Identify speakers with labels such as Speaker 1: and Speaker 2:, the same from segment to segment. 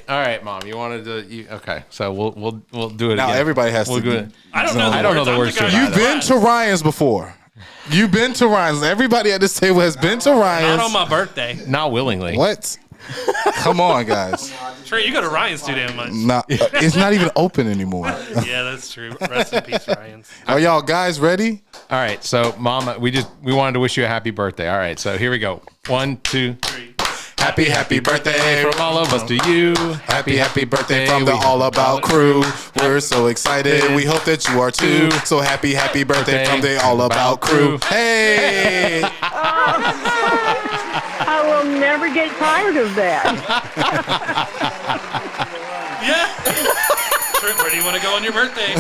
Speaker 1: right, Mom. You wanted to? Okay, so we'll do it
Speaker 2: now.
Speaker 1: again.
Speaker 2: Everybody has to.
Speaker 1: Do it.
Speaker 3: I don't know the words.
Speaker 2: You've been to Ryan's before. You've been to Ryan's. Everybody at this table has been to Ryan's.
Speaker 3: Not on my birthday.
Speaker 1: Not willingly.
Speaker 2: What? Come on, guys.
Speaker 3: Trey, you go to Ryan's too damn much.
Speaker 2: Nah, it's not even open anymore.
Speaker 3: Yeah, that's true. Rest in peace, Ryan's.
Speaker 2: Are y'all guys ready?
Speaker 1: All right, so Mom, we wanted to wish you a happy birthday. All right, so here we go. 1, 2, 3.
Speaker 2: Happy birthday
Speaker 1: From all of us to you.
Speaker 2: Happy birthday from the All About crew. We're so excited. We hope that you are too. So happy birthday from the All About crew. Hey!
Speaker 4: I will never get tired of that.
Speaker 3: Yeah. Trent, where do you want to go on your birthday?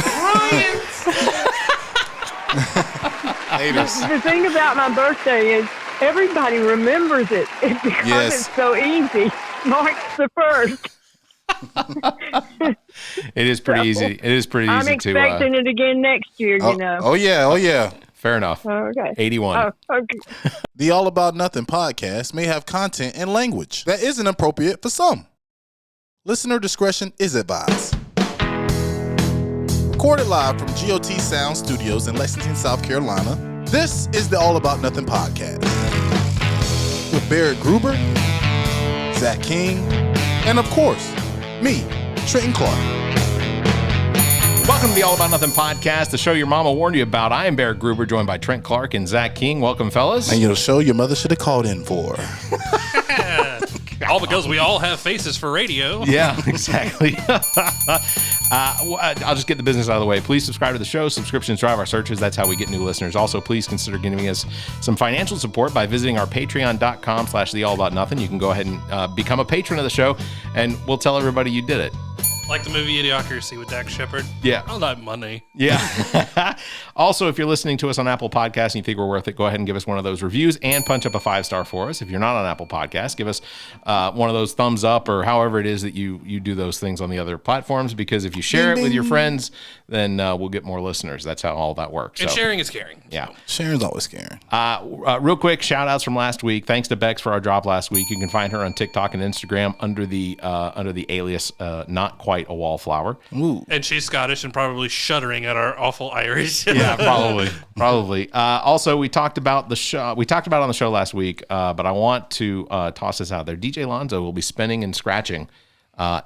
Speaker 2: Haters.
Speaker 4: The thing about my birthday is everybody remembers it because it's so easy. March the 1st.
Speaker 1: It is pretty easy. It is pretty easy
Speaker 4: I'm expecting it again next year, you know.
Speaker 2: Oh, yeah.
Speaker 1: Fair enough.
Speaker 4: Okay.
Speaker 1: 81.
Speaker 4: Oh, okay.
Speaker 2: The All About Nothing podcast may have content and language that isn't appropriate for some. Listener discretion is advised. Recorded live from GOT Sound Studios in Lexington, South Carolina, this is the All About Nothing podcast with Barrett Gruber, Zach King, and of course, me, Trenton Clark.
Speaker 1: Welcome to the All About Nothing podcast, the show your mama warned you about. I am Barrett Gruber, joined by Trent Clark and Zach King. Welcome, fellas.
Speaker 2: And the show your mother should have called in for.
Speaker 3: All because we all have faces for radio.
Speaker 1: Yeah, exactly. I'll just get the business out of the way. Please subscribe to the show. Subscriptions drive our searches. That's how we get new listeners. Also, please consider giving us some financial support by visiting our patreon.com/theallaboutnothing. You can go ahead and become a patron of the show, and we'll tell everybody you did it.
Speaker 3: Like the movie Idiocracy with Dax Shepard.
Speaker 1: Yeah.
Speaker 3: I'll have money.
Speaker 1: Yeah. Also, if you're listening to us on Apple Podcasts and you think we're worth it, go ahead and give us one of those reviews and punch up a 5-star for us. If you're not on Apple Podcasts, give us one of those thumbs up or however it is that you do those things on the other platforms, because if you share it with your friends, then we'll get more listeners. That's how all that works.
Speaker 3: And sharing is caring.
Speaker 1: Yeah.
Speaker 2: Sharing's always caring.
Speaker 1: Real quick, shout outs from last week. Thanks to Bex for our drop last week. You can find her on TikTok and Instagram under the alias Not Quite a Wallflower.
Speaker 2: Ooh.
Speaker 3: And she's Scottish and probably shuddering at our awful Irish.
Speaker 1: Yeah, probably. Also, we talked about the show. We talked about it on the show last week, but I want to toss this out there. DJ Lonzo will be spinning and scratching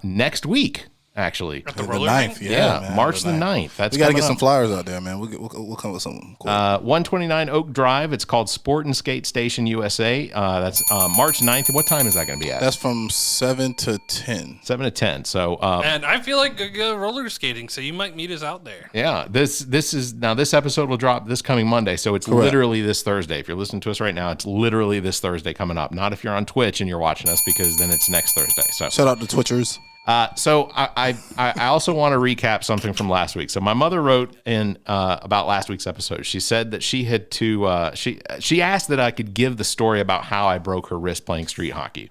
Speaker 1: next week. Actually,
Speaker 3: At the
Speaker 2: The
Speaker 3: roller
Speaker 2: 9th,
Speaker 3: rink?
Speaker 2: man,
Speaker 1: March the 9th. That's
Speaker 2: we got to get
Speaker 1: coming
Speaker 2: some
Speaker 1: up.
Speaker 2: flyers out there, man. We'll come with something cool.
Speaker 1: 129 Oak Drive. It's called Sport and Skate Station USA. That's March 9th. What time is that going to be at?
Speaker 2: That's from 7 to 10.
Speaker 1: 7 to 10. So,
Speaker 3: And I feel like roller skating, so you might meet us out there.
Speaker 1: yeah, this episode will drop this coming Monday. So it's literally this Thursday. If you're listening to us right now, it's literally this Thursday coming up. Not if you're on Twitch and you're watching us, because then it's next Thursday. So
Speaker 2: Shout out to Twitchers.
Speaker 1: So I also want to recap something from last week. So my mother wrote in about last week's episode. She said that she had to she asked that I could give the story about how I broke her wrist playing street hockey.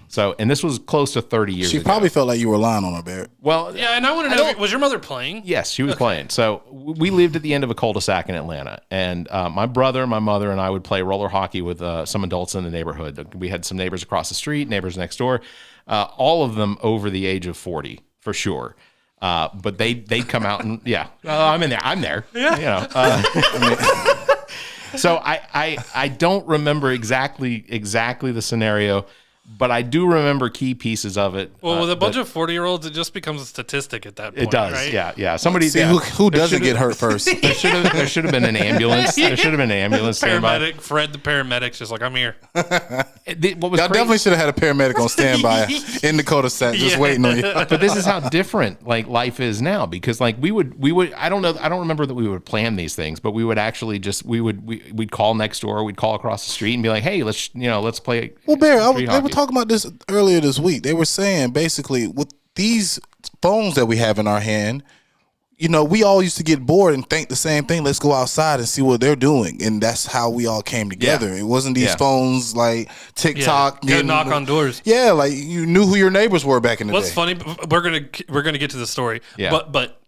Speaker 1: So, and this was close to 30 years ago.
Speaker 2: She probably felt like you were lying on her, Barrett.
Speaker 1: Well,
Speaker 3: Yeah, and I want to know, was your mother playing?
Speaker 1: yes, she was playing. So we lived at the end of a cul-de-sac in Atlanta, and my brother, my mother, and I would play roller hockey with some adults in the neighborhood. We had some neighbors across the street, neighbors next door. All of them over the age of 40 for sure. But they'd come out and I'm in there. I'm there. Yeah. You know. So I don't remember exactly the scenario, but I do remember key pieces of it.
Speaker 3: Well, with a bunch of 40-year-olds, it just becomes a statistic at that point.
Speaker 1: It does.
Speaker 3: Right?
Speaker 1: Yeah. Somebody.
Speaker 2: See, who doesn't get hurt first?
Speaker 1: There should have been an ambulance. There should have been an ambulance standby.
Speaker 3: Paramedic, Fred the paramedic's just like, I'm here.
Speaker 1: What was
Speaker 2: Y'all
Speaker 1: crazy-
Speaker 2: definitely should have had a paramedic on standby in the cul-de-sac just waiting on you.
Speaker 1: But this is how different like life is now, because like we would I don't remember that we would plan these things, but we would actually just we'd call next door, we'd call across the street and be like, hey, let's play.
Speaker 2: Well, Barry,
Speaker 1: street
Speaker 2: they were
Speaker 1: hockey.
Speaker 2: talking about this earlier this week. They were saying basically with these phones that we have in our hand, we all used to get bored and think the same thing. Let's go outside and see what they're doing. And that's how we all came together. It wasn't these phones like TikTok.
Speaker 3: Go knock on doors.
Speaker 2: Yeah, like you knew who your neighbors were back in the
Speaker 3: What's
Speaker 2: day.
Speaker 3: funny? We're gonna get to the story.
Speaker 1: Yeah.
Speaker 3: But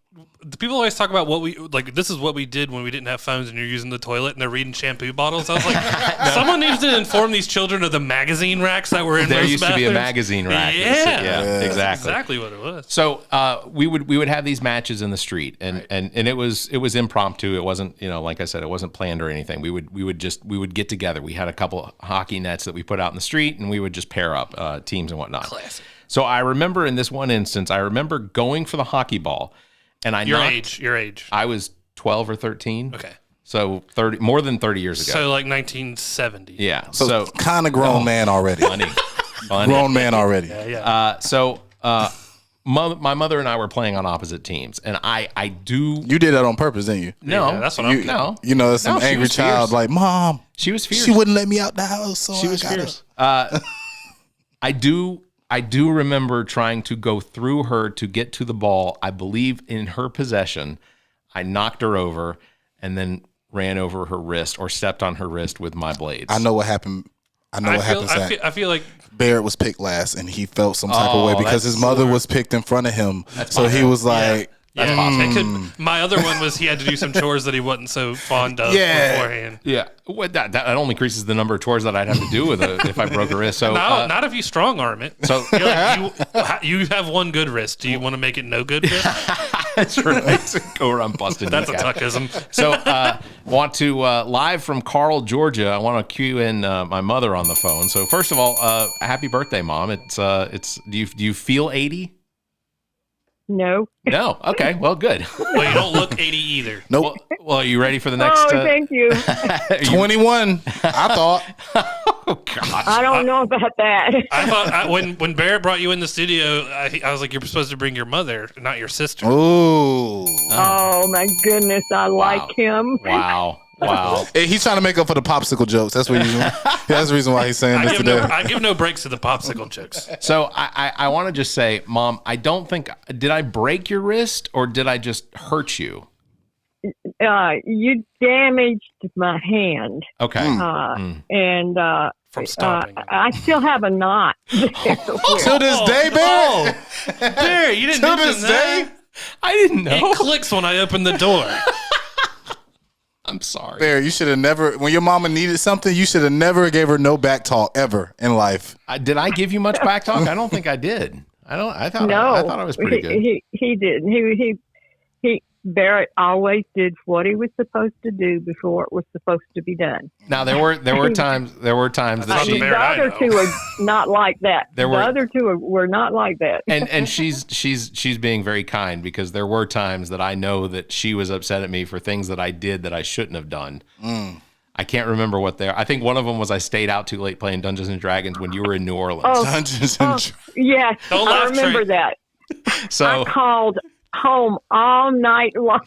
Speaker 3: the people always talk about what we like. This is what we did when we didn't have phones, and you're using the toilet, and they're reading shampoo bottles. I was like, someone needs to inform these children of the magazine racks that were in.
Speaker 1: There
Speaker 3: most
Speaker 1: used to be a
Speaker 3: bathrooms.
Speaker 1: magazine rack.
Speaker 3: Yeah,
Speaker 1: Exactly
Speaker 3: what it was.
Speaker 1: So we would have these matches in the street, and it was impromptu. It wasn't, like I said, it wasn't planned or anything. We would get together. We had a couple of hockey nets that we put out in the street, and we would just pair up teams and whatnot.
Speaker 3: Classic.
Speaker 1: So I remember in this one instance, I remember going for the hockey ball, and
Speaker 3: Your age.
Speaker 1: I was 12 or 13.
Speaker 3: Okay.
Speaker 1: So more than 30 years ago.
Speaker 3: So like 1970.
Speaker 1: Yeah.
Speaker 2: So kind of grown man already.
Speaker 1: Funny.
Speaker 2: Grown man already.
Speaker 3: Yeah.
Speaker 1: My mother and I were playing on opposite teams, and I do.
Speaker 2: You did that on purpose, didn't you?
Speaker 1: No,
Speaker 3: Yeah, that's what I'm.
Speaker 1: no.
Speaker 2: There's some
Speaker 1: No, she
Speaker 2: angry
Speaker 1: was
Speaker 2: child
Speaker 1: fierce.
Speaker 2: like, Mom,
Speaker 1: She was fierce.
Speaker 2: she wouldn't let me out the house. So
Speaker 1: She was fierce. I do remember trying to go through her to get to the ball. I believe in her possession. I knocked her over and then ran over her wrist or stepped on her wrist with my blades.
Speaker 2: I know what happened. Zach.
Speaker 3: I feel like
Speaker 2: Barrett was picked last, and he felt some type of way because
Speaker 1: that's
Speaker 2: his mother was picked in front of him. So he was like,
Speaker 3: That's possible. My other one was he had to do some chores that he wasn't so fond of
Speaker 2: Yeah.
Speaker 3: beforehand.
Speaker 1: Yeah, well, that only increases the number of chores that I'd have to do with it if I broke a wrist. So
Speaker 3: Not if you strong arm it.
Speaker 1: So
Speaker 3: You're like, you have one good wrist. Do you want to make it no good wrist?
Speaker 1: that's right. Go where I'm busted.
Speaker 3: That's a
Speaker 1: kneecap.
Speaker 3: tuckism.
Speaker 1: So want to live from Carl, Georgia. I want to cue in my mother on the phone. So first of all, happy birthday, Mom. It's do you feel 80?
Speaker 4: No.
Speaker 1: No. Okay. Well, good.
Speaker 3: Well, you don't look 80 either.
Speaker 2: nope.
Speaker 1: Well, are you ready for the next?
Speaker 4: Thank you.
Speaker 2: 21, I thought.
Speaker 1: Oh gosh.
Speaker 4: I don't know about that.
Speaker 3: I thought when Barrett brought you in the studio, I was like, you're supposed to bring your mother, not your sister.
Speaker 2: Ooh.
Speaker 4: Oh my goodness, I like him.
Speaker 1: Wow. Wow.
Speaker 2: Hey, he's trying to make up for the popsicle jokes. That's what he's That's the reason why he's saying this today.
Speaker 3: I give no breaks to the popsicle jokes.
Speaker 1: So I want to just say, Mom, I don't think, did I break your wrist or did I just hurt you?
Speaker 4: You damaged my hand,
Speaker 1: Okay.
Speaker 4: and
Speaker 3: From stomping.
Speaker 4: I still have a knot.
Speaker 2: To this day, Barrett.
Speaker 3: Barrett, you didn't
Speaker 2: To
Speaker 3: mention
Speaker 2: this
Speaker 3: that.
Speaker 2: day.
Speaker 1: I didn't know.
Speaker 3: It clicks when I open the door.
Speaker 1: I'm sorry.
Speaker 2: Barrett, you should have never, when your mama needed something, you should have never gave her no back talk ever in life.
Speaker 1: Did I give you much back talk? I don't think I did. I thought I was pretty good.
Speaker 4: He did. He Barrett always did what he was supposed to do before it was supposed to be done.
Speaker 1: Now there were times that
Speaker 3: not
Speaker 1: she
Speaker 3: the
Speaker 4: The other two are not like that. The other two were not like that.
Speaker 1: and she's being very kind because there were times that I know that she was upset at me for things that I did that I shouldn't have done. I can't remember what they are. I think one of them was I stayed out too late playing Dungeons and Dragons when you were in New Orleans.
Speaker 2: Dungeons and
Speaker 4: Yes,
Speaker 3: Don't
Speaker 4: I
Speaker 3: laugh,
Speaker 4: remember
Speaker 3: Trey.
Speaker 4: that.
Speaker 1: So
Speaker 4: I called home all night long,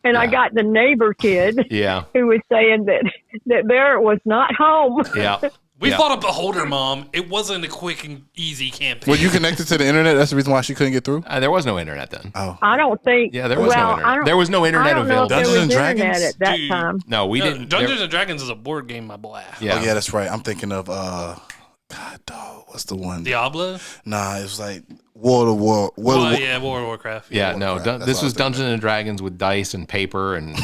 Speaker 4: and I got the neighbor kid
Speaker 1: yeah,
Speaker 4: who was saying that Barrett was not home.
Speaker 1: yeah.
Speaker 3: We
Speaker 1: Yeah.
Speaker 3: fought a beholder, Mom. It wasn't a quick and easy campaign.
Speaker 2: Were you connected to the internet? That's the reason why she couldn't get through?
Speaker 1: There was no internet then.
Speaker 4: I don't think.
Speaker 1: Yeah, there was no internet. There was no internet
Speaker 4: I don't know
Speaker 1: available.
Speaker 4: if there
Speaker 2: Dungeons
Speaker 4: was
Speaker 2: and
Speaker 4: internet
Speaker 2: Dragons?
Speaker 4: at that
Speaker 3: Dude.
Speaker 4: time.
Speaker 1: No, we didn't.
Speaker 3: Dungeons and Dragons is a board game, my boy.
Speaker 1: Yeah.
Speaker 2: Oh, yeah, that's right. I'm thinking of, God, dog, what's the one?
Speaker 3: Diablo?
Speaker 2: Nah, it was like World of
Speaker 3: World of Warcraft.
Speaker 1: Yeah, no.
Speaker 2: Warcraft. That's
Speaker 1: This
Speaker 2: what I
Speaker 1: was
Speaker 2: was
Speaker 1: Dungeons and Dragons with dice and paper and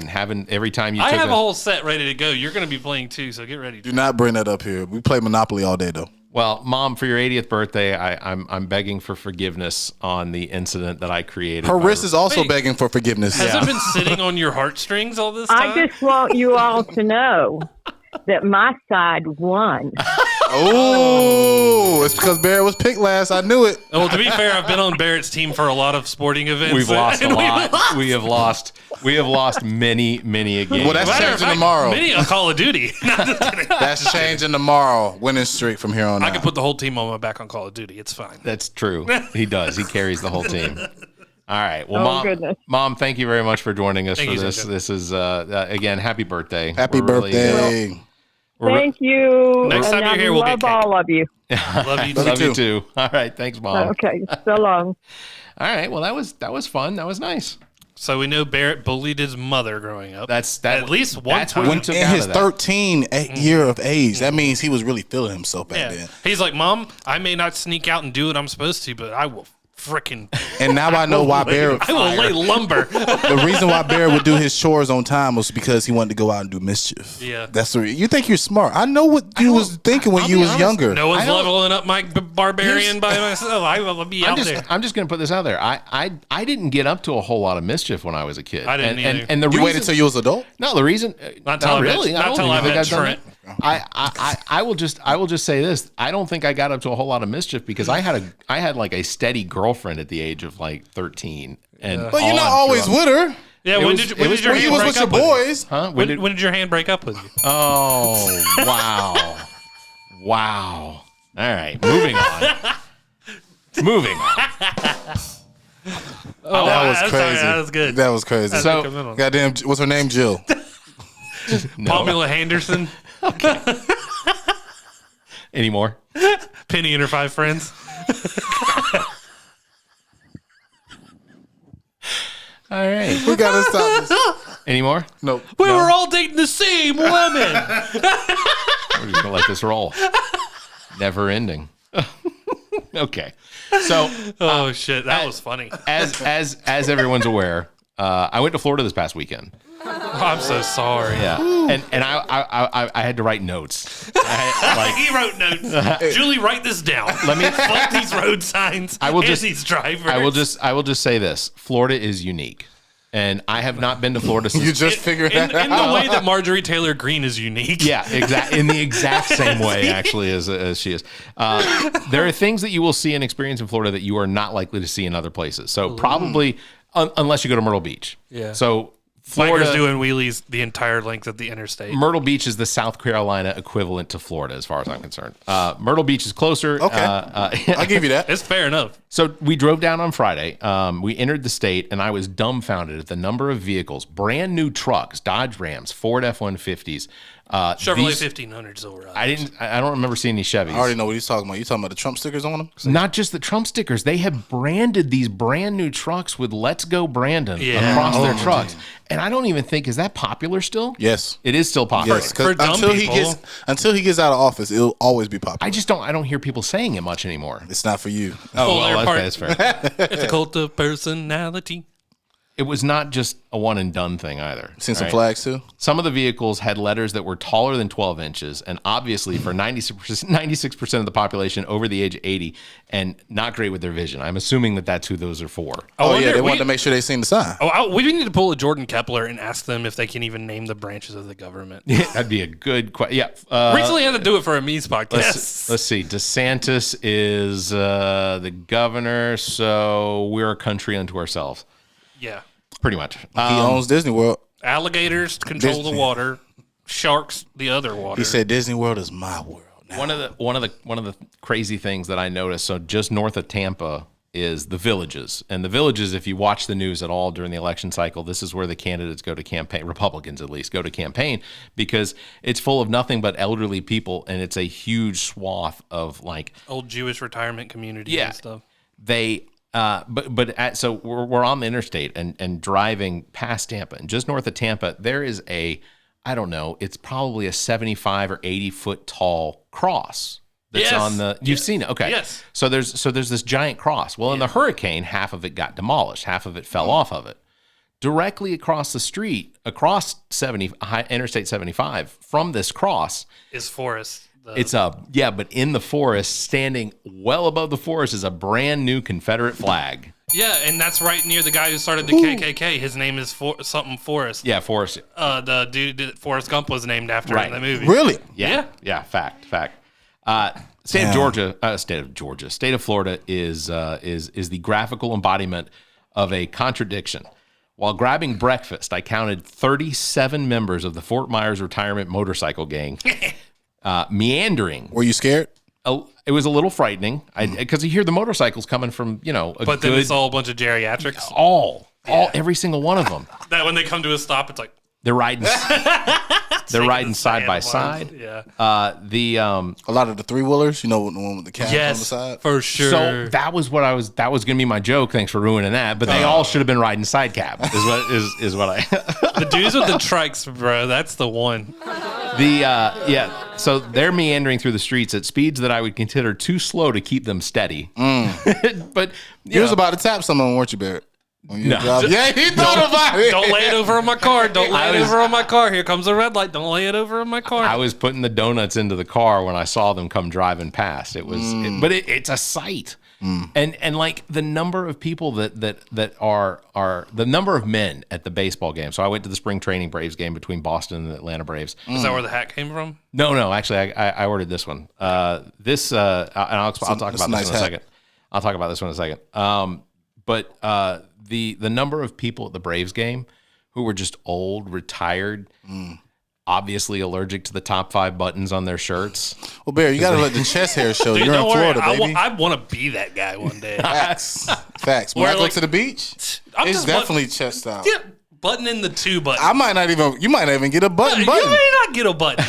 Speaker 1: having every time you
Speaker 3: I
Speaker 1: took
Speaker 3: have a whole set ready to go. You're going to be playing too, so get ready.
Speaker 2: Do not bring that up here. We play Monopoly all day, though.
Speaker 1: Well, Mom, for your 80th birthday, I'm begging for forgiveness on the incident that I created.
Speaker 2: Her wrist is also
Speaker 3: Wait.
Speaker 2: begging for forgiveness.
Speaker 3: Has it been sitting on your heartstrings all this time?
Speaker 4: I just want you all to know that my side won.
Speaker 2: Oh, it's because Barrett was picked last. I knew it.
Speaker 3: Well, to be fair, I've been on Barrett's team for a lot of sporting events.
Speaker 1: We've lost a
Speaker 3: And
Speaker 1: lot. We have lost many a game.
Speaker 2: Well, that's
Speaker 3: Matter of
Speaker 2: changing
Speaker 3: fact,
Speaker 2: tomorrow.
Speaker 3: Many a Call of Duty. Not just kidding.
Speaker 2: That's changing tomorrow. Winning streak from here on
Speaker 3: I
Speaker 2: out.
Speaker 3: can put the whole team on my back on Call of Duty. It's fine.
Speaker 1: That's true. He does. He carries the whole team. All right. Well,
Speaker 4: Oh, goodness.
Speaker 1: Mom, thank you very much for joining us
Speaker 3: Thank
Speaker 1: for
Speaker 3: you,
Speaker 1: this.
Speaker 3: Zandra.
Speaker 1: This is again, happy birthday.
Speaker 2: Happy
Speaker 1: We're really,
Speaker 2: birthday.
Speaker 4: Thank you.
Speaker 3: Next time
Speaker 4: and
Speaker 3: you're
Speaker 4: I
Speaker 3: here, we'll
Speaker 4: love
Speaker 3: get cake.
Speaker 4: all of you.
Speaker 3: Love you.
Speaker 1: love
Speaker 3: too.
Speaker 1: you too. All right. Thanks, Mom.
Speaker 4: Okay, so long.
Speaker 1: All right. Well, that was fun. That was nice.
Speaker 3: So we know Barrett bullied his mother growing up.
Speaker 1: That's
Speaker 3: At least one
Speaker 1: that's
Speaker 3: time.
Speaker 1: what
Speaker 2: When
Speaker 1: we took
Speaker 2: in
Speaker 1: out
Speaker 2: his
Speaker 1: of that.
Speaker 2: 13th year of age, that means he was really feeling himself back
Speaker 3: Yeah.
Speaker 2: then.
Speaker 3: He's like, Mom, I may not sneak out and do what I'm supposed to, but I will freaking.
Speaker 2: And now I know why Barrett.
Speaker 3: I will lay lumber.
Speaker 2: The reason why Barrett would do his chores on time was because he wanted to go out and do mischief.
Speaker 3: Yeah.
Speaker 2: That's the reason. You think you're smart. I know what you was thinking when
Speaker 1: I'll
Speaker 2: you
Speaker 1: be
Speaker 2: was
Speaker 1: honest,
Speaker 2: younger.
Speaker 3: No one's leveling up my barbarian by myself. I will be out there.
Speaker 1: I'm just going to put this out there. I didn't get up to a whole lot of mischief when I was a kid.
Speaker 3: I didn't either.
Speaker 1: And the
Speaker 2: You
Speaker 1: reason,
Speaker 2: waited till you was adult?
Speaker 1: No, the reason
Speaker 3: Not till I
Speaker 1: really.
Speaker 3: met-
Speaker 1: I
Speaker 3: not
Speaker 1: don't
Speaker 3: till
Speaker 1: even
Speaker 3: I
Speaker 1: think
Speaker 3: met
Speaker 1: I've done
Speaker 3: Trent.
Speaker 1: that. I will just say this. I don't think I got up to a whole lot of mischief because I had like a steady girlfriend at the age of like 13. And
Speaker 2: But you're not always with her.
Speaker 3: Yeah,
Speaker 1: It
Speaker 3: when
Speaker 1: was-
Speaker 3: did
Speaker 1: it
Speaker 3: when
Speaker 1: was
Speaker 3: did your
Speaker 2: When
Speaker 3: hand
Speaker 2: you was
Speaker 3: break
Speaker 2: with your
Speaker 3: up with you?
Speaker 2: boys.
Speaker 1: Huh?
Speaker 3: When did your hand break up with you?
Speaker 1: Oh, wow. Wow. All right, moving on. Moving on.
Speaker 3: Oh,
Speaker 2: That was
Speaker 3: that's
Speaker 2: crazy.
Speaker 3: all right, that was good.
Speaker 2: That was crazy.
Speaker 1: So-
Speaker 2: Goddamn, what's her name? Jill.
Speaker 1: No.
Speaker 3: Pamela Henderson,
Speaker 1: Anymore?
Speaker 3: Penny and her 5 friends.
Speaker 1: All right.
Speaker 2: We gotta stop this.
Speaker 1: Anymore?
Speaker 2: Nope.
Speaker 3: We were all dating the same woman.
Speaker 1: We're just gonna let this roll. Never ending. Okay. So
Speaker 3: Oh shit, that was funny.
Speaker 1: as everyone's aware, I went to Florida this past weekend.
Speaker 3: Oh, I'm so sorry.
Speaker 1: Yeah. And I had to write notes.
Speaker 3: He wrote notes. Julie, write this down.
Speaker 1: Let me
Speaker 3: Fuck these road signs.
Speaker 1: I will
Speaker 3: and
Speaker 1: just-
Speaker 3: these drivers.
Speaker 1: I will just say this. Florida is unique. And I have not been to Florida since
Speaker 2: You just figured
Speaker 3: in,
Speaker 2: that
Speaker 3: in
Speaker 2: out.
Speaker 3: the way that Marjorie Taylor Greene is unique.
Speaker 1: Yeah, exactly. In the exact same way, actually, as she is. There are things that you will see and experience in Florida that you are not likely to see in other places. So probably, unless you go to Myrtle Beach.
Speaker 3: Yeah.
Speaker 1: So
Speaker 3: Florida's
Speaker 1: Florida,
Speaker 3: doing wheelies the entire length of the interstate.
Speaker 1: Myrtle Beach is the South Carolina equivalent to Florida, as far as I'm concerned. Myrtle Beach is closer.
Speaker 2: Okay. I'll give you that.
Speaker 3: It's fair enough.
Speaker 1: So we drove down on Friday. We entered the state, and I was dumbfounded at the number of vehicles, brand new trucks, Dodge Rams, Ford F-150s.
Speaker 3: Chevrolet 1500s over.
Speaker 1: I don't remember seeing any Chevys.
Speaker 2: I already know what he's talking about. You talking about the Trump stickers on them?
Speaker 1: Not just the Trump stickers. They have branded these brand new trucks with "Let's Go Brandon"
Speaker 3: Yeah.
Speaker 1: across their trucks. And I don't even think, is that popular still?
Speaker 2: Yes.
Speaker 1: It is still popular.
Speaker 2: Yes, 'cause
Speaker 3: For dumb
Speaker 2: until
Speaker 3: people.
Speaker 2: until he gets out of office, it'll always be popular.
Speaker 1: I don't hear people saying it much anymore.
Speaker 2: It's not for you.
Speaker 1: Oh,
Speaker 3: Full air
Speaker 1: well,
Speaker 3: part.
Speaker 1: okay, that's fair.
Speaker 3: It's a cult of personality.
Speaker 1: It was not just a one and done thing either.
Speaker 2: Seen some
Speaker 1: right?
Speaker 2: flags too.
Speaker 1: Some of the vehicles had letters that were taller than 12 inches, and obviously for 96% of the population over the age of 80, and not great with their vision. I'm assuming that that's who those are for.
Speaker 2: Oh
Speaker 3: wonder-
Speaker 2: yeah, they
Speaker 3: we-
Speaker 2: wanted to make sure they seen the sign.
Speaker 3: We need to pull a Jordan Kepler and ask them if they can even name the branches of the government.
Speaker 1: That'd be a good question. Yeah.
Speaker 3: Recently had to do it for a Mies podcast.
Speaker 1: Let's see. DeSantis is the governor, so we're a country unto ourselves,
Speaker 3: Yeah.
Speaker 1: pretty much.
Speaker 2: He owns Disney World.
Speaker 3: Alligators control the
Speaker 2: Disney.
Speaker 3: water. Sharks the other water.
Speaker 2: He said Disney World is my world. Now.
Speaker 1: One of the crazy things that I noticed. So just north of Tampa is the Villages, and the Villages. If you watch the news at all during the election cycle, this is where the candidates go to campaign. Republicans, at least, go to campaign because it's full of nothing but elderly people, and it's a huge swath of like
Speaker 3: old Jewish retirement community
Speaker 1: Yeah.
Speaker 3: and stuff.
Speaker 1: they. So we're on the interstate and driving past Tampa, and just north of Tampa, there is I don't know, it's probably a 75 or 80 foot tall cross that's
Speaker 3: Yes.
Speaker 1: on the. You've seen it, okay?
Speaker 3: Yes.
Speaker 1: So there's this giant cross. Well, in the hurricane, half of it got demolished, half of it fell off of it. Directly across the street, across Interstate 75, from this cross,
Speaker 3: Is Forrest.
Speaker 1: but in the forest, standing well above the forest, is a brand new Confederate flag.
Speaker 3: Yeah, and that's right near the guy who started the KKK. His name is something Forrest.
Speaker 1: Yeah, forest.
Speaker 3: The dude that Forrest Gump was named after
Speaker 1: Right.
Speaker 3: in the movie.
Speaker 2: Really?
Speaker 1: Yeah. Fact. State of Florida is the graphical embodiment of a contradiction. While grabbing breakfast, I counted 37 members of the Fort Myers retirement motorcycle gang meandering.
Speaker 2: Were you scared?
Speaker 1: It was a little frightening because you hear the motorcycles coming from,
Speaker 3: But then it's all a bunch of geriatrics.
Speaker 1: every single one of them.
Speaker 3: That when they come to a stop, it's like
Speaker 1: They're riding. They're riding side by side.
Speaker 3: Yeah.
Speaker 2: A lot of the 3-wheelers, the one with the cab on the
Speaker 3: Yes,
Speaker 2: side.
Speaker 3: for sure.
Speaker 1: So that was that was going to be my joke. Thanks for ruining that. But they all should have been riding side cab. Is what I.
Speaker 3: The dudes with the trikes, bro. That's the one.
Speaker 1: So they're meandering through the streets at speeds that I would consider too slow to keep them steady. But
Speaker 2: you was about to tap someone, weren't you, Barrett?
Speaker 1: No.
Speaker 2: Yeah, he thought about it.
Speaker 3: Don't lay it over on my car. Don't lay it over on my car. Here comes a red light. Don't lay it over on my car.
Speaker 1: I was putting the donuts into the car when I saw them come driving past. It was, it's a sight. And like the number of people that are the number of men at the baseball game. So I went to the spring training Braves game between Boston and the Atlanta Braves.
Speaker 3: Is that where the hat came from?
Speaker 1: No. Actually, I ordered this one. And I'll talk about this one in a second. I'll talk about this one in a second. But the number of people at the Braves game who were just old, retired, obviously allergic to the top 5 buttons on their shirts.
Speaker 2: Well, Barry, you got to let the chest hair show.
Speaker 3: Dude,
Speaker 2: You're in Florida, baby.
Speaker 3: I want to be that guy one day.
Speaker 2: Facts. When I go to the beach, it's definitely chest out.
Speaker 3: Yeah, buttoning the 2 buttons.
Speaker 2: You might not even get a button.
Speaker 3: You may not get a button.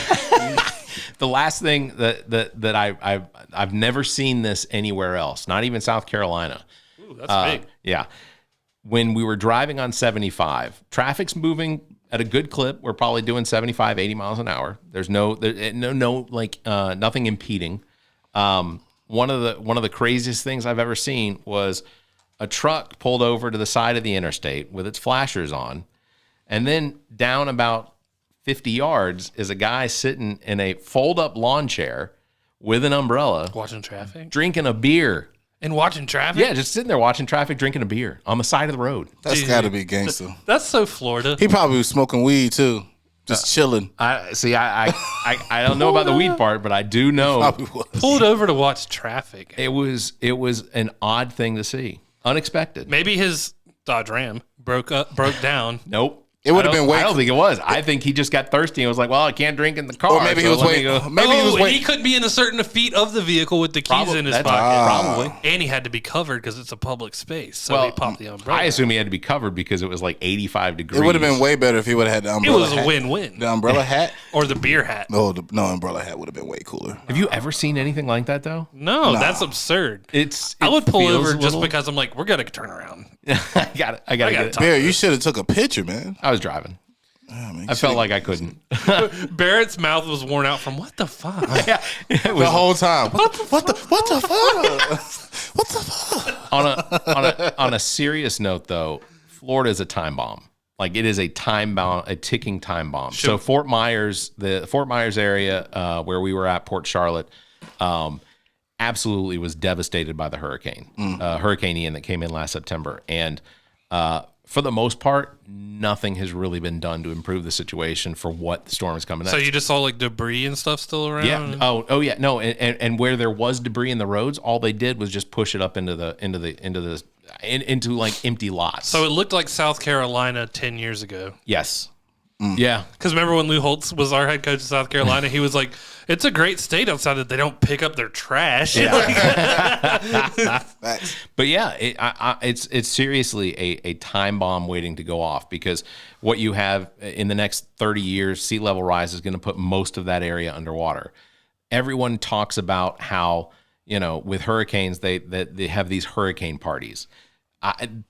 Speaker 1: The last thing that I've never seen this anywhere else, not even South Carolina.
Speaker 3: Ooh, that's big.
Speaker 1: Yeah. When we were driving on 75, traffic's moving at a good clip. We're probably doing 75, 80 miles an hour. There's nothing impeding. One of the craziest things I've ever seen was a truck pulled over to the side of the interstate with its flashers on. And then down about 50 yards is a guy sitting in a fold-up lawn chair with an umbrella.
Speaker 3: Watching traffic?
Speaker 1: Drinking a beer.
Speaker 3: And watching traffic?
Speaker 1: Yeah, just sitting there watching traffic, drinking a beer on the side of the road.
Speaker 2: That's got to be gangster.
Speaker 3: That's so Florida.
Speaker 2: He probably was smoking weed, too. Just chilling.
Speaker 1: I don't know about the weed part, but I do know.
Speaker 3: Pulled over to watch traffic.
Speaker 1: It was an odd thing to see. Unexpected.
Speaker 3: Maybe his Dodge Ram broke down.
Speaker 1: Nope.
Speaker 2: It would have been way.
Speaker 1: I don't think it was. I think he just got thirsty and was like, "Well, I can't drink in the car."
Speaker 2: Or maybe he was waiting. Maybe he was waiting.
Speaker 3: He couldn't be in a certain feet of the vehicle with the keys in his pocket.
Speaker 1: Probably.
Speaker 3: And he had to be covered because it's a public space. So he popped the umbrella.
Speaker 1: I assume he had to be covered because it was like 85 degrees.
Speaker 2: It would have been way better if he would have had the umbrella.
Speaker 3: It was
Speaker 2: hat.
Speaker 3: A win-win.
Speaker 2: The umbrella hat
Speaker 3: or the beer hat.
Speaker 2: No, umbrella hat would have been way cooler.
Speaker 1: Have you ever seen anything like that though?
Speaker 3: No, that's absurd.
Speaker 1: I
Speaker 3: would pull over just because I'm like, we're gonna turn around.
Speaker 1: I got to get it.
Speaker 2: Barry, you should have took a picture, man.
Speaker 1: I was driving. I felt like I couldn't.
Speaker 3: Barrett's mouth was worn out from what the fuck?
Speaker 1: The
Speaker 2: whole time. What the fuck? What the fuck?
Speaker 1: On a serious note, though, Florida is a time bomb. Like it is a ticking time bomb. Sure. So Fort Myers, the Fort Myers area where we were at, Port Charlotte, absolutely was devastated by the hurricane, Hurricane Ian that came in last September, and for the most part, nothing has really been done to improve the situation for what the storm is coming.
Speaker 3: So you just saw like debris and stuff still around?
Speaker 1: Yeah. Oh yeah. No. And where there was debris in the roads, all they did was just push it up into like empty lots.
Speaker 3: So it looked like South Carolina 10 years ago.
Speaker 1: Yes. Yeah.
Speaker 3: Because remember when Lou Holtz was our head coach of South Carolina, he was like, "It's a great state outside that they don't pick up their trash."
Speaker 1: Yeah. But yeah, it's seriously a time bomb waiting to go off, because what you have in the next 30 years, sea level rise is going to put most of that area underwater. Everyone talks about how, with hurricanes, they have these hurricane parties.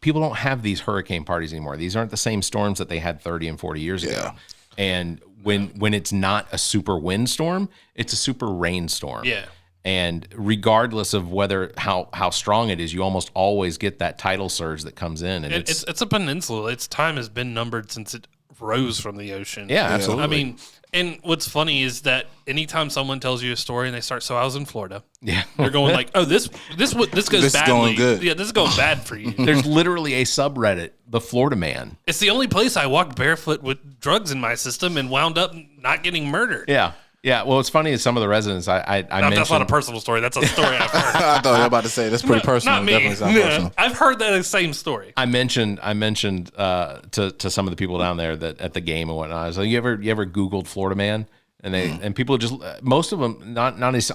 Speaker 1: People don't have these hurricane parties anymore. These aren't the same storms that they had 30 and 40 years ago. And when it's not a super windstorm, it's a super rainstorm.
Speaker 3: Yeah.
Speaker 1: And regardless of how strong it is, you almost always get that tidal surge that comes in. And
Speaker 3: it's a peninsula. Its time has been numbered since it rose from the ocean.
Speaker 1: Yeah, absolutely.
Speaker 3: I mean, and what's funny is that anytime someone tells you a story and they start, so I was in Florida. Yeah. They're going like, oh, this goes badly.
Speaker 2: Is going good.
Speaker 3: Yeah, this is going bad for you.
Speaker 1: There's literally a subreddit, the Florida Man.
Speaker 3: It's the only place I walked barefoot with drugs in my system and wound up not getting murdered.
Speaker 1: Yeah. Yeah, well, what's funny is some of the residents I mentioned.
Speaker 3: That's not a personal story. That's a story I've heard.
Speaker 2: I thought you were about to say that's pretty personal.
Speaker 3: Not me.
Speaker 2: Definitely not personal.
Speaker 3: I've heard that same story.
Speaker 1: I mentioned to some of the people down there that at the game and whatnot. I was like, you ever Googled Florida Man? And and people just, most of them,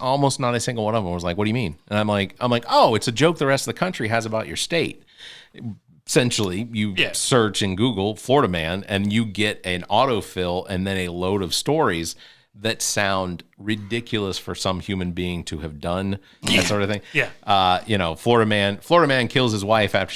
Speaker 1: almost not a single one of them was like, what do you mean? And I'm like, oh, it's a joke the rest of the country has about your state. Essentially, you search in Google Florida Man and you get an autofill and then a load of stories that sound ridiculous for some human being to have done, that sort of thing.
Speaker 3: Yeah.
Speaker 1: Florida man kills his wife after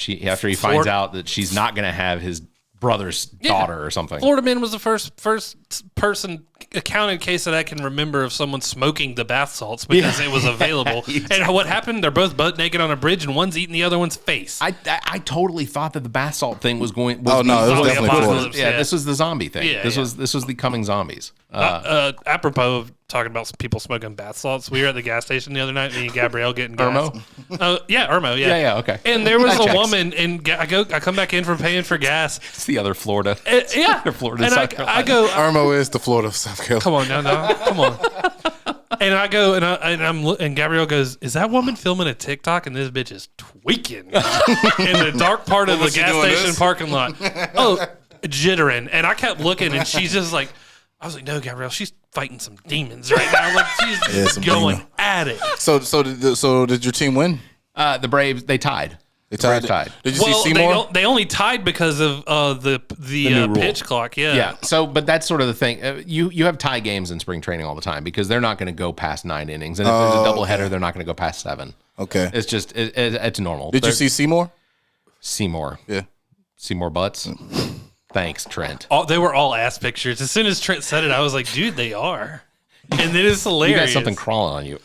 Speaker 1: he finds out that she's not going to have his brother's daughter or something.
Speaker 3: Florida Man was the first person counted case that I can remember of someone smoking the bath salts because it was available. Exactly. And what happened? They're both butt naked on a bridge, and one's eating the other one's face.
Speaker 1: I totally thought that the bath salt thing was going.
Speaker 2: It was definitely
Speaker 3: apocalypse.
Speaker 1: Yeah, this was the zombie thing.
Speaker 3: Yeah,
Speaker 1: this was the coming zombies.
Speaker 3: Apropos of talking about people smoking bath salts, we were at the gas station the other night, me and Gabrielle getting gas.
Speaker 1: Irmo?
Speaker 3: Yeah, Irmo, yeah.
Speaker 1: Yeah, okay.
Speaker 3: And there was a woman, and I come back in from paying for gas.
Speaker 1: It's the other Florida.
Speaker 3: Yeah.
Speaker 1: Florida,
Speaker 3: and
Speaker 1: South Carolina.
Speaker 3: I go,
Speaker 2: Irmo is the Florida of South Carolina.
Speaker 3: come on, no, come on. And I go, and Gabrielle goes, "Is that woman filming a TikTok?" And this bitch is tweaking in the dark part of the gas station parking lot. Oh, jittering. And I kept looking, and she's just like, I was like, "No, Gabrielle, she's fighting some demons right now. Like she's going at it."
Speaker 2: So did your team win?
Speaker 1: The Braves, they tied.
Speaker 2: They tied. Did you see Seymour?
Speaker 3: They only tied because of the pitch clock. Yeah.
Speaker 1: Yeah. So, but that's sort of the thing. You have tie games in spring training all the time because they're not going to go past 9 innings, and if there's a doubleheader, they're not going to go past 7.
Speaker 2: Okay.
Speaker 1: It's just it's normal.
Speaker 2: Did you see Seymour?
Speaker 1: Seymour?
Speaker 2: Yeah.
Speaker 1: Seymour Butts. Thanks, Trent.
Speaker 3: They were all ass pictures. As soon as Trent said it, I was like, "Dude, they are." And then it's hilarious.
Speaker 1: You got something crawling on you.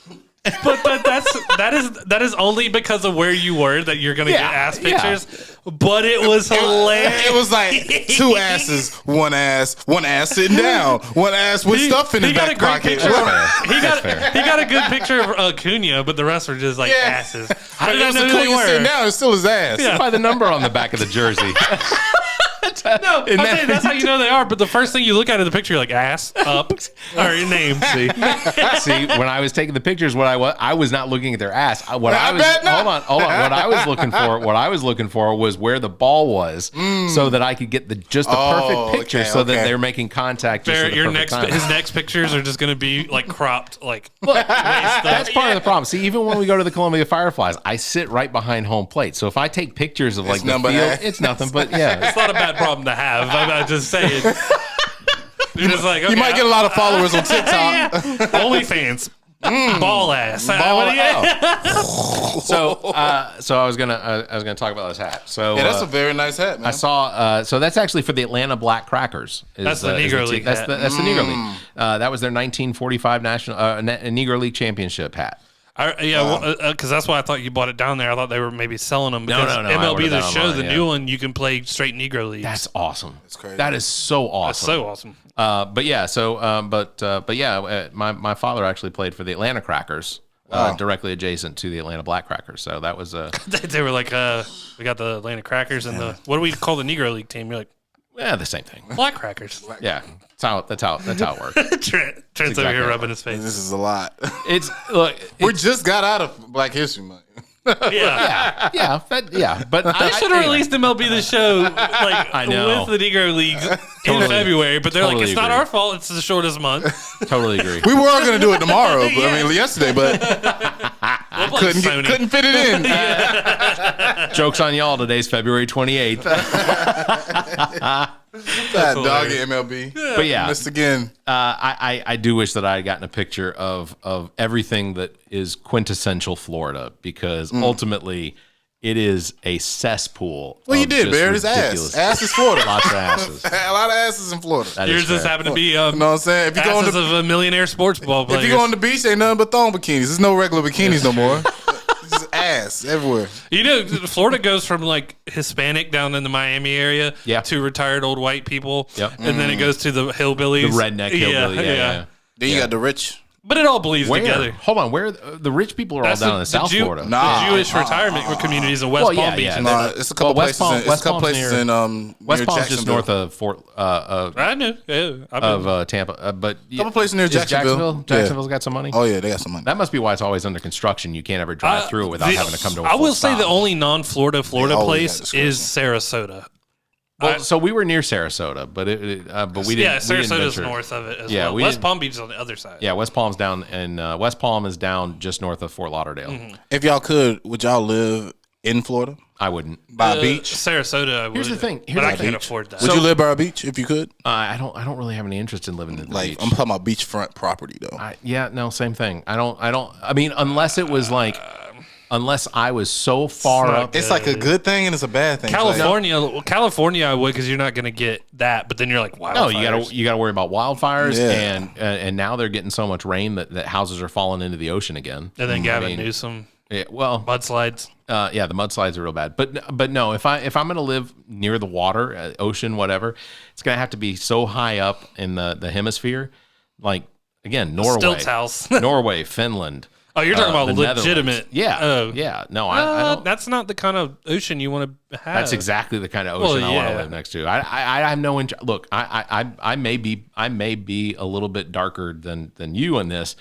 Speaker 3: But that is only because of where you were that you're gonna get ass pictures. Yeah. But it was hilarious.
Speaker 2: It was like 2 asses, one ass sitting down, one ass with stuff in his back pocket.
Speaker 3: He got a good picture of Acuna, but the rest were just like asses.
Speaker 2: How did Acuna sitting down? It's still his ass.
Speaker 1: Yeah. By the number on the back of the jersey.
Speaker 3: No, I'm saying that's how you know they are. But the first thing you look at in the picture, you're like ass up or your name.
Speaker 1: See, when I was taking the pictures, I was not looking at their ass. Hold on. What I was looking for was where the ball was, so that I could get the perfect picture, so that they're making contact. Just
Speaker 3: his next pictures are just going to be like cropped, like.
Speaker 1: Look, that's part of the problem. See, even when we go to the Columbia Fireflies, I sit right behind home plate. So if I take pictures of like the field, it's nothing. But yeah,
Speaker 3: it's not a bad problem to have. I'm just saying. You're just like, okay,
Speaker 2: you might get a lot of followers on TikTok.
Speaker 3: OnlyFans. Ball ass.
Speaker 1: So I was gonna talk about this hat. So
Speaker 2: that's a very nice hat, man.
Speaker 1: I saw. So that's actually for the Atlanta Black Crackers.
Speaker 3: That's the Negro League.
Speaker 1: That's the Negro League. That was their 1945 national Negro League championship hat.
Speaker 3: Because that's why I thought you bought it down there. I thought they were maybe selling them.
Speaker 1: No.
Speaker 3: MLB The Show, the new one, you can play straight Negro Leagues.
Speaker 1: That's awesome.
Speaker 2: That's crazy.
Speaker 1: That is so awesome.
Speaker 3: That's so awesome.
Speaker 1: My father actually played for the Atlanta Crackers, directly adjacent to the Atlanta Black Crackers. So that was
Speaker 3: they were like, we got the Atlanta Crackers and what do we call the Negro League team? You're like,
Speaker 1: the same thing.
Speaker 3: Black Crackers.
Speaker 1: Yeah. That's how it works.
Speaker 3: Trent's over here rubbing his face.
Speaker 2: This is a lot.
Speaker 3: We
Speaker 2: just got out of Black History Month.
Speaker 1: But
Speaker 3: they should have released MLB The Show with the Negro Leagues in February, but they're like, it's not our fault. It's the shortest month.
Speaker 1: Totally agree.
Speaker 2: We were going to do it tomorrow, yesterday, but couldn't fit it in.
Speaker 1: Joke's on y'all. Today's February 28th.
Speaker 2: That dog at MLB.
Speaker 1: But yeah,
Speaker 2: missed again.
Speaker 1: I do wish that I had gotten a picture of everything that is quintessential Florida, because ultimately it is a cesspool.
Speaker 2: Well, you did, Barrett. It's ass. Ass is Florida.
Speaker 1: Lots of asses.
Speaker 2: A lot of asses in Florida.
Speaker 3: Yours just happen to be,
Speaker 2: you know what I'm saying?
Speaker 3: If you asses of a millionaire sports ball players.
Speaker 2: If you go on the beach, ain't nothing but thong bikinis. There's no regular bikinis no more. Just ass everywhere.
Speaker 3: You know, Florida goes from like Hispanic down in the Miami area to retired old white people.
Speaker 1: Yep.
Speaker 3: And then it goes to the hillbillies.
Speaker 1: The redneck hillbilly. Yeah.
Speaker 2: Then you got the rich.
Speaker 3: But it all bleeds together.
Speaker 1: Hold on, where the rich people are all down in South Florida?
Speaker 3: The Jewish retirement communities in West Palm Beach.
Speaker 2: It's a couple places. West Palm's
Speaker 1: just north of Fort.
Speaker 3: I know.
Speaker 1: Of Tampa, but
Speaker 2: a couple places near Jacksonville.
Speaker 1: Jacksonville's got some money.
Speaker 2: Oh yeah, they got some money.
Speaker 1: That must be why it's always under construction. You can't ever drive through it without having to come to.
Speaker 3: I will say the only non-Florida place is Sarasota.
Speaker 1: Well, so we were near Sarasota, but we didn't.
Speaker 3: Yeah, Sarasota's north of it as well. West Palm Beach is on the other side.
Speaker 1: Yeah, West Palm's down, and West Palm is down just north of Fort Lauderdale.
Speaker 3: Mm-hmm.
Speaker 2: If y'all could, would y'all live in Florida?
Speaker 1: I wouldn't.
Speaker 2: By a beach?
Speaker 3: Sarasota, I would.
Speaker 1: Here's the thing.
Speaker 3: But I can't afford that.
Speaker 2: Would you live by a beach if you could?
Speaker 1: I don't really have any interest in living in the beach.
Speaker 2: I'm talking about beachfront property though.
Speaker 1: Same thing. I mean, unless it was like unless I was so far
Speaker 3: not
Speaker 1: up.
Speaker 3: good.
Speaker 2: It's like a good thing and it's a bad thing. It's like-
Speaker 3: California, I would because you're not going to get that. But then you're like, wow.
Speaker 1: No, you got to worry about wildfires,
Speaker 2: Yeah.
Speaker 1: and now they're getting so much rain that houses are falling into the ocean again.
Speaker 3: And then Gavin Newsom, mudslides.
Speaker 1: The mudslides are real bad. But no, if I'm going to live near the water, ocean, whatever, it's going to have to be so high up in the hemisphere, like again, Norway,
Speaker 3: Stilts house.
Speaker 1: Norway, Finland.
Speaker 3: Oh, you're talking about
Speaker 1: the
Speaker 3: legitimate.
Speaker 1: Netherlands. Yeah.
Speaker 3: Oh.
Speaker 1: Yeah. No, I don't.
Speaker 3: That's not the kind of ocean you want to have.
Speaker 1: That's exactly the kind of ocean I want to live next to. I have no look. I may be a little bit darker than you in this.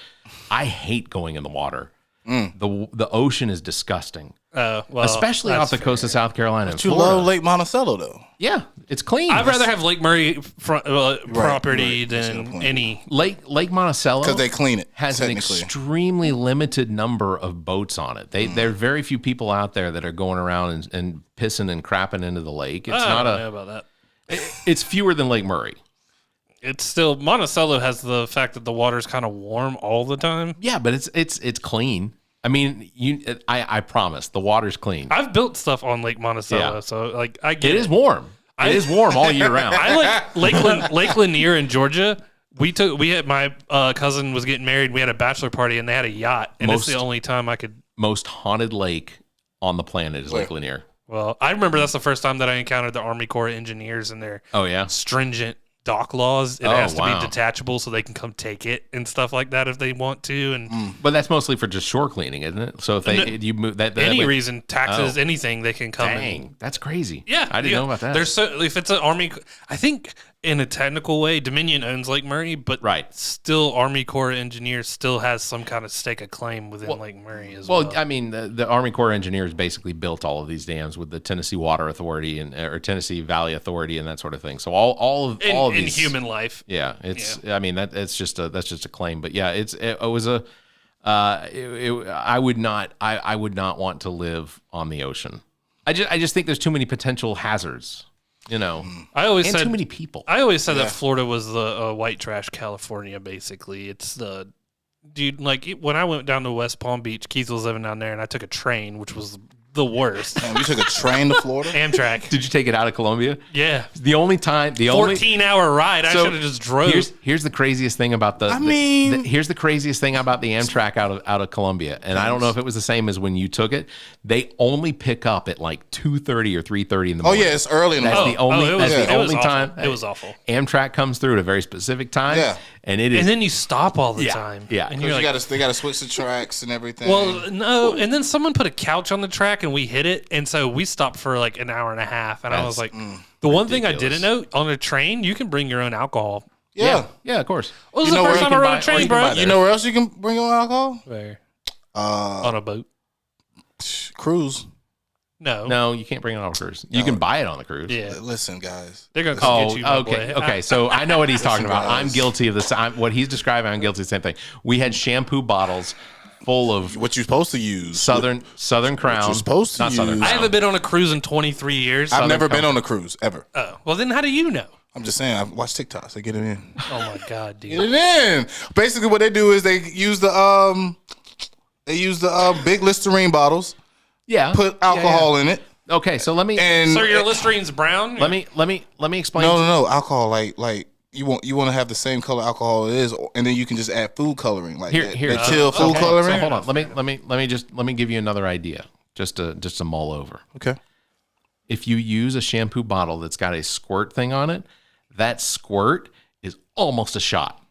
Speaker 1: I hate going in the water. The ocean is disgusting.
Speaker 3: Well,
Speaker 1: especially off the coast of South Carolina.
Speaker 2: But you love Lake Monticello though.
Speaker 1: Yeah, it's clean.
Speaker 3: I'd rather have Lake Murray property
Speaker 2: right.
Speaker 3: than any.
Speaker 1: Lake Monticello
Speaker 2: Because they clean it.
Speaker 1: has an extremely limited number of boats on it. There are very few people out there that are going around and pissing and crapping into the lake. It's
Speaker 3: I don't know about that.
Speaker 1: It's fewer than Lake Murray.
Speaker 3: It's still Monticello has the fact that the water's kind of warm all the time.
Speaker 1: Yeah, but it's clean. I mean, I promise the water's clean.
Speaker 3: I've built stuff on Lake Monticello, so like I get
Speaker 1: it. Is warm. It is warm all year round.
Speaker 3: I like Lake Lanier in Georgia. We had my cousin was getting married. We had a bachelor party and they had a yacht, and it's the only time I could.
Speaker 1: Most haunted lake on the planet is Lake Lanier.
Speaker 3: Well, I remember that's the first time that I encountered the Army Corps of Engineers and their stringent dock laws. It has to be detachable so they can come take it and stuff like that if they want to. And
Speaker 1: but that's mostly for just shore cleaning, isn't it? So if you move that
Speaker 3: reason, taxes, anything, they can come.
Speaker 1: Dang, that's crazy.
Speaker 3: Yeah,
Speaker 1: I didn't know about that.
Speaker 3: There's if it's an Army, I think in a technical way, Dominion owns Lake Murray, but still Army Corps of Engineers still has some kind of stake of claim within Lake Murray as well.
Speaker 1: Well, I mean, the Army Corps of Engineers basically built all of these dams with the Tennessee Water Authority or Tennessee Valley Authority and that sort of thing. So all of these,
Speaker 3: in human life.
Speaker 1: Yeah, it's. Yeah. I mean, that's just a claim. But yeah, it was a. I would not want to live on the ocean. I just think there's too many potential hazards. You know,
Speaker 3: I always said
Speaker 1: too many people.
Speaker 3: I always said that Florida was the white trash California. Basically, it's the dude. Like when I went down to West Palm Beach, Keith was living down there, and I took a train, which was the worst.
Speaker 2: Man, we took a train to Florida.
Speaker 3: Amtrak.
Speaker 1: Did you take it out of Columbia?
Speaker 3: Yeah.
Speaker 1: The only
Speaker 3: 14-hour ride. I should have just drove.
Speaker 1: Here's the craziest thing about here's the craziest thing about the Amtrak out of Columbia, and I don't know if it was the same as when you took it. They only pick up at like 2:30 or 3:30 in the morning.
Speaker 2: Oh yeah, it's early in the morning.
Speaker 1: That's the only time.
Speaker 3: It was awful.
Speaker 1: Amtrak comes through at a very specific time.
Speaker 2: Yeah.
Speaker 1: And it is.
Speaker 3: And then you stop all the time.
Speaker 1: Yeah.
Speaker 3: And you're like,
Speaker 2: they got to switch the tracks and everything.
Speaker 3: Well, no. And then someone put a couch on the track and we hit it. And so we stopped for like an hour and a half. And I was like, the one thing I didn't know on a train, you can bring your own alcohol.
Speaker 2: Yeah,
Speaker 1: of course.
Speaker 3: Well, this is the first time I rode a train, bro.
Speaker 2: You know where else you can bring your own alcohol?
Speaker 3: Where? On a boat.
Speaker 2: Cruise.
Speaker 1: No, you can't bring it on a cruise. You can buy it on the cruise.
Speaker 3: Yeah.
Speaker 2: Listen, guys.
Speaker 3: They're going to come get you.
Speaker 1: Okay. So I know what he's talking about. I'm guilty of this. What he's describing, I'm guilty of the same thing. We had shampoo bottles full of
Speaker 2: what you're supposed to use.
Speaker 1: Southern Crown.
Speaker 2: You're supposed to
Speaker 1: Not
Speaker 2: use.
Speaker 1: Southern Crown.
Speaker 3: I haven't been on a cruise in 23 years.
Speaker 2: I've never been on a cruise ever.
Speaker 3: Oh, well then how do you know?
Speaker 2: I'm just saying. I watch TikToks. They get it in.
Speaker 3: Oh my god, dude.
Speaker 2: Get it in. Basically, what they do is they use the big Listerine bottles.
Speaker 1: Yeah.
Speaker 2: Put alcohol in it.
Speaker 1: Okay, so let me.
Speaker 3: So your Listerine's brown?
Speaker 1: Let me explain.
Speaker 2: No. Alcohol, like you want to have the same color alcohol it is, and then you can just add food coloring, like chill food coloring.
Speaker 1: So hold on. Let me give you another idea, just to mull over.
Speaker 2: Okay.
Speaker 1: If you use a shampoo bottle that's got a squirt thing on it, that squirt is almost a shot.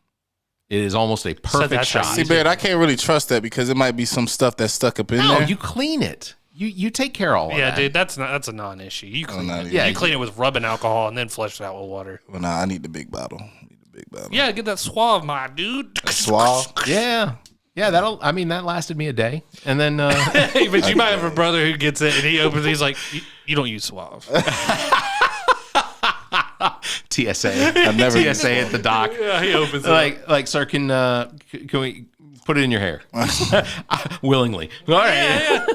Speaker 1: It is almost a perfect shot.
Speaker 2: See, Barrett, I can't really trust that because it might be some stuff that's stuck up in there.
Speaker 1: No, you clean it. You take care of all of that.
Speaker 3: Yeah, dude, that's a non-issue. You clean it.
Speaker 2: Yeah,
Speaker 3: you clean it with rubbing alcohol and then flush it out with water.
Speaker 2: Well, nah, I need the big bottle.
Speaker 3: Yeah, get that Suave, my dude.
Speaker 2: Suave?
Speaker 1: Yeah, that lasted me a day, and then.
Speaker 3: But you might have a brother who gets it and he opens it. He's like, "You don't use Suave."
Speaker 1: TSA.
Speaker 2: I've never
Speaker 1: TSA at the dock.
Speaker 3: Yeah, he opens it.
Speaker 1: Like, sir, can we put it in your hair? Willingly. All right.
Speaker 3: Yeah.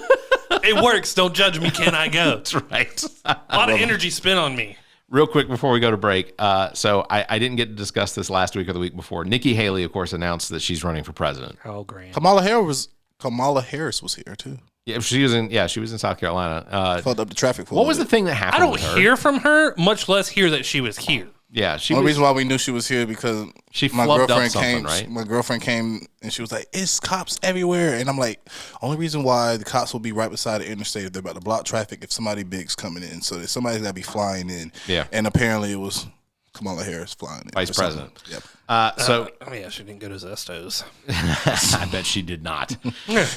Speaker 3: It works. Don't judge me. Can I go?
Speaker 1: That's right.
Speaker 3: A lot of energy spent on me.
Speaker 1: Real quick before we go to break, so I didn't get to discuss this last week or the week before. Nikki Haley, of course, announced that she's running for president.
Speaker 3: How grand.
Speaker 2: Kamala Harris was here too.
Speaker 1: Yeah, she was in South Carolina.
Speaker 2: Fucked up the traffic for
Speaker 1: What was the thing that happened?
Speaker 3: I don't
Speaker 1: with her?
Speaker 3: hear from her, much less hear that she was here.
Speaker 1: Yeah,
Speaker 2: The only reason why we knew she was here because
Speaker 1: She
Speaker 2: my
Speaker 1: flubbed up
Speaker 2: girlfriend
Speaker 1: something,
Speaker 2: came.
Speaker 1: right?
Speaker 2: My girlfriend came and she was like, "It's cops everywhere," and I'm like, "Only reason why the cops will be right beside the interstate if they're about to block traffic if somebody big's coming in. So somebody's got to be flying in."
Speaker 1: Yeah.
Speaker 2: And apparently it was Kamala Harris flying in.
Speaker 1: Vice
Speaker 2: or something.
Speaker 1: President.
Speaker 2: Yep.
Speaker 3: She didn't go to Zestos.
Speaker 1: I bet she did not.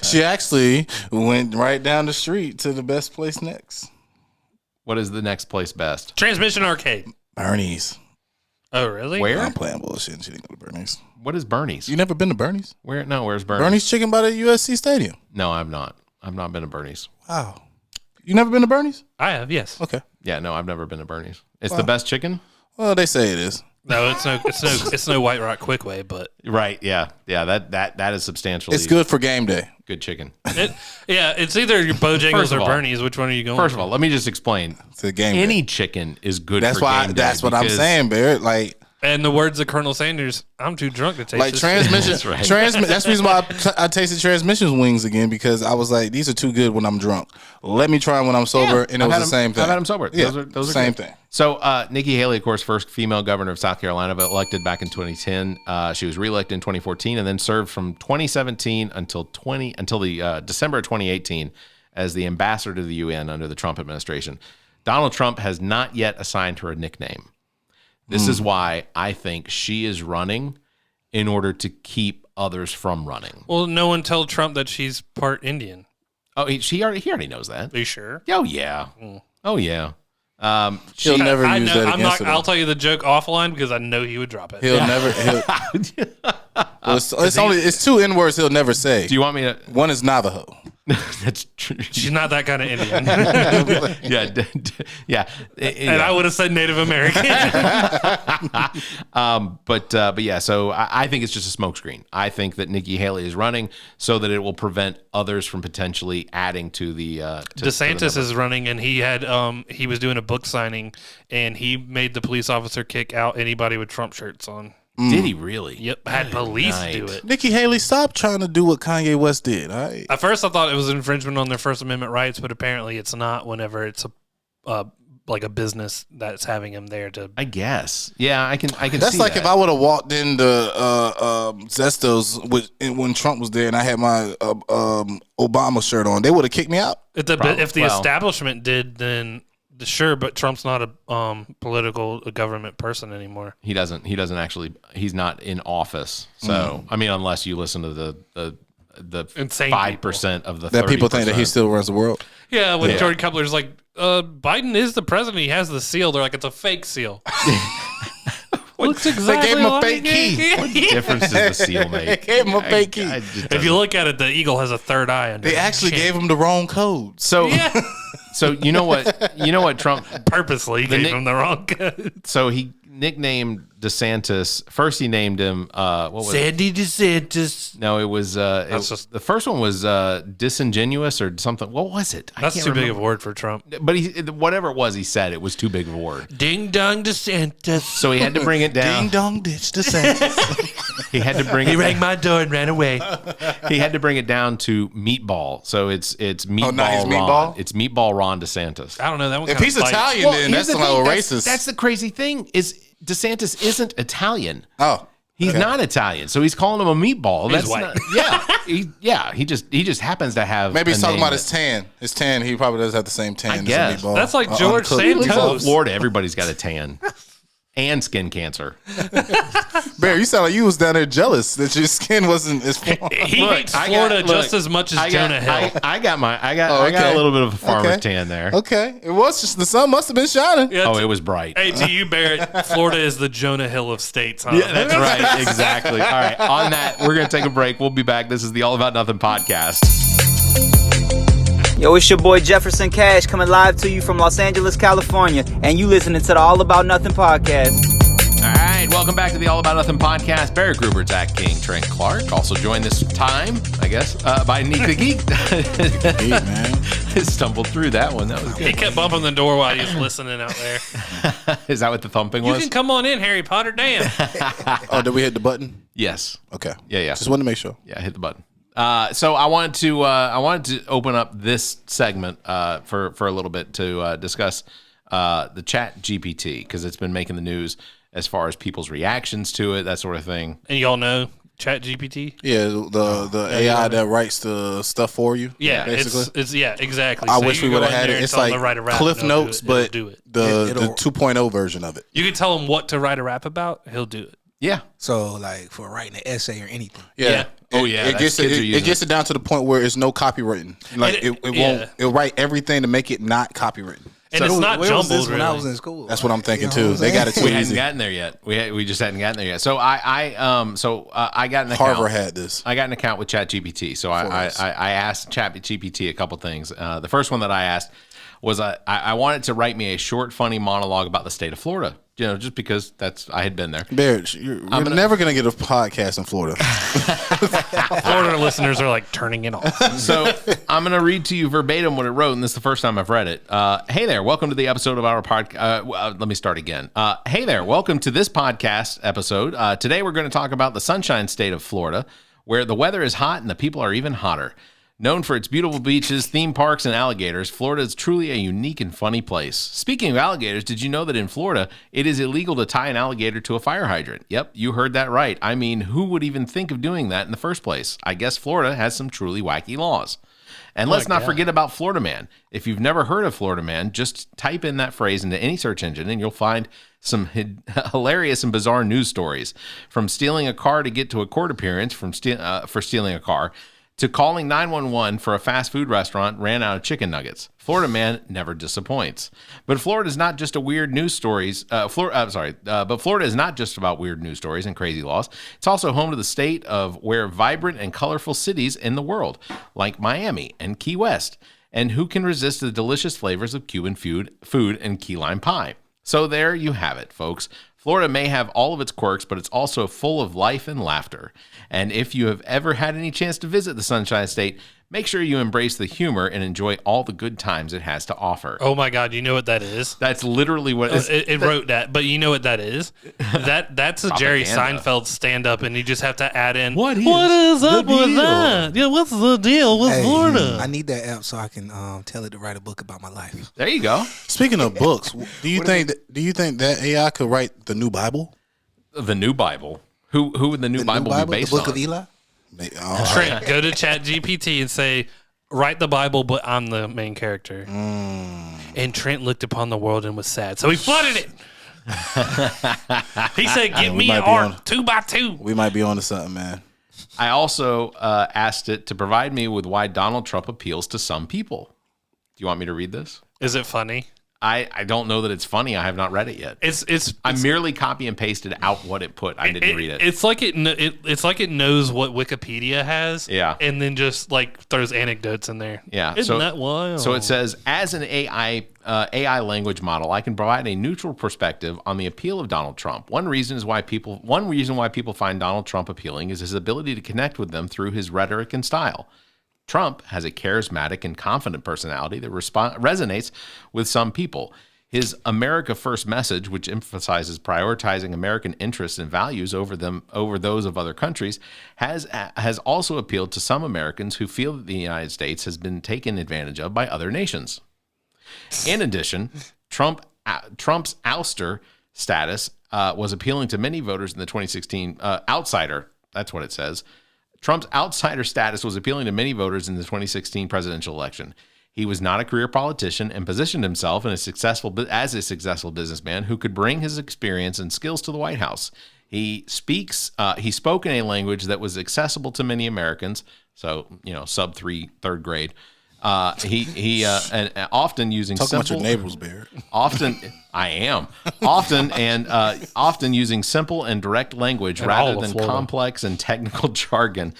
Speaker 2: She actually went right down the street to the best place next.
Speaker 1: What is the next place best?
Speaker 3: Transmission Arcade.
Speaker 2: Bernie's.
Speaker 3: Oh, really?
Speaker 1: Where?
Speaker 2: I'm playing bullshit. She didn't go to Bernie's.
Speaker 1: What is Bernie's?
Speaker 2: You never been to Bernie's?
Speaker 1: Where? No, where's Bernie's?
Speaker 2: Bernie's Chicken by the USC Stadium.
Speaker 1: No, I've not. I've not been to Bernie's.
Speaker 2: Wow. You never been to Bernie's?
Speaker 3: I have, yes.
Speaker 2: Okay.
Speaker 1: Yeah, no, I've never been to Bernie's. It's the best chicken?
Speaker 2: Well, they say it is.
Speaker 3: No, it's no White Rock Quick Way, but
Speaker 1: Right, yeah. Yeah, that is substantially
Speaker 2: It's good for game day.
Speaker 1: good chicken.
Speaker 3: it's either your Bojangles
Speaker 1: First of
Speaker 3: or
Speaker 1: all-
Speaker 3: Bernie's. Which one are you going?
Speaker 1: First of all, let me just explain.
Speaker 2: It's a game
Speaker 1: Any
Speaker 2: day.
Speaker 1: chicken is good
Speaker 2: That's
Speaker 1: for
Speaker 2: why.
Speaker 1: game day
Speaker 2: That's what I'm
Speaker 1: because-
Speaker 2: saying, Barrett. Like
Speaker 3: and the words of Colonel Sanders, I'm too drunk to taste
Speaker 2: Like
Speaker 3: this.
Speaker 2: transmission,
Speaker 1: That's right.
Speaker 2: That's the reason why I tasted transmission wings again because I was like, these are too good when I'm drunk. Let me try them when I'm sober, and it
Speaker 1: I've
Speaker 2: was
Speaker 1: had
Speaker 2: the same thing.
Speaker 1: I've had them sober.
Speaker 2: Yeah,
Speaker 1: Those are
Speaker 2: same
Speaker 1: good.
Speaker 2: thing.
Speaker 1: So Nikki Haley, of course, first female governor of South Carolina, but elected back in 2010. She was reelected in 2014 and then served from 2017 until the December of 2018 as the ambassador to the UN under the Trump administration. Donald Trump has not yet assigned her a nickname. This is why I think she is running in order to keep others from running.
Speaker 3: Well, no one told Trump that she's part Indian.
Speaker 1: Oh, he already knows that.
Speaker 3: Are you sure?
Speaker 1: Oh yeah. Oh yeah.
Speaker 2: He'll never
Speaker 3: I
Speaker 2: use
Speaker 3: know,
Speaker 2: that
Speaker 3: I'm
Speaker 2: against
Speaker 3: not.
Speaker 2: her.
Speaker 3: I'll tell you the joke offline because I know he would drop it.
Speaker 2: He'll never. Well, it's two N words he'll never say.
Speaker 1: Do you want me to?
Speaker 2: One is Navajo.
Speaker 1: That's true.
Speaker 3: She's not that kind of Indian.
Speaker 1: Yeah, yeah.
Speaker 3: And I would have said Native American.
Speaker 1: But yeah. So I think it's just a smokescreen. I think that Nikki Haley is running so that it will prevent others from potentially adding to the.
Speaker 3: DeSantis is running, and he was doing a book signing, and he made the police officer kick out anybody with Trump shirts on.
Speaker 1: Did he really?
Speaker 3: Yep, had police
Speaker 1: night.
Speaker 3: do it.
Speaker 2: Nikki Haley, stop trying to do what Kanye West did. All right.
Speaker 3: At first, I thought it was an infringement on their First Amendment rights, but apparently it's not. Whenever it's like a business that's having him there to.
Speaker 1: I guess. Yeah, I can.
Speaker 2: That's
Speaker 1: see
Speaker 2: like
Speaker 1: that.
Speaker 2: if I would have walked into Zestos when Trump was there and I had my Obama shirt on, they would have kicked me out.
Speaker 3: If the establishment did, then sure, but Trump's not a political government person anymore.
Speaker 1: He doesn't actually. He's not in office. So I mean, unless you listen to the
Speaker 3: Insane
Speaker 1: 5% of the
Speaker 2: That people think that he
Speaker 1: 30%.
Speaker 2: still runs the world.
Speaker 3: Yeah, when Jordan Kepler's like, Biden is the president. He has the seal. They're like, it's a fake seal. Looks exactly
Speaker 2: gave him a
Speaker 3: like
Speaker 2: fake
Speaker 3: it.
Speaker 2: key.
Speaker 1: difference does the seal
Speaker 2: They
Speaker 1: make?
Speaker 2: gave him a fake key.
Speaker 3: If you look at it, the eagle has a third eye under
Speaker 2: They
Speaker 3: it.
Speaker 2: actually gave him the wrong codes.
Speaker 1: So
Speaker 3: Yeah.
Speaker 1: so you know what Trump
Speaker 3: Purposely gave
Speaker 1: Nick-
Speaker 3: him the wrong code.
Speaker 1: so he nicknamed DeSantis. First he named him what was it?
Speaker 3: Sandy DeSantis.
Speaker 1: No, it was
Speaker 3: just-
Speaker 1: the first one was disingenuous or something. What was it?
Speaker 3: That's too big of a word for Trump.
Speaker 1: But whatever it was he said, it was too big of a word.
Speaker 3: Ding dong DeSantis.
Speaker 1: So he had to bring it down.
Speaker 2: Ding dong ditch DeSantis.
Speaker 1: He had to bring
Speaker 3: He
Speaker 1: it
Speaker 3: rang my door and ran away.
Speaker 1: He had to bring it down to meatball. So it's meatball
Speaker 2: now he's
Speaker 1: Ron.
Speaker 2: meatball?
Speaker 1: It's meatball Ron DeSantis.
Speaker 3: I don't know. That one
Speaker 2: If
Speaker 3: kinda
Speaker 2: he's
Speaker 3: bites.
Speaker 2: Italian, then
Speaker 1: here's
Speaker 2: that's
Speaker 1: the
Speaker 2: a little
Speaker 1: thing.
Speaker 2: racist.
Speaker 1: That's the crazy thing is DeSantis isn't Italian.
Speaker 2: Oh.
Speaker 1: He's not Italian, so he's calling him a meatball.
Speaker 3: He's
Speaker 1: That's
Speaker 3: white.
Speaker 1: not, he just happens to have.
Speaker 2: Maybe he's
Speaker 1: a
Speaker 2: talking
Speaker 1: name
Speaker 2: about his tan. His tan, he probably does have the same tan
Speaker 1: I
Speaker 2: as
Speaker 1: guess.
Speaker 2: a meatball.
Speaker 3: That's like George
Speaker 2: uncooked
Speaker 3: Santos.
Speaker 2: meatball.
Speaker 1: Florida, everybody's got a tan and skin cancer.
Speaker 2: Barry, you sound like you was down there jealous that your skin wasn't as
Speaker 3: He
Speaker 1: Look,
Speaker 3: hates
Speaker 1: I
Speaker 3: Florida
Speaker 1: got-
Speaker 3: just
Speaker 1: look,
Speaker 3: as much as
Speaker 1: I got,
Speaker 3: Jonah Hill.
Speaker 1: I got
Speaker 2: okay.
Speaker 1: a little bit of a farmer's
Speaker 2: Okay.
Speaker 1: tan there.
Speaker 2: Okay. It was just the sun must have been shining.
Speaker 3: Yeah,
Speaker 1: Oh, it was bright.
Speaker 3: Hey, to you, Barrett, Florida is the Jonah Hill of states, huh?
Speaker 1: Yeah, that's right. Exactly. All right. On that, we're going to take a break. We'll be back. This is the All About Nothing podcast.
Speaker 5: Yo, it's your boy Jefferson Cash coming live to you from Los Angeles, California, and you listening to the All About Nothing podcast.
Speaker 1: All right. Welcome back to the All About Nothing podcast. Barrett Gruber, Zach King, Trent Clark. Also joined this time, I guess, by Nique The Geek.
Speaker 2: Hey, man.
Speaker 1: Stumbled through that one. That was
Speaker 3: He
Speaker 1: good.
Speaker 3: kept bumping the door while he was listening out there.
Speaker 1: Is that what the thumping
Speaker 3: You
Speaker 1: was?
Speaker 3: can come on in, Harry Potter. Damn.
Speaker 2: Oh, did we hit the button?
Speaker 1: Yes.
Speaker 2: Okay.
Speaker 1: Yeah.
Speaker 2: Just wanted to make sure.
Speaker 1: Yeah, hit the button. So I wanted to open up this segment for a little bit to discuss the ChatGPT, because it's been making the news as far as people's reactions to it, that sort of thing.
Speaker 3: And y'all know ChatGPT?
Speaker 2: Yeah, the AI that writes the stuff for you.
Speaker 3: Yeah,
Speaker 2: basically.
Speaker 3: it's exactly.
Speaker 2: I
Speaker 3: So
Speaker 2: wish
Speaker 3: you
Speaker 2: we
Speaker 3: go
Speaker 2: would have
Speaker 3: in
Speaker 2: had
Speaker 3: there
Speaker 2: it.
Speaker 3: and
Speaker 2: It's
Speaker 3: tell them
Speaker 2: like
Speaker 3: to write a rap,
Speaker 2: Cliff
Speaker 3: and it'll
Speaker 2: Notes,
Speaker 3: do it.
Speaker 2: but
Speaker 3: It'll do it.
Speaker 2: the 2.0 version of it.
Speaker 3: You can tell him what to write a rap about, he'll do it.
Speaker 1: Yeah.
Speaker 6: So, like, for writing an essay or anything.
Speaker 3: Yeah.
Speaker 1: Oh, yeah.
Speaker 2: It gets it down to the point where it's no copywritten. Like
Speaker 3: And
Speaker 2: it won't. It'll write everything to make it not copywritten.
Speaker 3: And it's not
Speaker 6: Where was
Speaker 3: jumbled,
Speaker 6: this when
Speaker 3: really.
Speaker 6: I was in school?
Speaker 2: That's what I'm thinking
Speaker 6: You know
Speaker 2: too.
Speaker 6: what
Speaker 2: They
Speaker 6: I'm
Speaker 2: got it
Speaker 6: saying?
Speaker 2: too
Speaker 1: We hadn't
Speaker 2: easy.
Speaker 1: gotten there yet. We just hadn't gotten there yet. So I got an account.
Speaker 2: Harvard had this.
Speaker 1: I got an account with ChatGPT. So I asked ChatGPT a couple things. The first one that I asked was I wanted to write me a short, funny monologue about the state of Florida. You know, just because I had been there.
Speaker 2: Barrett, you're never gonna get a podcast in Florida.
Speaker 3: Florida listeners are like turning it off.
Speaker 1: So I'm going to read to you verbatim what it wrote, and this is the first time I've read it. Hey there, welcome to the episode of our podcast. Let me start again. Hey there, welcome to this podcast episode. Today we're going to talk about the sunshine state of Florida, where the weather is hot and the people are even hotter. Known for its beautiful beaches, theme parks, and alligators, Florida is truly a unique and funny place. Speaking of alligators, did you know that in Florida, it is illegal to tie an alligator to a fire hydrant? Yep, you heard that right. I mean, who would even think of doing that in the first place? I guess Florida has some truly wacky laws. And let's not forget about Florida Man. If you've never heard of Florida Man, just type in that phrase into any search engine and you'll find some hilarious and bizarre news stories. From stealing a car to get to a court appearance for stealing a car, to calling 911 for a fast food restaurant ran out of chicken nuggets. Florida Man never disappoints. But Florida is not just weird news stories. But Florida is not just about weird news stories and crazy laws. It's also home to the state of where vibrant and colorful cities in the world, like Miami and Key West. And who can resist the delicious flavors of Cuban food and key lime pie? So there you have it, folks. Florida may have all of its quirks, but it's also full of life and laughter. And if you have ever had any chance to visit the Sunshine State, make sure you embrace the humor and enjoy all the good times it has to offer.
Speaker 3: Oh my God, you know what that is?
Speaker 1: That's literally what
Speaker 3: it wrote that, but you know what that is? That's a Jerry
Speaker 1: Propaganda.
Speaker 3: Seinfeld stand-up, and you just have to add in,
Speaker 1: What
Speaker 3: is up
Speaker 1: the
Speaker 3: with
Speaker 1: deal?
Speaker 3: that? Yeah, what's the deal with
Speaker 6: Hey,
Speaker 3: Florida?
Speaker 6: I need that app so I can tell it to write a book about my life.
Speaker 1: There you go.
Speaker 2: Speaking of books, do you think that AI could write the new Bible?
Speaker 1: The new Bible. Who would the new Bible be based
Speaker 6: the book
Speaker 1: on?
Speaker 6: of Eli?
Speaker 3: Trent, go to ChatGPT and say, write the Bible, but I'm the main character. And Trent looked upon the world and was sad, so he flooded it. He said, "Get me
Speaker 2: might
Speaker 3: an
Speaker 2: be
Speaker 3: ark
Speaker 2: on-
Speaker 3: 2x2."
Speaker 2: We might be on to something, man.
Speaker 1: I also asked it to provide me with why Donald Trump appeals to some people. Do you want me to read this?
Speaker 3: Is it funny?
Speaker 1: I don't know that it's funny. I have not read it yet. I merely copy and pasted out what it put. I didn't read it.
Speaker 3: It's like it's like it knows what Wikipedia has.
Speaker 1: Yeah.
Speaker 3: And then just like throws anecdotes in there.
Speaker 1: Yeah.
Speaker 3: Isn't that wild?
Speaker 1: So it says, as an AI language model, I can provide a neutral perspective on the appeal of Donald Trump. One reason why people find Donald Trump appealing is his ability to connect with them through his rhetoric and style. Trump has a charismatic and confident personality that resonates with some people. His America First message, which emphasizes prioritizing American interests and values over those of other countries, has also appealed to some Americans who feel that the United States has been taken advantage of by other nations. In addition, Trump's ouster status was appealing to many voters in the 2016 outsider. That's what it says. Trump's outsider status was appealing to many voters in the 2016 presidential election. He was not a career politician and positioned himself as a successful businessman who could bring his experience and skills to the White House. He spoke in a language that was accessible to many Americans, so third grade. And often using
Speaker 2: Talk about
Speaker 1: simple.
Speaker 2: your neighbors, Barrett.
Speaker 1: Often using simple and direct language
Speaker 3: And all
Speaker 1: rather
Speaker 3: of
Speaker 1: than
Speaker 3: Florida.
Speaker 1: complex and technical jargon,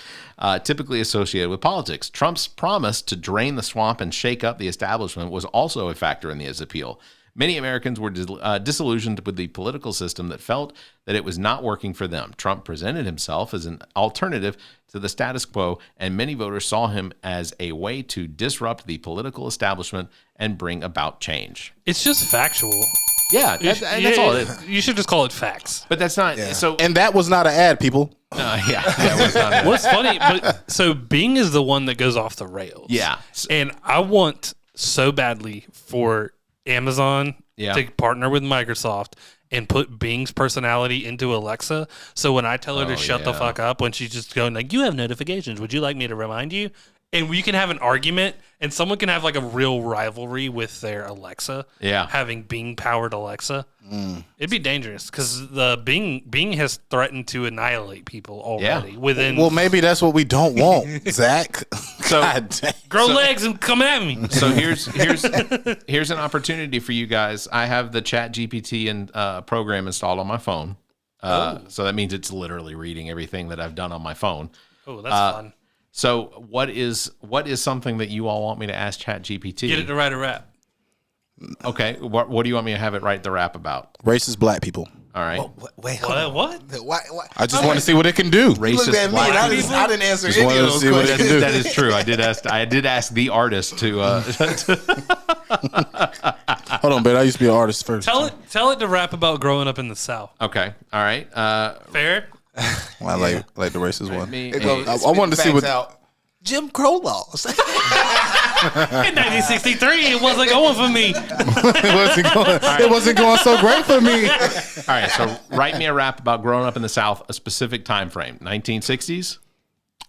Speaker 1: typically associated with politics. Trump's promise to drain the swamp and shake up the establishment was also a factor in his appeal. Many Americans were disillusioned with the political system that felt that it was not working for them. Trump presented himself as an alternative to the status quo, and many voters saw him as a way to disrupt the political establishment and bring about change.
Speaker 3: It's just factual.
Speaker 1: Yeah, that's all it is.
Speaker 3: You should just call it facts.
Speaker 1: But that's not so.
Speaker 2: And that was not an ad, people.
Speaker 1: That was not it.
Speaker 3: What's funny, but so Bing is the one that goes off the rails.
Speaker 1: Yeah.
Speaker 3: And I want so badly for Amazon to partner with Microsoft and put Bing's personality into Alexa. So when I tell her to shut the fuck up, when she's just going like, you have notifications, would you like me to remind you? And we can have an argument, and someone can have like a real rivalry with their Alexa.
Speaker 1: Yeah.
Speaker 3: Having Bing powered Alexa. It'd be dangerous because the Bing has threatened to annihilate people already. Within
Speaker 2: Well, maybe that's what we don't want, Zach.
Speaker 1: So
Speaker 3: grow legs and come at me.
Speaker 1: So here's an opportunity for you guys. I have the ChatGPT and program installed on my phone. So that means it's literally reading everything that I've done on my phone.
Speaker 3: Oh, that's fun.
Speaker 1: So what is something that you all want me to ask ChatGPT?
Speaker 3: Get it to write a rap.
Speaker 1: Okay. What do you want me to have it write the rap about?
Speaker 2: Racist black people.
Speaker 1: All right.
Speaker 6: Wait,
Speaker 3: What?
Speaker 6: Why?
Speaker 2: I just want to see what it can do.
Speaker 1: Racist
Speaker 6: Look at me.
Speaker 1: black
Speaker 6: I
Speaker 1: people.
Speaker 6: didn't answer
Speaker 2: Just
Speaker 6: any
Speaker 2: wanted
Speaker 6: of
Speaker 2: to
Speaker 6: those
Speaker 2: see what it
Speaker 6: questions.
Speaker 2: can do.
Speaker 1: That is true. I did ask the artist to.
Speaker 2: Hold on, babe. I used to be an artist first.
Speaker 3: Tell it to rap about growing up in the South.
Speaker 1: Okay. All right.
Speaker 3: Fair?
Speaker 2: Well, I like the racist one.
Speaker 1: Me,
Speaker 2: I wanted to see what.
Speaker 6: Jim Crow laws.
Speaker 3: In 1963, it wasn't going for me.
Speaker 2: It wasn't going so great for me.
Speaker 1: all right. So write me a rap about growing up in the South, a specific time frame, 1960s,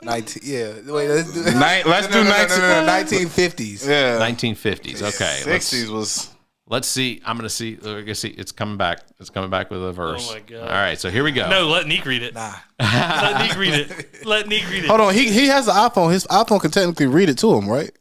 Speaker 6: 19, yeah. Wait, let's do
Speaker 2: Let's do
Speaker 6: 1950s.
Speaker 2: Yeah.
Speaker 1: 1950s. Okay.
Speaker 2: 60s was.
Speaker 1: Let's see. I'm gonna see. It's coming back. It's coming back with a verse.
Speaker 3: Oh my God.
Speaker 1: All right. So here we go.
Speaker 3: No, let Nique read it.
Speaker 6: Nah.
Speaker 3: Let Nique read it. Let Nique read it.
Speaker 2: Hold on. He has an iPhone. His iPhone can technically read it to him, right?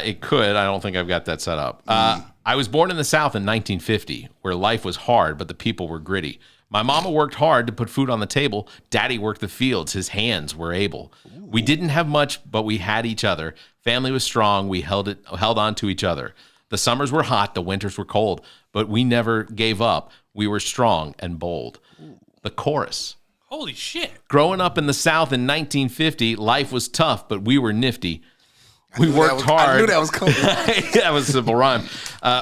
Speaker 1: It could. I don't think I've got that set up. I was born in the South in 1950, where life was hard, but the people were gritty. My mama worked hard to put food on the table. Daddy worked the fields. His hands were able. We didn't have much, but we had each other. Family was strong. We held on to each other. The summers were hot. The winters were cold, but we never gave up. We were strong and bold. The chorus.
Speaker 3: Holy shit.
Speaker 1: Growing up in the South in 1950, life was tough, but we were nifty. We worked hard.
Speaker 6: I knew that was coming.
Speaker 1: That was a simple rhyme.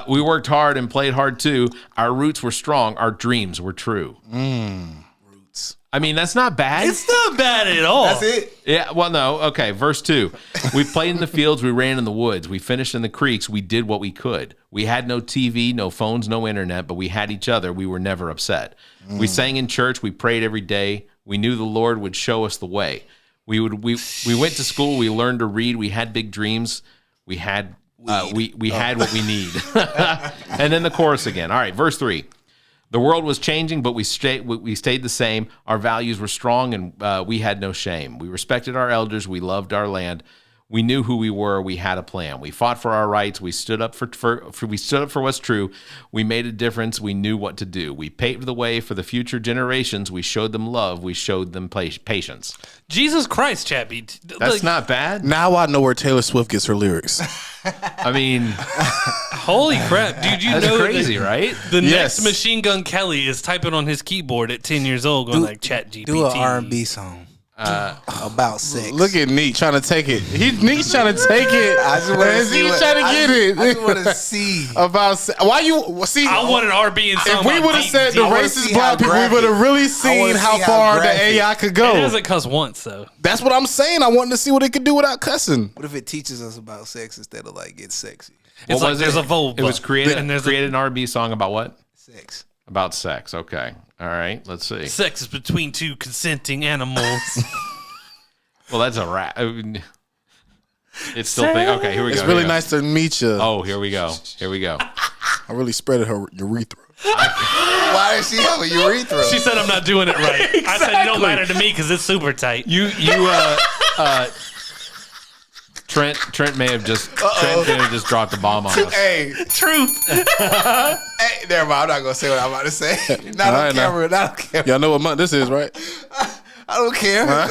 Speaker 1: We worked hard and played hard too. Our roots were strong. Our dreams were true.
Speaker 6: Roots.
Speaker 1: I mean, that's not bad.
Speaker 3: It's not bad at all.
Speaker 6: That's it.
Speaker 1: Yeah, well, no. Okay, verse 2. We played in the fields. We ran in the woods. We finished in the creeks. We did what we could. We had no TV, no phones, no internet, but we had each other. We were never upset. We sang in church. We prayed every day. We knew the Lord would show us the way. We went to school. We learned to read. We had big dreams. We had we had what we need. And then the chorus again. All right, verse 3. The world was changing, but we stayed the same. Our values were strong, and we had no shame. We respected our elders. We loved our land. We knew who we were. We had a plan. We fought for our rights. We stood up for what's true. We made a difference. We knew what to do. We paved the way for the future generations. We showed them love. We showed them patience.
Speaker 3: Jesus Christ, Chappie.
Speaker 1: That's not bad.
Speaker 2: Now I know where Taylor Swift gets her lyrics.
Speaker 1: I mean,
Speaker 3: Holy crap, dude! You
Speaker 1: that's
Speaker 3: know
Speaker 1: crazy, right?
Speaker 3: The
Speaker 2: Yes.
Speaker 3: next Machine Gun Kelly is typing on his keyboard at 10 years old, going like ChatGPT.
Speaker 6: Do an R&B song about sex.
Speaker 2: Look at Nique trying to take it. Nique's trying to take it.
Speaker 6: I just want to see.
Speaker 2: He's trying to get it.
Speaker 6: I just want to see.
Speaker 2: Why you see?
Speaker 3: I want an R&B and song.
Speaker 2: If we would have said the
Speaker 6: I wanna
Speaker 2: racist
Speaker 6: see
Speaker 2: black
Speaker 6: how
Speaker 2: people, we
Speaker 6: graphic-
Speaker 2: would have really
Speaker 6: I
Speaker 2: seen
Speaker 6: wanna
Speaker 2: how
Speaker 6: see how
Speaker 2: far the
Speaker 6: graphic.
Speaker 2: AI could
Speaker 3: It
Speaker 2: go.
Speaker 3: doesn't cuss once though.
Speaker 2: That's what I'm saying. I wanted to see what it could do without cussing.
Speaker 6: What if it teaches us about sex instead of like get sexy?
Speaker 3: It's
Speaker 1: What
Speaker 3: like
Speaker 1: was
Speaker 3: there's
Speaker 1: it?
Speaker 3: a vulva.
Speaker 1: It was created
Speaker 3: and there's
Speaker 1: an R&B song about what?
Speaker 6: Sex.
Speaker 1: About sex. Okay. All right. Let's see.
Speaker 3: sex is between two consenting animals.
Speaker 1: Well, that's a rap. I mean, it's still okay. Here we go.
Speaker 2: It's
Speaker 1: here
Speaker 2: really
Speaker 1: we go.
Speaker 2: nice to meet you.
Speaker 1: Oh, here we go. Here we go.
Speaker 2: I really spread her urethra.
Speaker 6: Why does she have a urethra?
Speaker 3: She said I'm not doing it right. I said it don't matter to me because it's super tight.
Speaker 1: Trent may have just dropped a bomb on us.
Speaker 6: Hey,
Speaker 3: Truth.
Speaker 6: hey, never mind. I'm not gonna say what I'm about to say. Not
Speaker 2: All
Speaker 6: on
Speaker 2: right, now.
Speaker 6: camera. Not on camera.
Speaker 2: Y'all know what month this is, right?
Speaker 6: I don't care.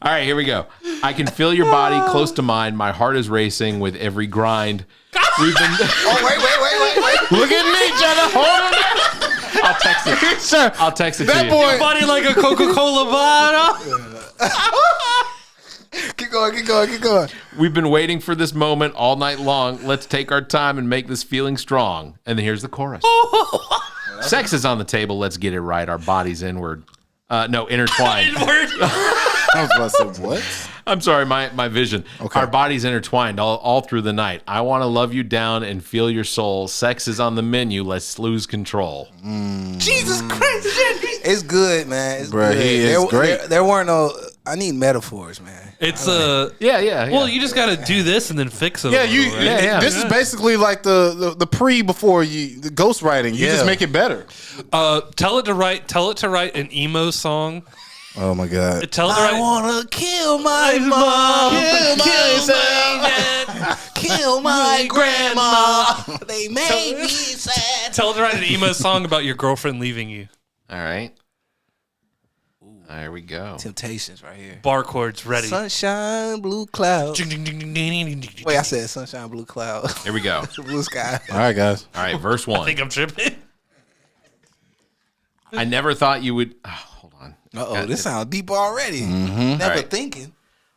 Speaker 1: All right, here we go. I can feel your body close to mine. My heart is racing with every grind. We've been.
Speaker 6: Oh wait.
Speaker 2: Look at me trying to hold him.
Speaker 1: I'll text it.
Speaker 2: Sir,
Speaker 1: I'll text it
Speaker 2: that
Speaker 1: to you.
Speaker 2: boy.
Speaker 3: Body like a Coca-Cola bottle.
Speaker 6: Keep going.
Speaker 1: We've been waiting for this moment all night long. Let's take our time and make this feeling strong. And then here's the chorus. Sex is on the table. Let's get it right. Our bodies inward. Intertwined.
Speaker 2: I was about to say, what?
Speaker 1: I'm sorry, my vision.
Speaker 2: Okay.
Speaker 1: Our bodies intertwined all through the night. I want to love you down and feel your soul. Sex is on the menu. Let's lose control.
Speaker 6: Jesus Christ. It's good, man. It's
Speaker 2: Bruh,
Speaker 6: good.
Speaker 2: he is great.
Speaker 6: There weren't no... I need metaphors, man.
Speaker 3: It's
Speaker 1: Yeah.
Speaker 3: Well, you just got to do this and then fix it.
Speaker 2: Yeah,
Speaker 3: right?
Speaker 2: This is basically like the before the ghostwriting. You just make it better.
Speaker 3: Tell it to write an emo song.
Speaker 2: Oh my God.
Speaker 3: Tell it to write.
Speaker 6: wanna kill my mom, kill my grandma. They made me sad.
Speaker 3: Tell it to write an emo song about your girlfriend leaving you.
Speaker 1: All right. There we go.
Speaker 6: Temptations right here.
Speaker 3: Bar chords ready.
Speaker 6: Sunshine, blue cloud.
Speaker 3: Wait,
Speaker 6: Wait, I said sunshine, blue cloud.
Speaker 1: Here we go.
Speaker 6: Blue sky.
Speaker 2: All right, guys.
Speaker 1: All right, verse 1.
Speaker 3: I think I'm tripping.
Speaker 1: I never thought you would... Oh, hold on.
Speaker 6: Uh-oh, this sounds deep already. Never
Speaker 1: All right.
Speaker 6: thinking.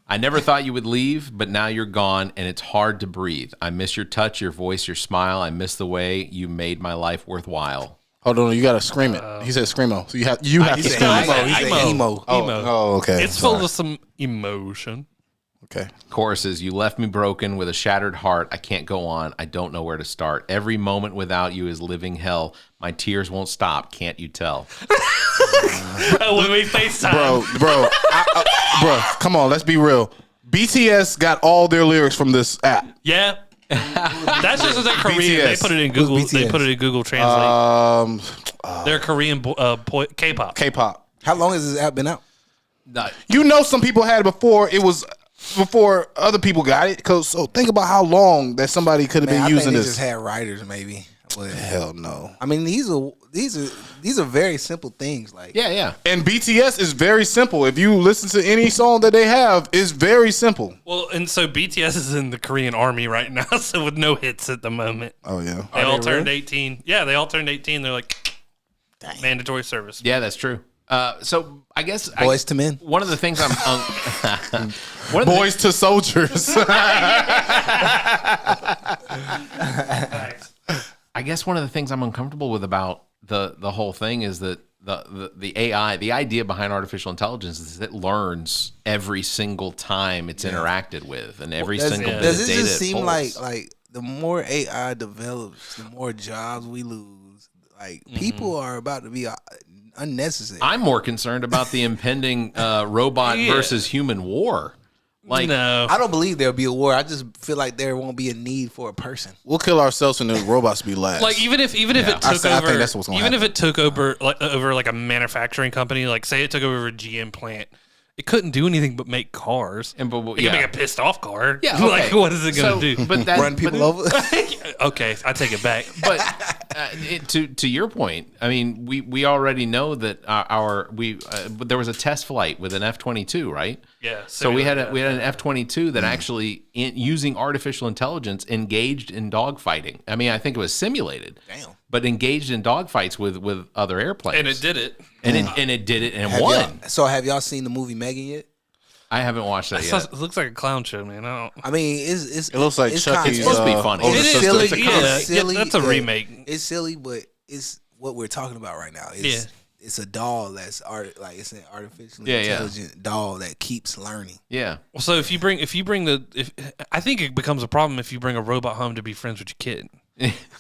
Speaker 1: I never thought you would leave, but now you're gone, and it's hard to breathe. I miss your touch, your voice, your smile. I miss the way you made my life worthwhile.
Speaker 2: Hold on, you gotta scream it. He said screamo, so you have to
Speaker 6: said
Speaker 2: scream
Speaker 6: emo.
Speaker 2: it.
Speaker 6: He said emo.
Speaker 2: Oh, okay.
Speaker 3: It's full of some emotion.
Speaker 2: Okay.
Speaker 1: Choruses, you left me broken with a shattered heart. I can't go on. I don't know where to start. Every moment without you is living hell. My tears won't stop. Can't you tell?
Speaker 3: When we FaceTime.
Speaker 2: Bro, come on, let's be real. BTS got all their lyrics from this app.
Speaker 3: Yeah. That's just their Korean.
Speaker 2: BTS.
Speaker 3: They put it in Google.
Speaker 6: Who's
Speaker 3: They
Speaker 6: BTS?
Speaker 3: put it in Google Translate. They're Korean K-pop.
Speaker 2: K-pop.
Speaker 6: How long has this app been out?
Speaker 2: You know, some people had it before. It was before other people got it. So think about how long that somebody could have been
Speaker 6: I
Speaker 2: using
Speaker 6: think they
Speaker 2: this.
Speaker 6: just had writers, maybe. But,
Speaker 2: Hell no.
Speaker 6: I mean, these are very simple things. Like,
Speaker 1: Yeah.
Speaker 2: And BTS is very simple. If you listen to any song that they have, it's very simple.
Speaker 3: Well, and so BTS is in the Korean army right now, so with no hits at the moment.
Speaker 2: Oh yeah.
Speaker 3: They all turned 18. Yeah, they all turned 18. They're like mandatory service.
Speaker 1: Yeah, that's true. So I guess
Speaker 6: Boys to Men.
Speaker 1: One of the things
Speaker 2: Boys to soldiers.
Speaker 1: I guess one of the things I'm uncomfortable with about the whole thing is that the AI, the idea behind artificial intelligence is that it learns every single time it's interacted with, and every single bit of
Speaker 6: Does it
Speaker 1: data
Speaker 6: just seem
Speaker 1: pulls.
Speaker 6: like the more AI develops, the more jobs we lose? Like, people are about to be unnecessary.
Speaker 1: I'm more concerned about the impending robot versus human war. Like,
Speaker 3: No.
Speaker 6: I don't believe there'll be a war. I just feel like there won't be a need for a person.
Speaker 2: We'll kill ourselves and the robots be last.
Speaker 3: Like even if it took
Speaker 2: I think
Speaker 3: over,
Speaker 2: that's what's gonna
Speaker 3: even
Speaker 2: happen.
Speaker 3: if it took over like a manufacturing company, like say it took over a GM plant, it couldn't do anything but make cars.
Speaker 1: and but
Speaker 3: It can make a pissed off car.
Speaker 1: Yeah,
Speaker 3: Like
Speaker 1: okay.
Speaker 3: what is it gonna do?
Speaker 1: But that,
Speaker 6: Run people over.
Speaker 3: Okay, I take it back.
Speaker 1: But to your point, I mean, we already know that there was a test flight with an F-22, right?
Speaker 3: Yeah.
Speaker 1: So we had an F-22 that actually, using artificial intelligence, engaged in dogfighting. I mean, I think it was simulated.
Speaker 6: Damn.
Speaker 1: But engaged in dogfights with other airplanes.
Speaker 3: and it did it.
Speaker 1: And it did it and
Speaker 6: Have
Speaker 1: won.
Speaker 6: have y'all seen the movie Megan yet?
Speaker 1: I haven't watched that yet.
Speaker 3: It looks like a clown show, man. I don't.
Speaker 6: I mean, it
Speaker 2: looks like
Speaker 6: it's
Speaker 2: Chucky's.
Speaker 1: It's supposed to be funny.
Speaker 2: older
Speaker 3: It is
Speaker 2: sister.
Speaker 6: silly.
Speaker 3: It's a comedy.
Speaker 6: It's silly.
Speaker 3: That's a remake.
Speaker 6: It's silly, but it's what we're talking about right now. It's, it's a doll that's it's an artificially intelligent doll that keeps learning.
Speaker 1: Yeah.
Speaker 3: Well, so if you bring I think it becomes a problem if you bring a robot home to be friends with your kid.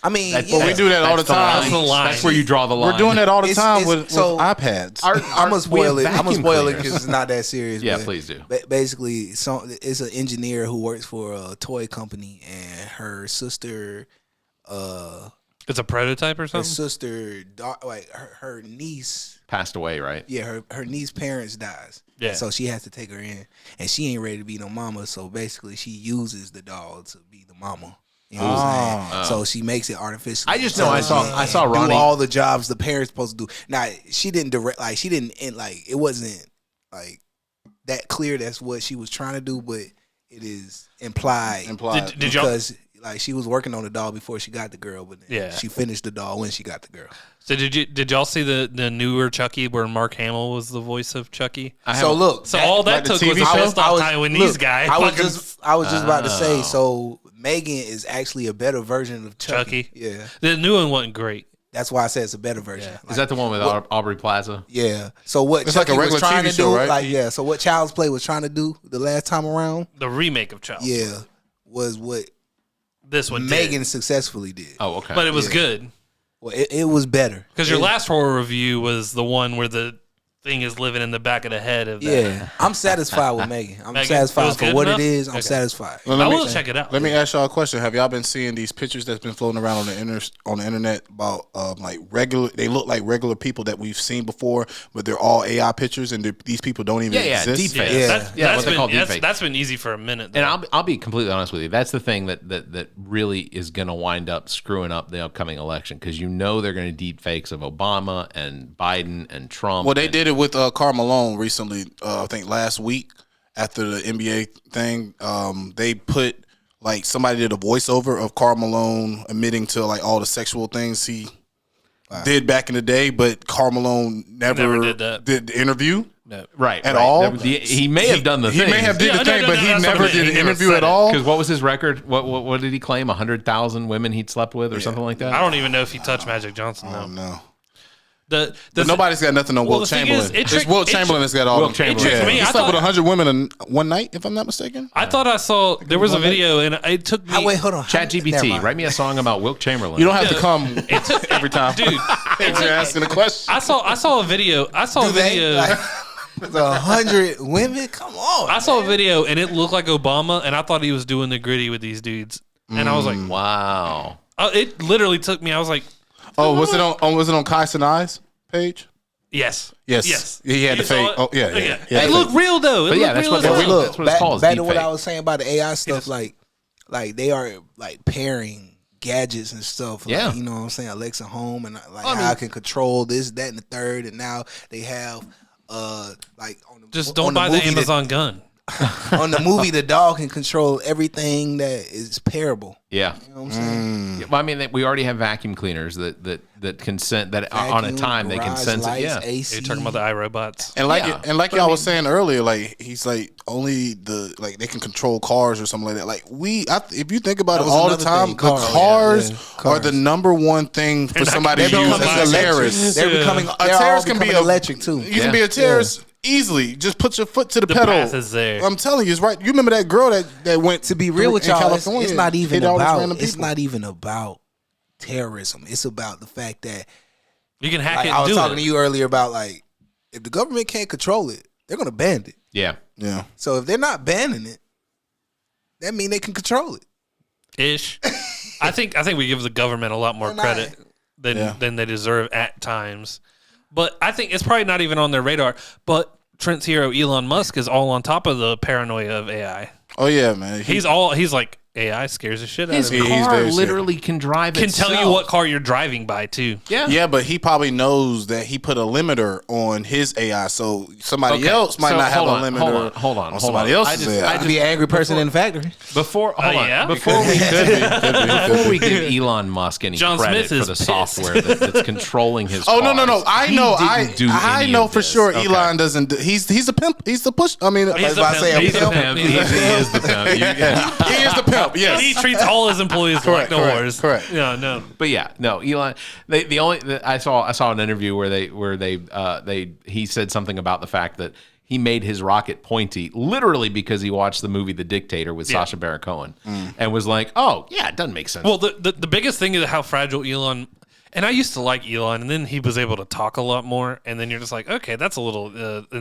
Speaker 6: I mean,
Speaker 2: Well, we do that all the time.
Speaker 3: That's the line.
Speaker 1: That's where you draw the line.
Speaker 2: We're doing that all the
Speaker 6: It's-
Speaker 2: time
Speaker 6: it's-
Speaker 2: with
Speaker 6: so-
Speaker 2: iPads.
Speaker 6: I'm gonna spoil it. I'm gonna
Speaker 1: vacuum
Speaker 6: spoil it
Speaker 1: cleaners.
Speaker 6: because it's not that serious.
Speaker 1: Yeah,
Speaker 6: but
Speaker 1: please do.
Speaker 6: Basically, it's an engineer who works for a toy company, and her sister,
Speaker 3: It's a prototype or
Speaker 6: her
Speaker 3: something.
Speaker 6: sister, her niece.
Speaker 1: Passed away, right?
Speaker 6: Yeah, her niece parents dies.
Speaker 3: Yeah.
Speaker 6: So she has to take her in, and she ain't ready to be no mama. So basically, she uses the doll to be the mama. You know what I'm saying? So she makes it artificial.
Speaker 1: I just know I saw
Speaker 6: do
Speaker 1: Ronnie.
Speaker 6: all the jobs the parents supposed to do. Now she didn't it wasn't like that clear. That's what she was trying to do, but it is implied.
Speaker 3: Did y'all?
Speaker 6: Because like she was working on the doll before she got the girl, but then she finished the doll when she got the girl.
Speaker 3: So did y'all see the newer Chucky where Mark Hamill was the voice of Chucky?
Speaker 6: So look,
Speaker 3: all that took was a pissed off Taiwanese guy.
Speaker 6: I was just about to say. So Megan is actually a better version of Chucky. Yeah,
Speaker 3: the new one wasn't great.
Speaker 6: That's why I said it's a better version.
Speaker 1: Yeah. Is that the one with Aubrey Plaza?
Speaker 6: Yeah. So what
Speaker 2: it's
Speaker 6: Chucky
Speaker 2: like a regular
Speaker 6: was trying
Speaker 2: TV
Speaker 6: to
Speaker 2: show,
Speaker 6: do,
Speaker 2: right?
Speaker 6: So what Child's Play was trying to do the last time around,
Speaker 3: the remake of Child's
Speaker 6: Play, was what
Speaker 3: this one
Speaker 6: Megan successfully did.
Speaker 1: Oh, okay.
Speaker 3: But it was good.
Speaker 6: Well, it was better
Speaker 3: because your last horror review was the one where the thing is living in the back of the head of that.
Speaker 6: Yeah, I'm satisfied with Megan. I'm satisfied for what it is. I'm satisfied.
Speaker 2: Well,
Speaker 3: I will check it out.
Speaker 2: Let me ask y'all a question. Have y'all been seeing these pictures that's been floating around on the internet about like regular? They look like regular people that we've seen before, but they're all AI pictures, and these people don't even exist.
Speaker 1: Deepfakes.
Speaker 3: That's been easy for a minute.
Speaker 1: Though. And I'll be completely honest with you. That's the thing that really is going to wind up screwing up the upcoming election because they're going to deep fakes of Obama and Biden and Trump.
Speaker 2: Well, they did it with Karl Malone recently. I think last week after the NBA thing, they put like somebody did a voiceover of Karl Malone admitting to like all the sexual things he did back in the day, but Karl Malone never did the interview.
Speaker 1: No. Right.
Speaker 2: At all?
Speaker 1: He may have done the thing.
Speaker 2: He may have did the thing, but he never did an interview at all.
Speaker 1: Because what was his record? What did he claim? 100,000 women he'd slept with or something like that?
Speaker 3: I don't even know if he touched Magic Johnson, though.
Speaker 2: No.
Speaker 3: But
Speaker 2: nobody's got nothing on Wilt Chamberlain. Wilt Chamberlain has got all
Speaker 1: Wilt Chamberlain.
Speaker 2: He slept with 100 women in one night, if I'm not mistaken.
Speaker 3: I thought I saw there was a video, and it took me.
Speaker 6: Wait, hold on.
Speaker 1: ChatGPT, write me a song about Wilt Chamberlain.
Speaker 2: You don't have to come every time,
Speaker 3: dude.
Speaker 2: You're asking a question.
Speaker 3: I saw a video.
Speaker 6: 100 women? Come on.
Speaker 3: I saw a video, and it looked like Obama, and I thought he was doing the gritty with these dudes, and I was like,
Speaker 1: wow.
Speaker 3: It literally took me. I was like.
Speaker 2: Oh, was it on Kai Sinai's page?
Speaker 3: Yes.
Speaker 2: He had the fake. Oh, yeah.
Speaker 3: It looked real though.
Speaker 1: That's what it's called.
Speaker 6: Back to what I was saying about the AI stuff, like they are like pairing gadgets and stuff. Like, you know what I'm saying? Alexa Home and like how I can control this, that, and the third. And now they have like
Speaker 3: don't buy the Amazon gun.
Speaker 6: On the movie, the dog can control everything that is pairable.
Speaker 1: Yeah,
Speaker 6: you know what I'm saying.
Speaker 1: Well, I mean, we already have vacuum cleaners that can send that on a time they can sense it. Yeah,
Speaker 6: AC.
Speaker 3: You're talking about the iRobots,
Speaker 2: and like y'all was saying earlier, like he's like only they can control cars or something like that. Like if you think about it all the time, cars are the number one thing for somebody to use as a terrorist.
Speaker 6: They're all becoming electric too.
Speaker 2: You can be a terrorist. Easily, just put your foot to the pedal.
Speaker 3: Path is there.
Speaker 2: I'm telling you, it's right. You remember that girl that went
Speaker 6: to be real with y'all?
Speaker 2: California,
Speaker 6: it's not even about terrorism. It's about the fact that
Speaker 3: you can hack it.
Speaker 6: I was talking to you earlier about like if the government can't control it, they're gonna ban it.
Speaker 1: Yeah.
Speaker 6: So if they're not banning it, that means they can control it.
Speaker 3: Ish. I think we give the government a lot more credit than they deserve at times. But I think it's probably not even on their radar. But Trent's hero Elon Musk is all on top of the paranoia of AI.
Speaker 2: Oh yeah, man.
Speaker 3: He's like AI scares the shit out of
Speaker 1: him. His car literally can drive itself.
Speaker 3: Can tell you what car you're driving by too.
Speaker 2: Yeah, but he probably knows that he put a limiter on his AI, so somebody else might not have a limiter.
Speaker 1: Hold on.
Speaker 2: Somebody else's AI.
Speaker 6: I'd be an angry person in the factory.
Speaker 1: Before we give Elon Musk any credit for the software that's controlling his cars.
Speaker 2: No. I know for sure Elon doesn't. He's a pimp. He's the push. I mean,
Speaker 3: he's a pimp.
Speaker 1: He is the pimp.
Speaker 2: He is the pimp. Yes.
Speaker 3: He treats all his employees like the whores.
Speaker 2: Correct.
Speaker 3: No.
Speaker 1: But Elon. I saw an interview where he said something about the fact that he made his rocket pointy literally because he watched the movie The Dictator with Sacha Baron Cohen and was like, oh yeah, it doesn't make sense.
Speaker 3: Well, the biggest thing is how fragile Elon. And I used to like Elon, and then he was able to talk a lot more, and then you're just like, okay, that's a little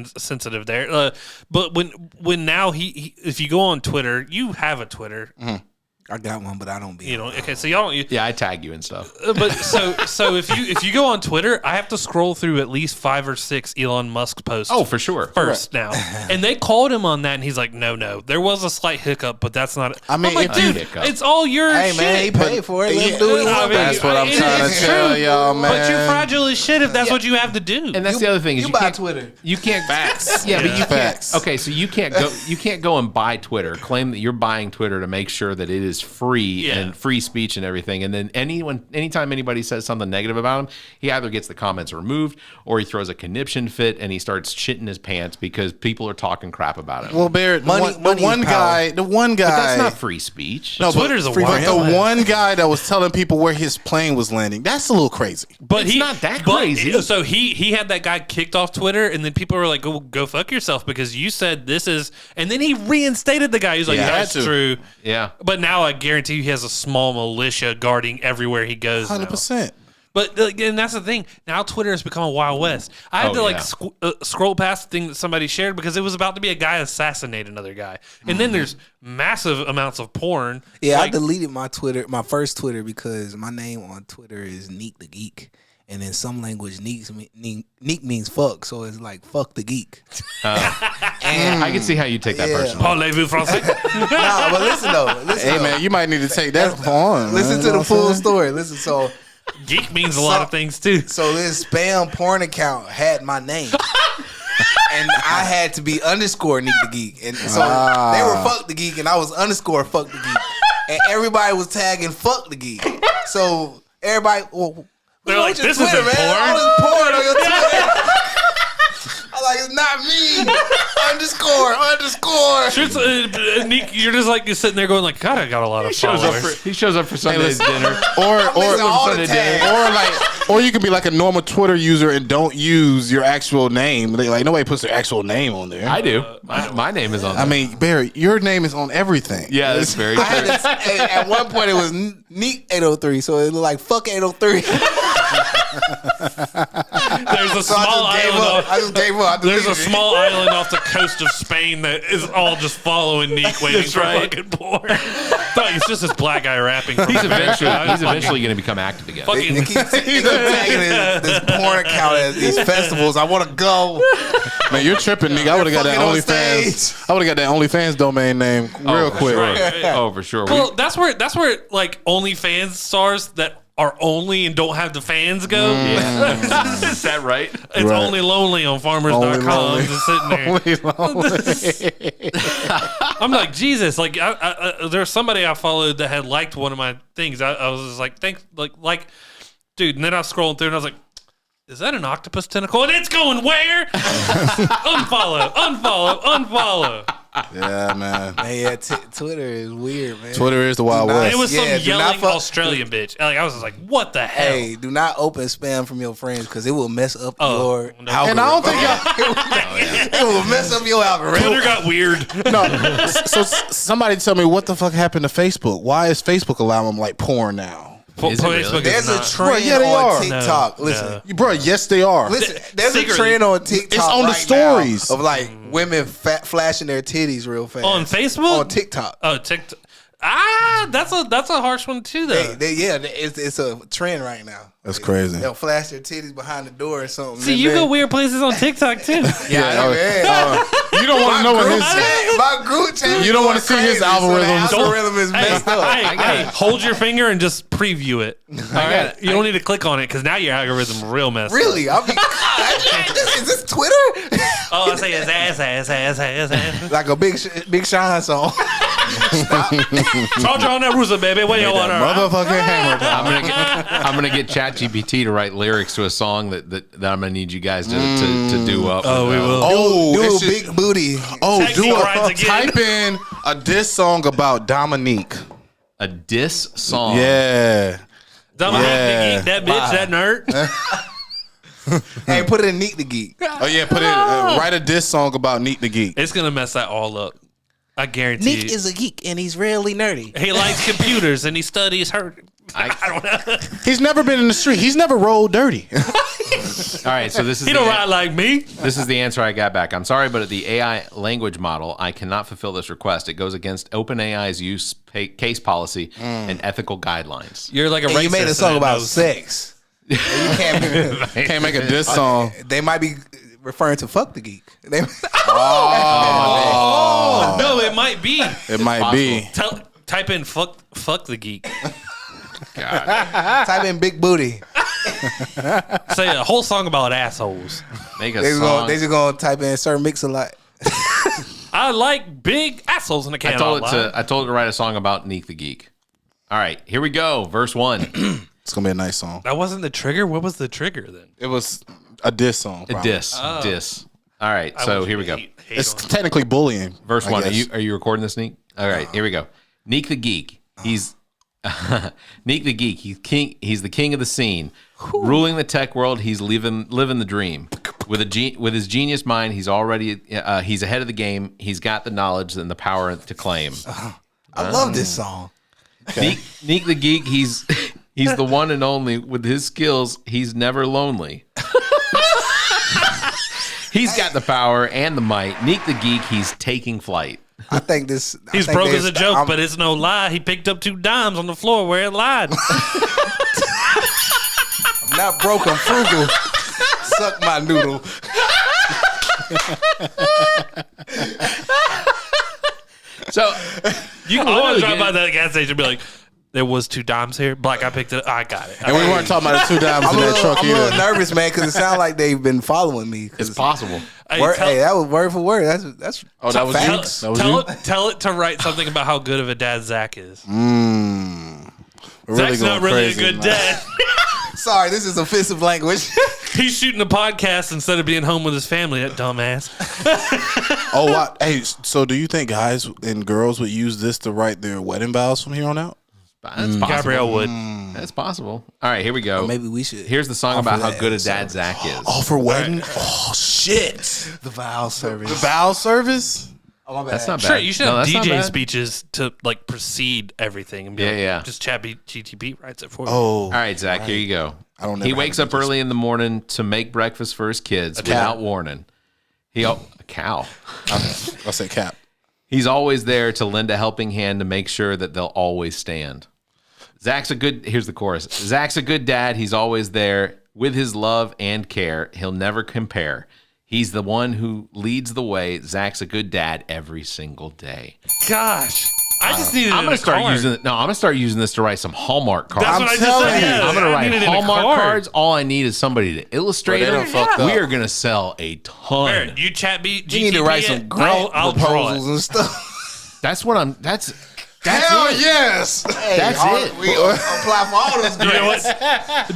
Speaker 3: sensitive there. But when now if you go on Twitter, you have a Twitter.
Speaker 6: Mm-hmm. I got one, but I don't be.
Speaker 3: Okay, so y'all don't.
Speaker 1: I tag you and stuff.
Speaker 3: But so if you go on Twitter, I have to scroll through at least 5 or 6 Elon Musk posts.
Speaker 1: Oh, for sure.
Speaker 3: First now, and they called him on that, and he's like, no, there was a slight hiccup, but that's not.
Speaker 2: I mean,
Speaker 3: I'm like, dude, it's all your shit.
Speaker 6: Hey man, he paid for it. Let him do what he wants.
Speaker 2: That's what I'm trying to tell y'all, man.
Speaker 3: But you're fragile as shit if that's what you have to do.
Speaker 1: And that's the other thing is
Speaker 6: you buy Twitter.
Speaker 1: You can't
Speaker 2: facts.
Speaker 1: Yeah, but you can't. Okay, so you can't go and buy Twitter. Claim that you're buying Twitter to make sure that it is is free and free speech and everything. And then anytime anybody says something negative about him, he either gets the comments removed or he throws a conniption fit and he starts shitting his pants because people are talking crap about him.
Speaker 2: Well, Barrett, the one guy.
Speaker 1: But that's not free speech.
Speaker 2: No,
Speaker 3: Twitter's a
Speaker 2: but the one guy that was telling people where his plane was landing, that's a little crazy.
Speaker 3: But
Speaker 1: it's not that crazy.
Speaker 3: So he had that guy kicked off Twitter, and then people were like, "Go fuck yourself," because you said this is. And then he reinstated the guy. He's like, "That's true."
Speaker 1: Yeah.
Speaker 3: But now I guarantee you he has a small militia guarding everywhere he goes.
Speaker 2: 100%.
Speaker 3: But and that's the thing. Now Twitter has become a Wild West. I had to scroll past the thing that somebody shared because it was about to be a guy assassinate another guy, and then there's massive amounts of porn.
Speaker 6: Yeah, I deleted my first Twitter, because my name on Twitter is Nique The Geek, and in some language, Nique means fuck, so it's like fuck the geek.
Speaker 1: And I can see how you take that personally.
Speaker 3: Parlez-vous français?
Speaker 6: Nah, but listen though.
Speaker 2: Hey man, you might need to take that on.
Speaker 6: Listen to the full story. Listen, so.
Speaker 3: Geek means a lot of things too.
Speaker 6: So this spam porn account had my name. And I had to be underscore Nique The Geek. And so they were fuck the geek and I was underscore fuck the geek. And everybody was tagging fuck the geek. So everybody,
Speaker 3: they're like, this
Speaker 6: Twitter,
Speaker 3: isn't
Speaker 6: man.
Speaker 3: porn.
Speaker 6: All this porn on your Twitter. I'm like, it's not me. underscore.
Speaker 3: Nick, you're just like, you're sitting there going like, God, I got a lot of followers.
Speaker 1: He shows up for Sunday's dinner.
Speaker 2: Or you can be like a normal Twitter user and don't use your actual name. Like nobody puts their actual name on there.
Speaker 1: I do. My name is on there.
Speaker 2: I mean, Barrett, your name is on everything.
Speaker 1: Yeah, that's very true.
Speaker 6: At one point it was Nique 803, so it looked like fuck 803.
Speaker 3: There's a small island.
Speaker 6: I just gave up.
Speaker 3: There's a small island off the coast of Spain that is all just following Nique, waiting for fucking porn. It's just this black guy rapping.
Speaker 1: He's eventually going to become active again.
Speaker 6: They keep tagging this porn account at these festivals. I want to go.
Speaker 2: Man, you're tripping, nigga. I would have got that OnlyFans. I would have got that OnlyFans domain name real quick.
Speaker 1: Oh, for sure.
Speaker 3: Well, that's where like OnlyFans stars that are only and don't have the fans go.
Speaker 1: Yeah. Is that right?
Speaker 3: It's
Speaker 2: right.
Speaker 3: Only lonely on farmers.com. Just sitting there. I'm like, Jesus. Like, there's somebody I followed that had liked one of my things. I was just like, thanks. Like, dude. And then I was scrolling through and I was like, is that an octopus tentacle? And it's going where? Unfollow.
Speaker 2: Yeah, man.
Speaker 6: Yeah, Twitter is weird, man.
Speaker 2: Twitter is the Wild West.
Speaker 3: It was some yelling Australian bitch. Like, I was just like, what the hell?
Speaker 6: Hey, do not open spam from your friends because it will mess up your algorithm.
Speaker 2: And I don't think
Speaker 6: it will mess up your algorithm.
Speaker 3: Twitter got weird.
Speaker 2: No. So somebody tell me what the fuck happened to Facebook? Why is Facebook allowing them like porn now?
Speaker 3: Is it really?
Speaker 6: There's a trend on TikTok. Listen,
Speaker 2: bro, yes they are.
Speaker 6: Listen, there's a trend on TikTok.
Speaker 2: It's on the stories
Speaker 6: of like women flashing their titties real fast
Speaker 3: on Facebook,
Speaker 6: on TikTok.
Speaker 3: Oh, TikTok. That's a harsh one too, though.
Speaker 6: It's a trend right now.
Speaker 2: That's crazy.
Speaker 6: They'll flash their titties behind the door or something.
Speaker 3: See, you go weird places on TikTok too.
Speaker 2: You don't want to know what
Speaker 6: my group chat.
Speaker 2: You don't want to see his algorithm.
Speaker 6: So algorithm is messed up.
Speaker 3: Hey, hold your finger and just preview it. You don't need to click on it because now your algorithm real messed up.
Speaker 6: Really? Is this Twitter?
Speaker 3: Oh, I say his ass.
Speaker 6: Like a Big Sean song.
Speaker 3: Charge on that Rusa, baby. What you want?
Speaker 2: Motherfucking hammer.
Speaker 1: I'm gonna get ChatGPT to write lyrics to a song that I'm gonna need you guys to do up.
Speaker 3: Oh, we will.
Speaker 6: Do a big booty.
Speaker 2: Type in a diss song about Dominique.
Speaker 1: A diss song.
Speaker 2: Yeah.
Speaker 3: Dominique the Geek, that bitch, that nerd.
Speaker 6: Hey, put it in Nique The Geek.
Speaker 2: Oh yeah, put it. Write a diss song about Nique The Geek.
Speaker 3: It's gonna mess that all up. I guarantee
Speaker 6: Nique is a geek and he's really nerdy.
Speaker 3: He likes computers and he studies her. I don't know.
Speaker 2: He's never been in the street. He's never rolled dirty.
Speaker 1: All right, so this is
Speaker 3: he don't ride like me.
Speaker 1: This is the answer I got back. I'm sorry, but the AI language model, I cannot fulfill this request. It goes against OpenAI's use case policy and ethical guidelines.
Speaker 3: You're like a racist.
Speaker 6: You made a song about sex. You
Speaker 2: can't make a diss song.
Speaker 6: They might be referring to fuck the geek.
Speaker 3: No, it might be.
Speaker 2: It might be.
Speaker 3: Type in fuck the geek.
Speaker 6: God. Type in big booty.
Speaker 3: Say a whole song about assholes.
Speaker 1: Make a song.
Speaker 6: They just gonna type in Sir Mix-a-Lot.
Speaker 3: I like big assholes in the can.
Speaker 1: I told it to write a song about Nique the Geek. All right, here we go. Verse 1.
Speaker 2: It's gonna be a nice song.
Speaker 3: That wasn't the trigger. What was the trigger then?
Speaker 2: It was a diss song.
Speaker 1: A
Speaker 2: Probably.
Speaker 1: diss. All right, so here we go.
Speaker 2: It's technically bullying.
Speaker 1: Verse 1.
Speaker 2: guess.
Speaker 1: Are you recording this, Nique? All right, here we go. Nique the Geek. He's Nique the Geek. He's the king of the scene, ruling the tech world. He's living the dream. With his genius mind, he's ahead of the game. He's got the knowledge and the power to claim.
Speaker 6: I love this song.
Speaker 1: Okay. Nique the Geek. He's the one and only. With his skills, he's never lonely. He's got the power and the might. Nique the Geek. He's taking flight.
Speaker 6: I think this.
Speaker 3: He's broke as a joke, but it's no lie. He picked up 2 dimes on the floor where it lied.
Speaker 6: I'm not broke. I'm frugal. Suck my noodle.
Speaker 1: So you can
Speaker 3: I want to
Speaker 1: literally
Speaker 3: drive
Speaker 1: get-
Speaker 3: by that gas station and be like, there was 2 dimes here. Black, I picked it up. I got it.
Speaker 2: And we weren't talking about the 2 dimes
Speaker 6: I'm
Speaker 2: in
Speaker 6: a
Speaker 2: that
Speaker 6: little,
Speaker 2: truck
Speaker 6: I'm a
Speaker 2: either.
Speaker 6: little nervous, man, because it sounds like they've been following me.
Speaker 1: It's possible.
Speaker 3: Hey,
Speaker 6: Hey, that was word for word. That's
Speaker 2: Oh, that was you?
Speaker 6: facts.
Speaker 2: That was you?
Speaker 3: tell it to write something about how good of a dad Zach is.
Speaker 2: We're
Speaker 3: Zach's
Speaker 2: going
Speaker 3: not really
Speaker 2: crazy,
Speaker 3: a good
Speaker 2: man.
Speaker 3: dad.
Speaker 6: Sorry, this is offensive language.
Speaker 3: He's shooting a podcast instead of being home with his family, that dumbass.
Speaker 2: Oh, wow. Hey, so do you think guys and girls would use this to write their wedding vows from here on out?
Speaker 1: That's possible.
Speaker 3: Gabrielle would.
Speaker 1: That's possible. All right, here we go.
Speaker 6: Maybe we should.
Speaker 1: Here's the song
Speaker 6: offer
Speaker 1: about how
Speaker 6: that
Speaker 1: good a
Speaker 6: episode.
Speaker 1: dad Zach is.
Speaker 2: Oh, for wedding? Oh, shit.
Speaker 6: The vow service.
Speaker 2: The vow service?
Speaker 6: Oh, my bad.
Speaker 1: That's not bad.
Speaker 3: Sure, you should have
Speaker 1: that's not
Speaker 3: DJ
Speaker 1: bad.
Speaker 3: speeches to like precede everything and be
Speaker 1: Yeah,
Speaker 3: like,
Speaker 1: yeah.
Speaker 3: just ChatGPT writes it for you.
Speaker 2: Oh.
Speaker 1: All right, Zach, here you go.
Speaker 2: I don't
Speaker 1: He
Speaker 2: never
Speaker 1: wakes
Speaker 2: have
Speaker 1: up early in the morning to make breakfast for his kids without warning. A cow.
Speaker 2: I'll say cap.
Speaker 1: He's always there to lend a helping hand to make sure that they'll always stand. Here's the chorus. Zach's a good dad. He's always there with his love and care. He'll never compare. He's the one who leads the way. Zach's a good dad every single day.
Speaker 3: Gosh. I just needed
Speaker 1: I'm
Speaker 3: it
Speaker 1: gonna
Speaker 3: in a
Speaker 1: start
Speaker 3: card.
Speaker 1: using it. No, I'm gonna start using this to write some Hallmark cards.
Speaker 3: That's what I just
Speaker 2: telling
Speaker 3: said.
Speaker 2: you.
Speaker 3: Yeah,
Speaker 1: I'm gonna
Speaker 3: I
Speaker 1: write
Speaker 3: needed it in a
Speaker 1: Hallmark
Speaker 3: card.
Speaker 1: cards. All I need is somebody to illustrate
Speaker 2: Well, they
Speaker 1: them.
Speaker 2: done fucked
Speaker 1: We
Speaker 2: up.
Speaker 1: are gonna sell a ton.
Speaker 3: Barrett, you chat GTP
Speaker 6: You need to write some
Speaker 3: it.
Speaker 6: grant
Speaker 3: I'll draw
Speaker 6: proposals
Speaker 3: it.
Speaker 6: and stuff.
Speaker 1: That's what I'm. That's
Speaker 2: Hell
Speaker 1: it.
Speaker 2: yes.
Speaker 1: That's it.
Speaker 6: We apply for all those
Speaker 3: You know
Speaker 6: grants.
Speaker 3: what?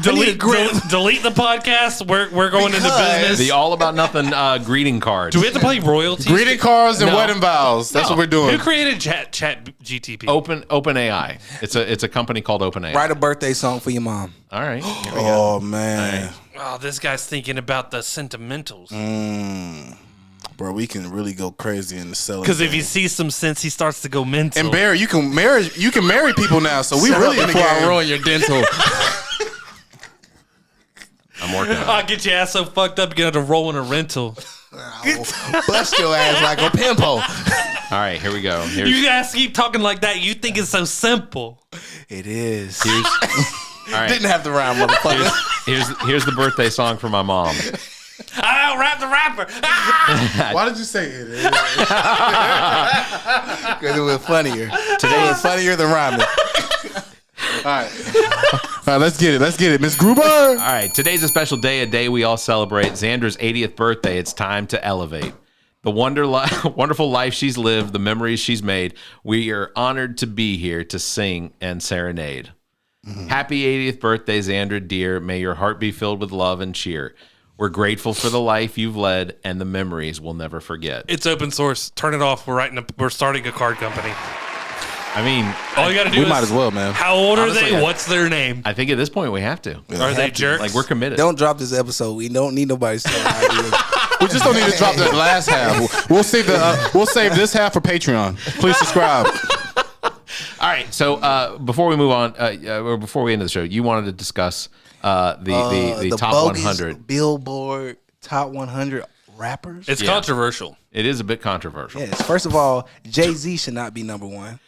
Speaker 3: delete the podcast. We're going into
Speaker 6: Because-
Speaker 3: business.
Speaker 1: The all about nothing greeting cards.
Speaker 3: Do we have to play royalties?
Speaker 2: Greeting cards and
Speaker 1: No.
Speaker 2: wedding vows. That's what we're
Speaker 3: Who
Speaker 2: doing.
Speaker 3: created Chat GTP?
Speaker 1: OpenAI. It's a company called OpenAI.
Speaker 6: Write a birthday song for your mom.
Speaker 1: All right. Here we go.
Speaker 2: Oh, man.
Speaker 3: Oh, this guy's thinking about the sentimentals.
Speaker 2: Bro, we can really go crazy in the selling.
Speaker 3: Because if
Speaker 2: game.
Speaker 3: he sees some sense, he starts to go mental.
Speaker 2: And Barrett, you can marry people now, so we really in the game.
Speaker 6: ruin your dental.
Speaker 1: I'm working on it.
Speaker 3: I'll get your ass so fucked up you're gonna have to roll in a rental.
Speaker 6: Bust your ass like a pimple.
Speaker 1: All right, here we go. Here's,
Speaker 3: You guys keep talking like that. You think it's so simple.
Speaker 6: It is.
Speaker 1: here's, all right.
Speaker 6: Didn't have to rhyme, motherfucker.
Speaker 1: Here's the birthday song for my mom.
Speaker 3: I outrap the rapper. Ah!
Speaker 2: Why did you say it?
Speaker 6: Because it was funnier. Today was funnier than rhyming.
Speaker 2: All right, let's get it. Miss Gruber.
Speaker 1: All right, today's a special day, a day we all celebrate. Zandra's 80th birthday. It's time to elevate. The wonderful life she's lived, the memories she's made. We are honored to be here to sing and serenade. Happy 80th birthday, Zandra, dear. May your heart be filled with love and cheer. We're grateful for the life you've led and the memories we'll never forget.
Speaker 3: It's open source. Turn it off. We're starting a card company.
Speaker 1: I mean,
Speaker 3: All you got to do
Speaker 2: We
Speaker 3: is
Speaker 2: might as well, man.
Speaker 3: How old are
Speaker 1: Honestly,
Speaker 3: they?
Speaker 1: I-
Speaker 3: What's their name?
Speaker 1: I think at this point we have to.
Speaker 3: Are they jerks?
Speaker 1: Like, we're committed.
Speaker 6: Don't drop this episode. We don't need nobody's ideas.
Speaker 2: We just don't need to drop that last half. We'll save this half for Patreon. Please subscribe.
Speaker 1: All right. So before we move on, or before we end the show, you wanted to discuss the top
Speaker 6: bogus
Speaker 1: 100.
Speaker 6: Billboard top 100 rappers.
Speaker 3: It's controversial.
Speaker 1: It is a bit controversial.
Speaker 6: Yes. First of all, Jay-Z should not be number one.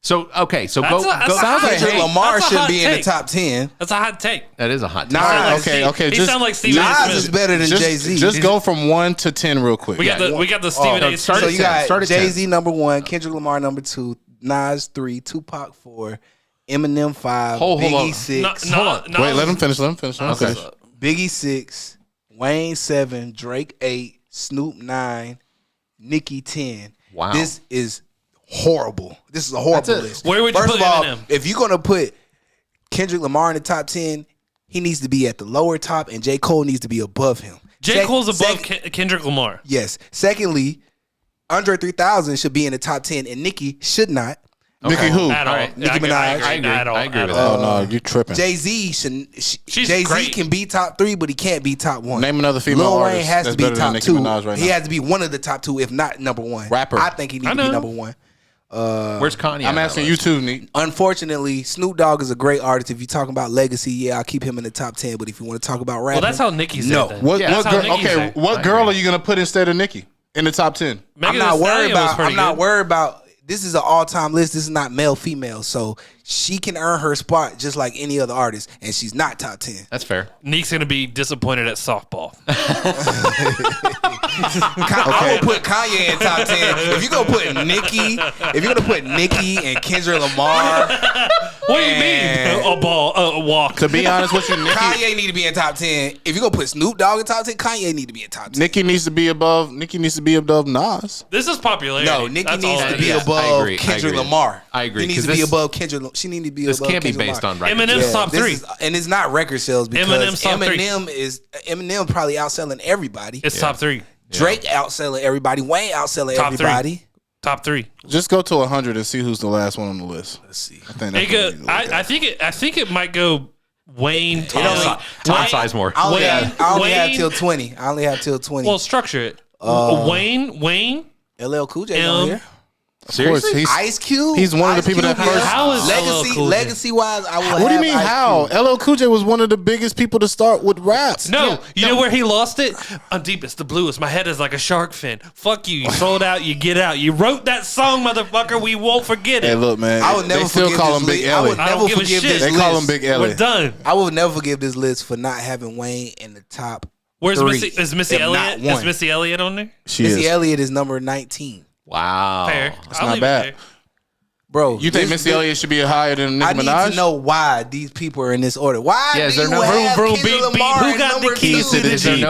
Speaker 1: So okay. So
Speaker 3: That's
Speaker 1: go.
Speaker 3: a- that's a
Speaker 6: Sounds like
Speaker 3: Kendrick
Speaker 6: Lamar
Speaker 3: That's a
Speaker 6: should
Speaker 3: hot
Speaker 6: be in the
Speaker 3: take.
Speaker 6: top 10.
Speaker 3: That's a hot take.
Speaker 1: That is a hot.
Speaker 6: Nah,
Speaker 1: take.
Speaker 3: Sound like
Speaker 2: okay,
Speaker 3: Steve-
Speaker 2: okay,
Speaker 3: He
Speaker 2: just-
Speaker 3: sound like Stephen A.
Speaker 6: Nas
Speaker 3: Smith.
Speaker 6: is better than Jay-Z.
Speaker 2: Just go from 1 to 10 real quick.
Speaker 3: We got the Stephen A.
Speaker 1: start
Speaker 6: So
Speaker 1: at
Speaker 6: you
Speaker 1: 10.
Speaker 6: got
Speaker 1: Start at 10.
Speaker 6: Jay-Z number 1, Kendrick Lamar number 2, Nas 3, Tupac 4, Eminem 5,
Speaker 1: Hold on.
Speaker 6: Biggie 6,
Speaker 2: Wait, let him finish. Okay.
Speaker 6: Biggie 6, Wayne 7, Drake 8, Snoop 9, Nicki 10.
Speaker 1: Wow.
Speaker 6: This is horrible. This is a horrible list.
Speaker 3: Where would you
Speaker 6: First
Speaker 3: put
Speaker 6: of all,
Speaker 3: Eminem?
Speaker 6: if you're gonna put Kendrick Lamar in the top 10, he needs to be at the lower top, and J. Cole needs to be above him.
Speaker 3: J. Cole's above Kendrick Lamar.
Speaker 6: Yes. Secondly, Andre 3000 should be in the top 10, and Nicki should not.
Speaker 2: Nicki who?
Speaker 3: At all.
Speaker 1: Right.
Speaker 6: Nicki Minaj.
Speaker 1: I agree with that.
Speaker 2: Oh no, you tripping.
Speaker 6: Jay-Z Jay-Z
Speaker 3: great.
Speaker 6: can be top 3, but he can't be top 1.
Speaker 2: Name another female
Speaker 6: Lil
Speaker 2: artist
Speaker 6: Wayne has
Speaker 2: that's
Speaker 6: to be
Speaker 2: better than
Speaker 6: top
Speaker 2: Nicki
Speaker 6: 2.
Speaker 2: Minaj right
Speaker 6: he
Speaker 2: now.
Speaker 6: has to be one of the top 2, if not number 1.
Speaker 2: Rapper.
Speaker 6: I think he needs to be number 1.
Speaker 1: Where's Kanye?
Speaker 2: I'm asking you too, Nick.
Speaker 6: Unfortunately, Snoop Dogg is a great artist. If you're talking about legacy, yeah, I'll keep him in the top 10. But if you want to talk about rapping,
Speaker 3: Well, that's how Nicki said that.
Speaker 2: What
Speaker 3: That's how
Speaker 2: girl?
Speaker 3: Nicki
Speaker 2: Okay,
Speaker 3: said.
Speaker 2: what girl are you gonna put instead of Nicki in the top 10?
Speaker 3: Megan
Speaker 6: I'm not
Speaker 3: Thee
Speaker 6: worried
Speaker 3: Stallion was
Speaker 6: about.
Speaker 3: pretty
Speaker 6: I'm not
Speaker 3: good.
Speaker 6: worried about. This is an all-time list. This is not male, female, so she can earn her spot just like any other artist, and she's not top 10.
Speaker 1: That's fair.
Speaker 3: Nique's gonna be disappointed at softball.
Speaker 6: I will put Kanye in top 10. If you're gonna put Nicki and Kendrick Lamar,
Speaker 3: What do you mean? A walk.
Speaker 2: To be honest with you,
Speaker 6: Kanye need to be in top 10. If you're gonna put Snoop Dogg in top 10, Kanye need to be in top 10.
Speaker 2: Nicki needs to be above Nas.
Speaker 3: This is popularity.
Speaker 6: No, Nicki
Speaker 3: That's
Speaker 6: needs
Speaker 3: all
Speaker 6: to
Speaker 3: it
Speaker 6: be
Speaker 3: is.
Speaker 1: I
Speaker 6: above
Speaker 1: agree.
Speaker 6: Kendrick Lamar.
Speaker 1: I agree,
Speaker 6: He needs
Speaker 1: 'cause
Speaker 6: to be
Speaker 1: this-
Speaker 6: above Kendrick. She need to be
Speaker 1: This
Speaker 6: above
Speaker 1: can't be
Speaker 6: Kendrick
Speaker 1: based
Speaker 6: Lamar.
Speaker 1: on record.
Speaker 3: Eminem's top
Speaker 6: this
Speaker 3: 3.
Speaker 6: and it's not record sales because
Speaker 3: Eminem's top 3.
Speaker 6: Eminem probably outselling everybody.
Speaker 3: It's top 3.
Speaker 6: Drake outselling everybody. Wayne outselling
Speaker 3: Top 3.
Speaker 6: everybody.
Speaker 3: Top 3.
Speaker 2: Just go to 100 and see who's the last one on the list.
Speaker 6: Let's see.
Speaker 2: I think
Speaker 3: It
Speaker 2: that's
Speaker 3: go,
Speaker 2: what we need to look
Speaker 3: I
Speaker 2: at.
Speaker 3: think it might go Wayne, Tom,
Speaker 1: Tom Sizemore.
Speaker 6: I only,
Speaker 3: Wayne-
Speaker 6: have
Speaker 3: Wayne-
Speaker 6: till 20. I only have till 20.
Speaker 3: Well, structure it. Wayne,
Speaker 6: LL Cool J on here.
Speaker 2: Of course, he's
Speaker 6: Ice Cube.
Speaker 2: he's one of the people that
Speaker 6: Cube,
Speaker 2: first-
Speaker 3: How is LL Cool J?
Speaker 6: legacy wise, I will.
Speaker 2: What do you
Speaker 6: have
Speaker 2: mean
Speaker 6: Ice
Speaker 2: how?
Speaker 6: Cube.
Speaker 2: LL Cool J was one of the biggest people to start with rap.
Speaker 3: No, you know where he lost it? I'm deepest, the bluest. My head is like a shark fin. Fuck you. You throw it out, you get out. You wrote that song, motherfucker. We won't forget it.
Speaker 2: Hey, look, man.
Speaker 6: I would never
Speaker 2: they still
Speaker 6: forgive
Speaker 2: call
Speaker 6: this
Speaker 2: him Big
Speaker 6: list. I
Speaker 2: Ellie.
Speaker 6: would
Speaker 3: I don't
Speaker 6: never
Speaker 3: give a
Speaker 6: forgive
Speaker 3: shit.
Speaker 6: this
Speaker 2: They
Speaker 6: list.
Speaker 2: call him Big Ellie.
Speaker 3: We're done.
Speaker 6: I will never forgive this list for not having Wayne in the top.
Speaker 3: Where's
Speaker 6: 3,
Speaker 3: Missy? Is Missy
Speaker 6: if not
Speaker 3: Elliott?
Speaker 6: one.
Speaker 3: Is Missy Elliott on there?
Speaker 2: She
Speaker 6: Missy
Speaker 2: is.
Speaker 6: Elliott is number 19.
Speaker 1: Wow.
Speaker 3: Fair.
Speaker 2: That's
Speaker 3: I'll
Speaker 2: not
Speaker 3: leave
Speaker 2: bad.
Speaker 3: it there.
Speaker 6: Bro,
Speaker 2: You think Missy Elliott should be higher than
Speaker 6: I
Speaker 2: Nicki
Speaker 6: need
Speaker 2: Minaj?
Speaker 6: to know why these people are in this order. Why
Speaker 1: Yeah, is
Speaker 6: do
Speaker 1: there
Speaker 6: you
Speaker 1: no-
Speaker 6: have
Speaker 3: Vroom, vroom,
Speaker 6: Kendrick
Speaker 3: beep, beep.
Speaker 6: Lamar
Speaker 3: Who
Speaker 6: at
Speaker 3: got the
Speaker 6: number
Speaker 3: keys
Speaker 6: 2?
Speaker 3: to the
Speaker 1: Is there
Speaker 3: Jeep?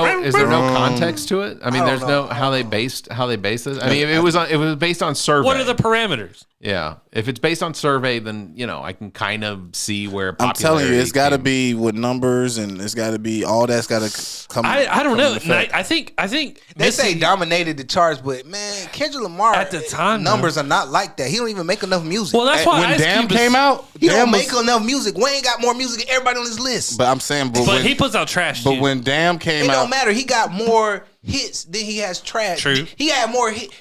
Speaker 1: no context to it? I mean,
Speaker 6: I
Speaker 1: there's
Speaker 6: don't
Speaker 1: no
Speaker 6: know.
Speaker 1: how they based this. I mean, it was based on survey.
Speaker 3: What are the parameters?
Speaker 1: Yeah, if it's based on survey, then I can kind of see where.
Speaker 2: I'm telling you, it's got to
Speaker 1: came.
Speaker 2: be with numbers, and it's got to be all that's got to come.
Speaker 3: I don't know.
Speaker 2: come into effect.
Speaker 3: I think
Speaker 6: They say
Speaker 3: Missy-
Speaker 6: dominated the charts, but man, Kendrick Lamar
Speaker 3: At the time,
Speaker 6: numbers are not like that. He don't even make enough music.
Speaker 3: Well, that's why
Speaker 2: when
Speaker 3: Ice
Speaker 2: Damn
Speaker 3: Cube is-
Speaker 2: came out,
Speaker 6: he
Speaker 2: Damn
Speaker 6: don't
Speaker 2: was-
Speaker 6: make enough music. Wayne got more music than everybody on this list.
Speaker 2: But I'm saying,
Speaker 3: But
Speaker 2: when,
Speaker 3: he puts out trash.
Speaker 2: but
Speaker 3: shit.
Speaker 2: when Damn
Speaker 6: It
Speaker 2: came
Speaker 6: don't
Speaker 2: out,
Speaker 6: matter. He got more hits than he has trash.
Speaker 3: True.
Speaker 6: He had more hits.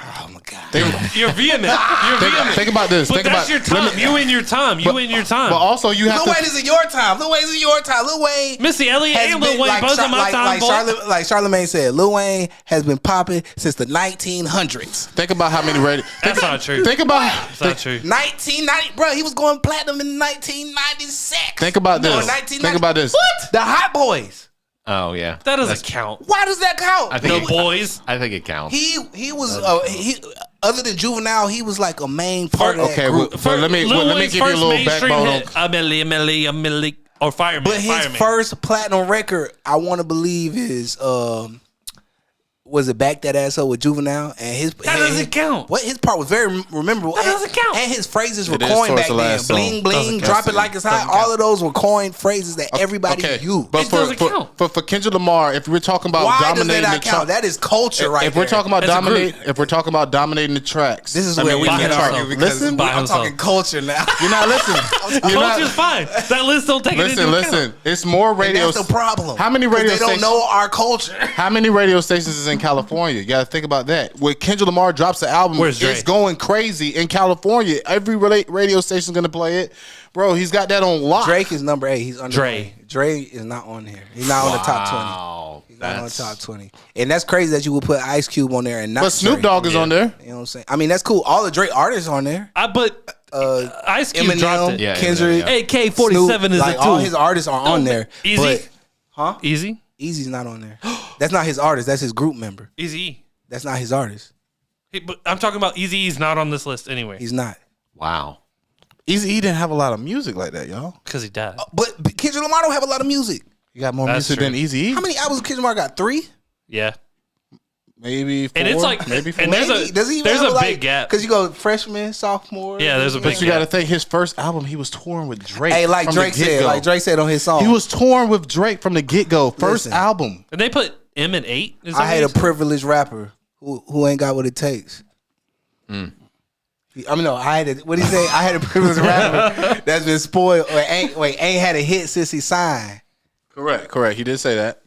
Speaker 6: Oh my god.
Speaker 3: You're vehement. You're vehement.
Speaker 2: think about this.
Speaker 3: But
Speaker 2: Think
Speaker 3: that's
Speaker 2: about
Speaker 3: your time.
Speaker 2: let me-
Speaker 3: You in your time. You in your time.
Speaker 2: But also, you have
Speaker 6: Lil
Speaker 2: to.
Speaker 6: Wayne is in your time. Lil Wayne is in your time. Lil Wayne
Speaker 3: Missy Elliott
Speaker 6: has
Speaker 3: and Lil
Speaker 6: been
Speaker 3: Wayne both in my time, boy.
Speaker 6: like Charlamagne said, Lil Wayne has been popping since the 1900s.
Speaker 2: Think about how many radio.
Speaker 3: That's not true.
Speaker 2: Think about.
Speaker 3: That's not true.
Speaker 6: 1990, bro. He was going platinum in 1996.
Speaker 2: Think about
Speaker 6: No,
Speaker 2: this.
Speaker 6: 1990.
Speaker 2: Think about this.
Speaker 6: What? The Hot Boys.
Speaker 1: Oh yeah,
Speaker 3: That doesn't count.
Speaker 6: Why does that count?
Speaker 1: I think
Speaker 3: The boys.
Speaker 1: I think it counts.
Speaker 6: He was other than Juvenile, he was like a main part of that
Speaker 2: Okay,
Speaker 6: group.
Speaker 2: but let me
Speaker 3: Lil
Speaker 2: let me
Speaker 3: Wayne's
Speaker 2: give you a
Speaker 3: first
Speaker 2: little
Speaker 3: mainstream
Speaker 2: backbone.
Speaker 3: hit, a milli, or Fireman.
Speaker 6: But his
Speaker 3: Fireman.
Speaker 6: first platinum record, I want to believe, is was it Back That Ass Up with Juvenile? And his
Speaker 3: That doesn't count.
Speaker 6: What his part was very memorable.
Speaker 3: That doesn't count.
Speaker 6: And his phrases were
Speaker 2: It is
Speaker 6: coined
Speaker 2: towards
Speaker 6: back
Speaker 2: the
Speaker 6: then.
Speaker 2: last song.
Speaker 6: Bling bling,
Speaker 3: Doesn't
Speaker 6: drop
Speaker 2: count.
Speaker 6: it like it's hot.
Speaker 3: Doesn't
Speaker 6: All
Speaker 3: count.
Speaker 6: of those were coined phrases that everybody used.
Speaker 2: But
Speaker 3: It doesn't count.
Speaker 2: for Kendrick Lamar, if we're talking about
Speaker 6: Why does that
Speaker 2: dominating the
Speaker 6: not count?
Speaker 2: chart,
Speaker 6: That is culture, right
Speaker 2: if we're
Speaker 6: there.
Speaker 2: talking about
Speaker 3: That's a
Speaker 2: dominate, if we're talking about dominating the tracks,
Speaker 6: This is
Speaker 2: I
Speaker 6: where
Speaker 2: mean,
Speaker 6: we
Speaker 3: by
Speaker 6: can
Speaker 3: himself.
Speaker 6: argue because
Speaker 2: Listen,
Speaker 3: By
Speaker 6: I'm
Speaker 3: himself.
Speaker 6: talking culture now.
Speaker 2: you're not listening. You're not.
Speaker 3: Culture's fine. That list don't take it into
Speaker 2: Listen.
Speaker 3: account.
Speaker 2: It's more
Speaker 6: And
Speaker 2: radio.
Speaker 6: that's the problem.
Speaker 2: How many
Speaker 6: 'Cause
Speaker 2: radio
Speaker 6: they don't
Speaker 2: stations?
Speaker 6: know our culture.
Speaker 2: How many radio stations is in California? You got to think about that. When Kendrick Lamar drops the album,
Speaker 3: Where's Dre?
Speaker 2: it's going crazy in California. Every radio station is going to play it. Bro, he's got that on lock.
Speaker 6: Drake is number 8. He's under
Speaker 3: Dre.
Speaker 6: Dre is not on here. He's not on the top 20.
Speaker 1: Wow,
Speaker 6: He's not on the top 20. And that's crazy that you would put Ice Cube on there and not
Speaker 2: But Snoop
Speaker 6: Dre.
Speaker 2: Dogg is on there.
Speaker 6: You know what I'm saying? I mean, that's cool. All the Drake artists on there.
Speaker 3: But Ice Cube dropped
Speaker 6: Eminem,
Speaker 3: it.
Speaker 1: Yeah,
Speaker 6: Kendrick,
Speaker 1: yeah.
Speaker 3: AK-47
Speaker 6: Snoop,
Speaker 3: is
Speaker 6: like
Speaker 3: a
Speaker 6: all
Speaker 3: tool.
Speaker 6: his artists are on there.
Speaker 3: Easy?
Speaker 6: But
Speaker 3: Easy?
Speaker 6: Easy's not on there. That's not his artist. That's his group member.
Speaker 3: Easy.
Speaker 6: That's not his artist.
Speaker 3: But I'm talking about Eazy-E's not on this list anyway.
Speaker 6: He's not.
Speaker 1: Wow.
Speaker 2: Eazy-E didn't have a lot of music like that, y'all.
Speaker 3: Because he died.
Speaker 6: But Kendrick Lamar don't have a lot of music.
Speaker 2: You got more
Speaker 3: That's
Speaker 2: music
Speaker 3: true.
Speaker 2: than Eazy-E.
Speaker 6: How many albums Kendrick Lamar got? 3?
Speaker 3: Yeah.
Speaker 2: maybe 4.
Speaker 3: And it's like,
Speaker 2: maybe 4.
Speaker 3: and there's a big gap
Speaker 6: because you go freshman, sophomore.
Speaker 3: Yeah, there's a big
Speaker 2: But you got to think his first album, he was touring with Drake.
Speaker 6: Hey, like Drake said on his song,
Speaker 2: he was touring with Drake from the get-go. First album.
Speaker 3: And they put M in 8.
Speaker 6: I hate a privileged rapper who ain't got what it takes. I mean, no, I had what he say? I had a privileged rapper that's been spoiled or ain't had a hit since he signed.
Speaker 2: Correct. He did say that.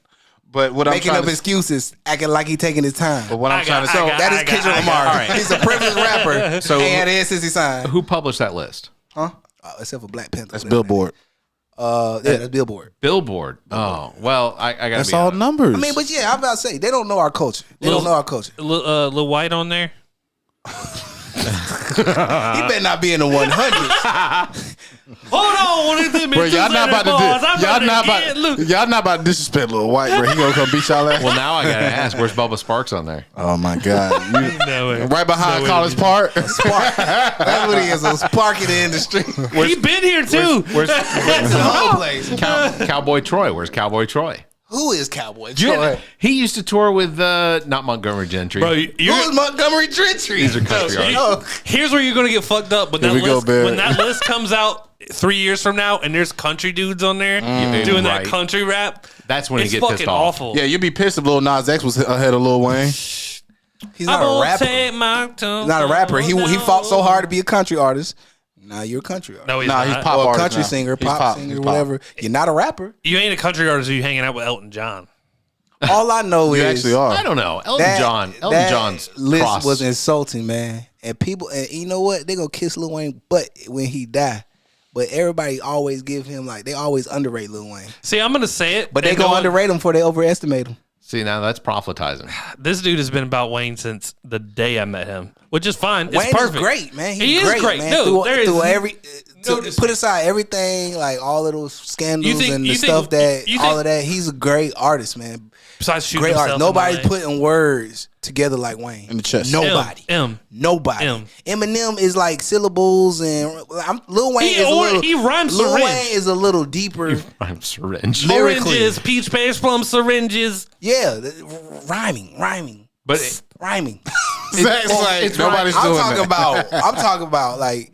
Speaker 2: But what
Speaker 6: making up excuses, acting like he taking his time.
Speaker 2: But what I'm trying to say,
Speaker 6: that is Kendrick Lamar.
Speaker 1: Right.
Speaker 6: He's a privileged rapper. So ain't had a hit since he signed.
Speaker 1: Who published that list?
Speaker 6: Huh? Except for Black Panther.
Speaker 2: That's Billboard.
Speaker 6: That's Billboard.
Speaker 1: Billboard. Oh, well, I got to be
Speaker 2: That's all
Speaker 1: honest.
Speaker 2: numbers.
Speaker 6: I mean, but yeah, I'm about to say they don't know our culture.
Speaker 3: Lil White on there.
Speaker 6: He better not be in the 100s.
Speaker 3: Hold on,
Speaker 2: bro, y'all not about to disrespect Lil White, bro. He gonna come beat y'all ass.
Speaker 1: Well, now I got to ask, where's Bubba Sparks on there?
Speaker 2: Oh my God!
Speaker 3: No way.
Speaker 2: Right behind College Park.
Speaker 6: Spark. That's what he is. A spark in the industry.
Speaker 3: He been here too.
Speaker 1: Where's
Speaker 6: the whole place.
Speaker 1: Cowboy Troy? Where's Cowboy Troy?
Speaker 6: Who is Cowboy Troy?
Speaker 1: He used to tour with not Montgomery Gentry.
Speaker 3: Bro,
Speaker 6: Who is Montgomery Gentry?
Speaker 1: These are country artists.
Speaker 3: Here's where you're gonna get fucked up. When that list comes out 3 years from now, and there's country dudes on there doing that country rap,
Speaker 1: that's when you get pissed off.
Speaker 3: Awful.
Speaker 2: Yeah, you'd be pissed if Lil Nas X was ahead of Lil Wayne.
Speaker 6: He's not a rapper. He's not a rapper. He fought so hard to be a country artist. Now you're a country artist.
Speaker 3: No, he's not.
Speaker 2: He's pop
Speaker 6: or
Speaker 2: artist
Speaker 6: country
Speaker 2: now.
Speaker 6: singer,
Speaker 2: He's
Speaker 6: pop singer, whatever. You're not a rapper.
Speaker 3: You ain't a country artist. You hanging out with Elton John.
Speaker 6: All I know
Speaker 2: You
Speaker 6: is
Speaker 2: actually are.
Speaker 1: I don't know. Elton John's
Speaker 6: list
Speaker 1: cross.
Speaker 6: was insulting, man. And people, and you know what? They gonna kiss Lil Wayne butt when he die. But everybody always give him they always underrate Lil Wayne.
Speaker 3: See, I'm gonna say it,
Speaker 6: but they gonna underrate him before they overestimate him.
Speaker 1: See, now that's proselytizing.
Speaker 3: This dude has been about Wayne since the day I met him, which is fine.
Speaker 6: Wayne
Speaker 3: it's perfect.
Speaker 6: is great, man.
Speaker 3: He is great.
Speaker 6: man.
Speaker 3: No,
Speaker 6: Put aside everything, like all of those scandals and the stuff that all of that. He's a great artist, man.
Speaker 3: Besides shooting
Speaker 6: great artist.
Speaker 3: himself
Speaker 6: Nobody's putting words together like Wayne
Speaker 2: in the chest.
Speaker 6: Nobody. Nobody. Eminem is like syllables, and Lil Wayne
Speaker 3: he rhymes
Speaker 6: Lil
Speaker 3: syringe.
Speaker 6: Wayne is a little deeper.
Speaker 1: He rhymes syringe.
Speaker 3: Oranges, peach, pears, plum, syringes.
Speaker 6: Yeah, rhyming.
Speaker 1: But
Speaker 6: rhyming.
Speaker 2: It's nobody's doing that.
Speaker 6: I'm talking about like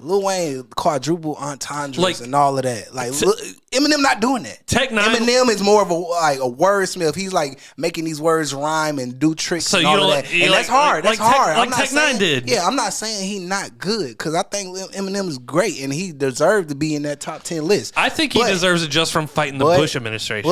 Speaker 6: Lil Wayne quadruple entendres and all of that. Like Eminem not doing that. Eminem is more of a wordsmith. He's like making these words rhyme and do tricks and all of that. And that's hard. That's hard.
Speaker 3: Like Tech Nine did.
Speaker 6: Yeah, I'm not saying he's not good because I think Eminem is great and he deserved to be in that top 10 list.
Speaker 3: I think he deserves it just from fighting the Bush administration.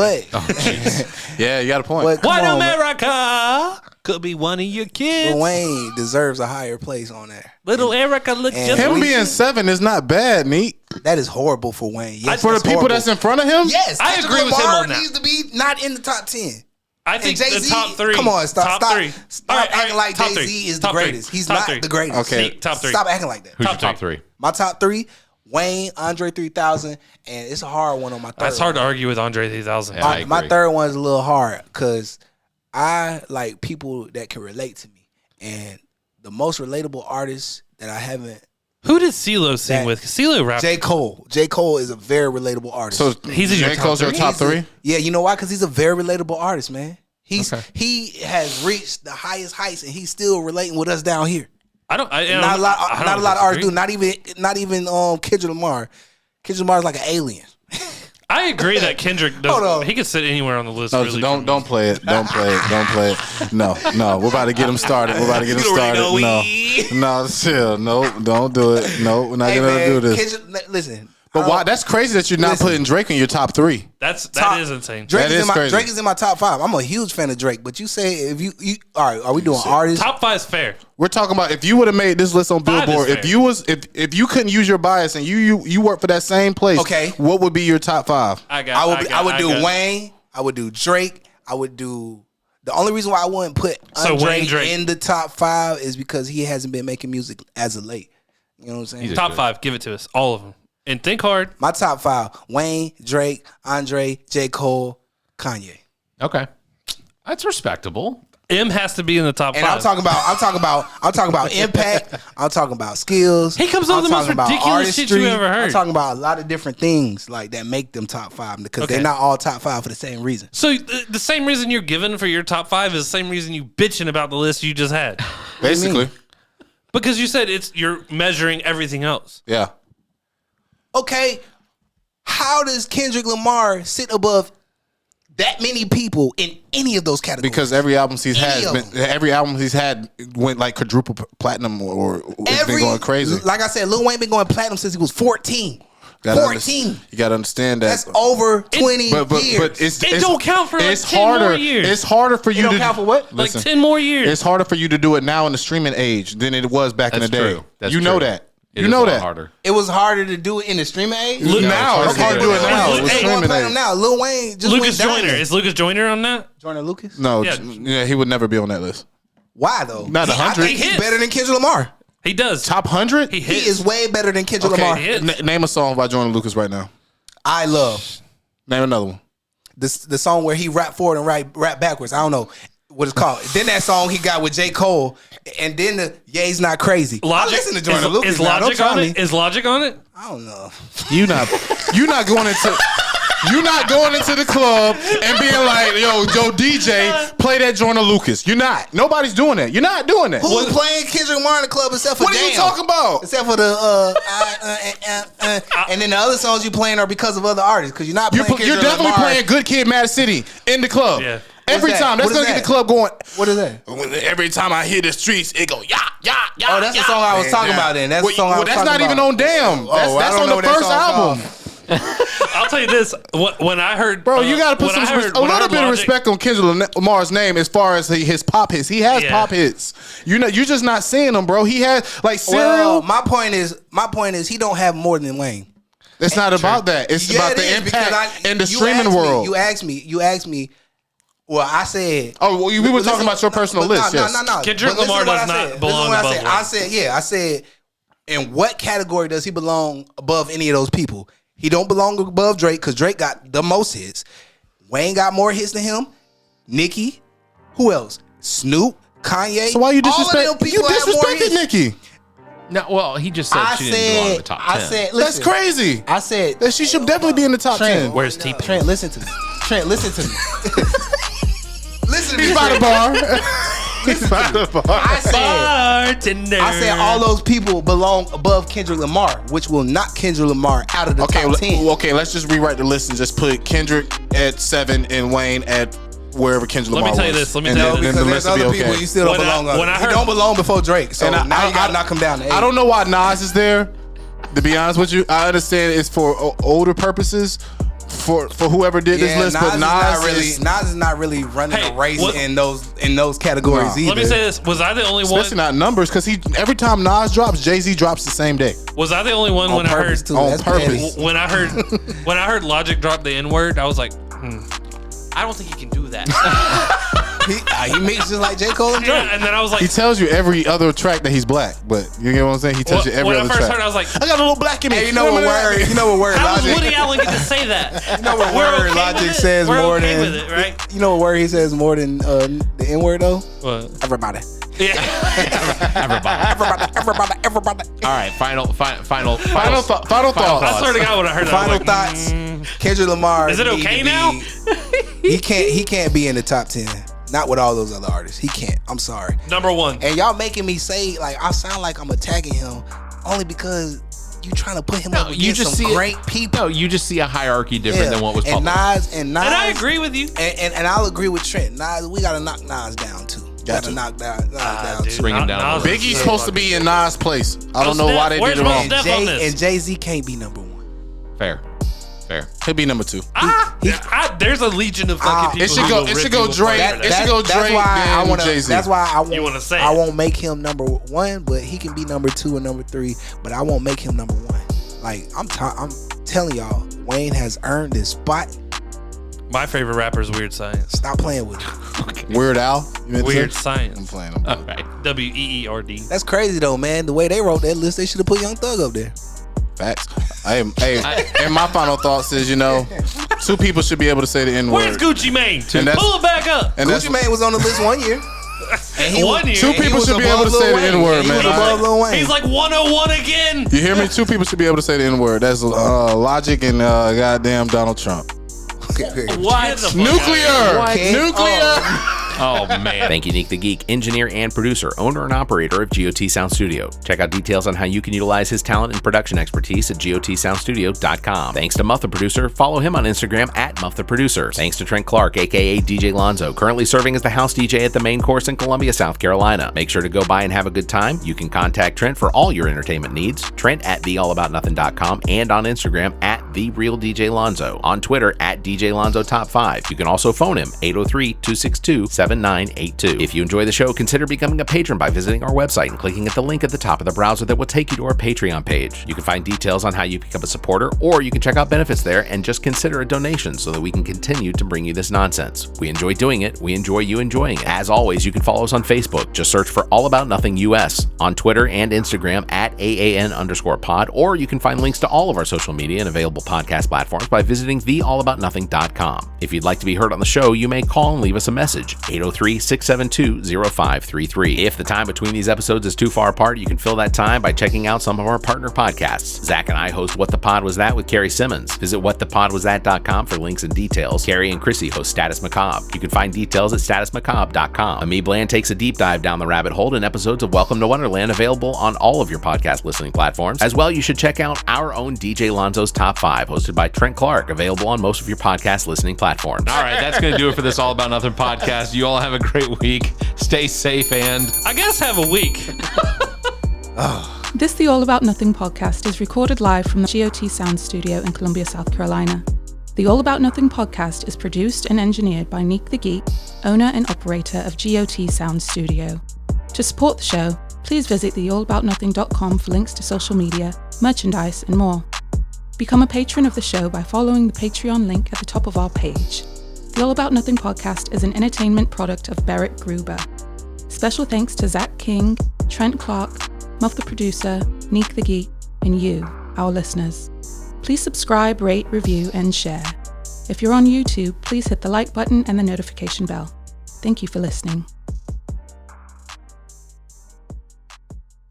Speaker 2: Yeah, you got a point.
Speaker 3: White America could be one of your kids.
Speaker 6: Lil Wayne deserves a higher place on there.
Speaker 3: Little Erica look just
Speaker 2: him being 7 is not bad, Nique.
Speaker 6: That is horrible for Wayne. Yes,
Speaker 2: for the people that's in front of him?
Speaker 6: Yes,
Speaker 3: I agree with him on that.
Speaker 6: Needs to be not in the top 10.
Speaker 3: I think
Speaker 6: Jay-Z,
Speaker 3: the top 3.
Speaker 6: Come on, stop
Speaker 3: three.
Speaker 6: acting like Jay-Z is the greatest. He's not the greatest.
Speaker 2: Okay,
Speaker 3: top 3.
Speaker 6: Stop acting like that.
Speaker 1: Who's your top 3?
Speaker 6: My top 3: Wayne, Andre 3000, and it's a hard one on my third.
Speaker 3: That's hard to argue with Andre 3000.
Speaker 1: Yeah,
Speaker 6: my third one is a little hard because I like people that can relate to me, and the most relatable artist that I haven't.
Speaker 3: Who did CeeLo sing with? CeeLo rap.
Speaker 6: J. Cole. J. Cole is a very relatable artist.
Speaker 2: So
Speaker 3: he's in your
Speaker 2: J. Cole's your top 3?
Speaker 6: Yeah, you know why? Because he's a very relatable artist, man. He has reached the highest heights, and he's still relating with us down here.
Speaker 3: Not
Speaker 6: a lot of artists do. Not even Kendrick Lamar. Kendrick Lamar is like an alien.
Speaker 3: I agree that Kendrick does. He could sit anywhere on the list.
Speaker 2: No,
Speaker 3: really
Speaker 2: don't play it. Don't play it. No. We're about to get him started. No, chill. No, don't do it. No, we're not gonna do this.
Speaker 6: Kendrick, listen.
Speaker 2: But why? That's crazy that you're not putting Drake in your top 3.
Speaker 3: That is insane.
Speaker 6: Drake is in my top 5. I'm a huge fan of Drake. But you say if you all right? Are we doing artists?
Speaker 3: Top 5 is fair.
Speaker 2: We're talking about if you would have made this list on Billboard. If you couldn't use your bias and you work for that same place,
Speaker 6: okay,
Speaker 2: what would be your top 5?
Speaker 6: I would do Wayne. I would do Drake. I would do. The only reason why I wouldn't put Andre in the top 5 is because he hasn't been making music as of late. You know what I'm saying?
Speaker 3: Top 5, give it to us, all of them, and think hard.
Speaker 6: My top 5: Wayne, Drake, Andre, J. Cole, Kanye.
Speaker 1: Okay, that's respectable.
Speaker 3: M has to be in the top 5.
Speaker 6: And I'm talking about impact. I'm talking about skills.
Speaker 3: He comes up with the most ridiculous shit you ever heard.
Speaker 6: I'm talking about a lot of different things like that make them top 5 because they're not all top 5 for the same reason.
Speaker 3: So the same reason you're giving for your top 5 is the same reason you bitching about the list you just had.
Speaker 2: Basically.
Speaker 3: Because you said you're measuring everything else.
Speaker 2: Yeah.
Speaker 6: Okay, how does Kendrick Lamar sit above that many people in any of those categories?
Speaker 2: Because every album he's had went like quadruple platinum or been going crazy.
Speaker 6: Like I said, Lil Wayne been going platinum since he was 14. 14.
Speaker 2: You gotta understand that.
Speaker 6: That's over 20 years.
Speaker 2: But
Speaker 3: it don't count for
Speaker 2: it's
Speaker 3: 10
Speaker 2: harder,
Speaker 3: more years.
Speaker 2: It's harder for you
Speaker 6: It don't
Speaker 2: to
Speaker 6: count for what?
Speaker 3: Like 10 more years.
Speaker 2: It's harder for you to do it now in the streaming age than it was back in the day.
Speaker 1: True. That's
Speaker 2: you
Speaker 1: true.
Speaker 2: know that.
Speaker 1: It
Speaker 2: you
Speaker 1: is
Speaker 2: know
Speaker 1: a lot
Speaker 2: that.
Speaker 1: harder.
Speaker 6: It was harder to do it in the streaming age?
Speaker 2: Now it's hard to do it now. It was streaming age.
Speaker 6: Now, Lil Wayne just
Speaker 3: Lucas
Speaker 6: went
Speaker 3: Joyner.
Speaker 6: diamond.
Speaker 3: Is Lucas Joyner on that?
Speaker 6: Joyner Lucas?
Speaker 2: No,
Speaker 3: Yeah.
Speaker 2: he would never be on that list.
Speaker 6: Why though?
Speaker 2: Not 100.
Speaker 6: I think he's better than Kendrick Lamar.
Speaker 3: He does.
Speaker 2: Top 100?
Speaker 3: He
Speaker 6: He
Speaker 3: hits.
Speaker 6: is way better than Kendrick Lamar.
Speaker 3: he hits.
Speaker 2: Name a song by Jonah Lucas right now.
Speaker 6: I Love.
Speaker 2: Name another one.
Speaker 6: The song where he rap forward and rap backwards. I don't know what it's called. Then that song he got with J. Cole, and then the Ye's Not Crazy.
Speaker 3: Logic.
Speaker 6: I listen to Joyner Lucas.
Speaker 3: Is
Speaker 6: now. Don't
Speaker 3: Logic
Speaker 6: try
Speaker 3: on
Speaker 6: me.
Speaker 3: it? Is Logic on it?
Speaker 6: I don't know.
Speaker 2: You're not going into the club and being like, yo DJ, play that Jonah Lucas. You're not. Nobody's doing that. You're not doing that.
Speaker 6: Who's playing Kendrick Lamar in the club except for
Speaker 2: What are you talking about?
Speaker 6: Except for the and then the other songs you playing are because of other artists because you're not playing Kendrick
Speaker 2: You're definitely
Speaker 6: Lamar.
Speaker 2: playing Good Kid, Mad City in the club.
Speaker 3: Yeah.
Speaker 2: Every
Speaker 6: What's that?
Speaker 2: time. That's
Speaker 6: What
Speaker 2: going to
Speaker 6: is
Speaker 2: get the
Speaker 6: that?
Speaker 2: club going.
Speaker 6: What is that?
Speaker 2: Every time I hear the streets, it go, yeah.
Speaker 6: Oh, that's the song I was talking about then. That's the song I was
Speaker 2: that's
Speaker 6: talking
Speaker 2: not even
Speaker 6: about.
Speaker 2: on Damn. That's
Speaker 6: I don't
Speaker 2: on
Speaker 6: know
Speaker 2: the
Speaker 6: what that
Speaker 2: first
Speaker 6: song's
Speaker 2: album.
Speaker 3: I'll tell you this. When I heard,
Speaker 2: Bro, you got to put
Speaker 3: when
Speaker 2: a
Speaker 3: I heard
Speaker 2: little bit of
Speaker 3: Logic-
Speaker 2: respect on Kendrick Lamar's name as far as his pop hits. He has pop hits. You're just not seeing them, bro. He had like Serial.
Speaker 6: Well, my point is he don't have more than Wayne.
Speaker 2: It's not about that. It's about the impact in the streaming world.
Speaker 6: You asked me. Well, I said.
Speaker 2: Oh, well, we were talking about your personal list.
Speaker 6: No.
Speaker 3: Kendrick
Speaker 6: But listen
Speaker 3: Lamar
Speaker 6: to what
Speaker 3: does
Speaker 6: I
Speaker 3: not
Speaker 6: said.
Speaker 3: belong
Speaker 6: Listen to what
Speaker 3: above
Speaker 6: I said. I said, in what category does he belong above any of those people? He don't belong above Drake because Drake got the most hits. Wayne got more hits than him. Nicki. Who else? Snoop. Kanye.
Speaker 2: So why you
Speaker 6: All of them
Speaker 2: disrespect? You
Speaker 6: people have more
Speaker 2: disrespected
Speaker 6: hits.
Speaker 2: Nicki.
Speaker 1: No, well, he just said she didn't belong in the top 10.
Speaker 6: I said,
Speaker 2: That's
Speaker 6: listen,
Speaker 2: crazy.
Speaker 6: I said
Speaker 2: That she should definitely be in the top 10.
Speaker 3: Where's T-Pain?
Speaker 6: Trent, listen to me. Trent, listen to me. Listen to me.
Speaker 2: He's by the
Speaker 6: Trent.
Speaker 2: bar. He's by the bar.
Speaker 6: I
Speaker 3: Bartender.
Speaker 6: said all those people belong above Kendrick Lamar, which will knock Kendrick Lamar out of the top 10.
Speaker 2: Okay, let's just rewrite the list and just put Kendrick at 7 and Wayne at wherever Kendrick
Speaker 3: Let me
Speaker 2: Lamar
Speaker 3: tell you
Speaker 2: was.
Speaker 3: this, let me
Speaker 2: And
Speaker 3: tell you
Speaker 2: then
Speaker 3: this.
Speaker 2: the
Speaker 6: Because
Speaker 2: list
Speaker 6: there's
Speaker 2: will be
Speaker 6: other
Speaker 2: okay.
Speaker 6: people you still don't
Speaker 3: When I-
Speaker 6: belong on.
Speaker 3: when I
Speaker 6: You
Speaker 3: heard-
Speaker 6: don't belong before Drake, so
Speaker 2: And
Speaker 6: now you gotta knock him down to 8.
Speaker 2: I don't know why Nas is there. To be honest with you, I understand it's for older purposes for whoever did this list, but
Speaker 6: Nas is not really running
Speaker 3: Hey,
Speaker 6: a race
Speaker 3: what-
Speaker 6: in those categories
Speaker 2: No.
Speaker 6: either.
Speaker 3: Let me say this: was I the only one?
Speaker 2: especially not numbers, because every time Nas drops, Jay-Z drops the same day
Speaker 3: Was I the only one when I
Speaker 6: purpose
Speaker 3: heard?
Speaker 6: too.
Speaker 2: on
Speaker 6: That's
Speaker 2: purpose.
Speaker 6: petty.
Speaker 3: When I heard Logic drop the N word, I was like, I don't think he can do that.
Speaker 6: He mixes just like J. Cole and Drake.
Speaker 3: Yeah, and then I was like,
Speaker 2: He tells you every other track that he's black, but you get what I'm saying? He tells you every
Speaker 3: when I
Speaker 2: other
Speaker 3: first
Speaker 2: track.
Speaker 3: heard, I was like,
Speaker 2: I got a little black in me.
Speaker 6: Hey, you know what word
Speaker 3: how does
Speaker 6: Logic?
Speaker 3: Woody Allen get to say that?
Speaker 6: You know what
Speaker 3: We're
Speaker 6: word
Speaker 3: okay
Speaker 6: Logic
Speaker 3: with it.
Speaker 6: says
Speaker 3: We're
Speaker 6: more
Speaker 3: okay
Speaker 6: than
Speaker 3: with it, right?
Speaker 6: You know what word he says more than the N word though?
Speaker 3: What?
Speaker 6: Everybody.
Speaker 3: Yeah.
Speaker 6: Everybody.
Speaker 1: All right, final
Speaker 2: Final thoughts.
Speaker 3: I swear to God, when I heard that, I
Speaker 6: Final
Speaker 3: was like,
Speaker 6: thoughts. Kendrick Lamar.
Speaker 3: Is it
Speaker 6: need
Speaker 3: okay
Speaker 6: to
Speaker 3: now?
Speaker 6: He can't be in the top 10. Not with all those other artists. He can't. I'm sorry.
Speaker 3: number one.
Speaker 6: And y'all making me say like I sound like I'm attacking him only because you trying to put him up
Speaker 1: you
Speaker 6: against
Speaker 1: just
Speaker 6: some
Speaker 1: see
Speaker 6: great people.
Speaker 1: No, you just see a hierarchy different than what was
Speaker 6: and
Speaker 1: published.
Speaker 6: Nas
Speaker 3: And I agree with you.
Speaker 6: and I'll agree with Trent. Nas, we gotta knock Nas down too. Gotta knock Nas down
Speaker 3: dude.
Speaker 6: too.
Speaker 1: Bring him down.
Speaker 3: Nas-
Speaker 2: Biggie's supposed to be in Nas' place. I don't know why they
Speaker 3: Where's
Speaker 2: did it wrong.
Speaker 3: Mos Def on this?
Speaker 6: And Jay-Z can't be number 1.
Speaker 1: Fair.
Speaker 2: He'll be number 2.
Speaker 3: There's a legion of fucking people.
Speaker 2: It should
Speaker 3: who
Speaker 2: go-
Speaker 3: will
Speaker 2: it
Speaker 3: rip
Speaker 2: should go
Speaker 3: people apart
Speaker 2: Drake.
Speaker 3: for
Speaker 2: It
Speaker 3: that.
Speaker 2: should go Drake, then Jay-Z.
Speaker 6: That's why I won't.
Speaker 3: You wanna say
Speaker 6: I
Speaker 3: it.
Speaker 6: won't make him number 1, but he can be number 2 and number 3. But I won't make him number 1. Like I'm telling y'all, Wayne has earned this spot.
Speaker 3: My favorite rapper is Weird Science.
Speaker 6: Stop playing with me.
Speaker 2: Weird Al. You meant to
Speaker 3: Weird
Speaker 2: say?
Speaker 3: Science.
Speaker 2: I'm playing.
Speaker 1: All right.
Speaker 3: WEERD.
Speaker 6: That's crazy though, man. The way they wrote that list, they should have put Young Thug up there.
Speaker 2: Facts. And my final thoughts is, 2 people should be able to say the N
Speaker 3: Where's
Speaker 2: word.
Speaker 3: Gucci Mane?
Speaker 2: And that's-
Speaker 3: Pull it back up.
Speaker 2: And that's
Speaker 6: Gucci Mane was on the list one year.
Speaker 2: Two people should be able to say the N-word, man.
Speaker 3: He's like 101 again.
Speaker 2: You hear me? Two people should be able to say the N-word. That's Logic and goddamn Donald Trump.
Speaker 3: What?
Speaker 2: Nuclear.
Speaker 1: Oh, man.
Speaker 7: Thank you, Nique the Geek, engineer and producer, owner and operator of GOT Sound Studio. Check out details on how you can utilize his talent and production expertise at gotsoundstudio.com. Thanks to Muff the Producer. Follow him on Instagram at Muff the Producer. Thanks to Trent Clark, a.k.a. DJ Lonzo, currently serving as the house DJ at the Main Course in Columbia, South Carolina. Make sure to go by and have a good time. You can contact Trent for all your entertainment needs. Trent at theallaboutnothing.com and on Instagram at TheRealDJLonzo. On Twitter at DJ Lonzo Top 5. You can also phone him 803-262-7982. If you enjoy the show, consider becoming a patron by visiting our website and clicking at the link at the top of the browser that will take you to our Patreon page. You can find details on how you become a supporter, or you can check out benefits there and just consider a donation so that we can continue to bring you this nonsense. We enjoy doing it. We enjoy you enjoying it. As always, you can follow us on Facebook. Just search for All About Nothing US, on Twitter and Instagram at AAN_pod, or you can find links to all of our social media and available podcast platforms by visiting theallaboutnothing.com. If you'd like to be heard on the show, you may call and leave us a message. 803-672-0533. If the time between these episodes is too far apart, you can fill that time by checking out some of our partner podcasts. Zach and I host What the Pod Was That with Carrie Simmons. Visit whatthepodwasthat.com for links and details. Carrie and Chrissy host Status Macabre. You can find details at statusmacabre.com. Ami Bland takes a deep dive down the rabbit hole in episodes of Welcome to Wonderland, available on all of your podcast listening platforms. As well, you should check out our own DJ Lonzo's Top 5, hosted by Trent Clark, available on most of your podcast listening platforms.
Speaker 1: All right, that's going to do it for this All About Nothing podcast. You all have a great week. Stay safe and
Speaker 3: I guess have a week.
Speaker 8: This The All About Nothing podcast is recorded live from the GOT Sound Studio in Columbia, South Carolina. The All About Nothing podcast is produced and engineered by Nique the Geek, owner and operator of GOT Sound Studio. To support the show, please visit theallaboutnothing.com for links to social media, merchandise, and more. Become a patron of the show by following the Patreon link at the top of our page. The All About Nothing podcast is an entertainment product of Barrett Gruber. Special thanks to Zach King, Trent Clark, Muff the Producer, Nique the Geek, and you, our listeners. Please subscribe, rate, review, and share. If you're on YouTube, please hit the like button and the notification bell. Thank you for listening.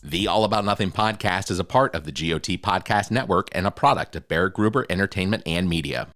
Speaker 1: The All About Nothing podcast is a part of the GOT Podcast Network and a product of Barrett Gruber Entertainment and Media.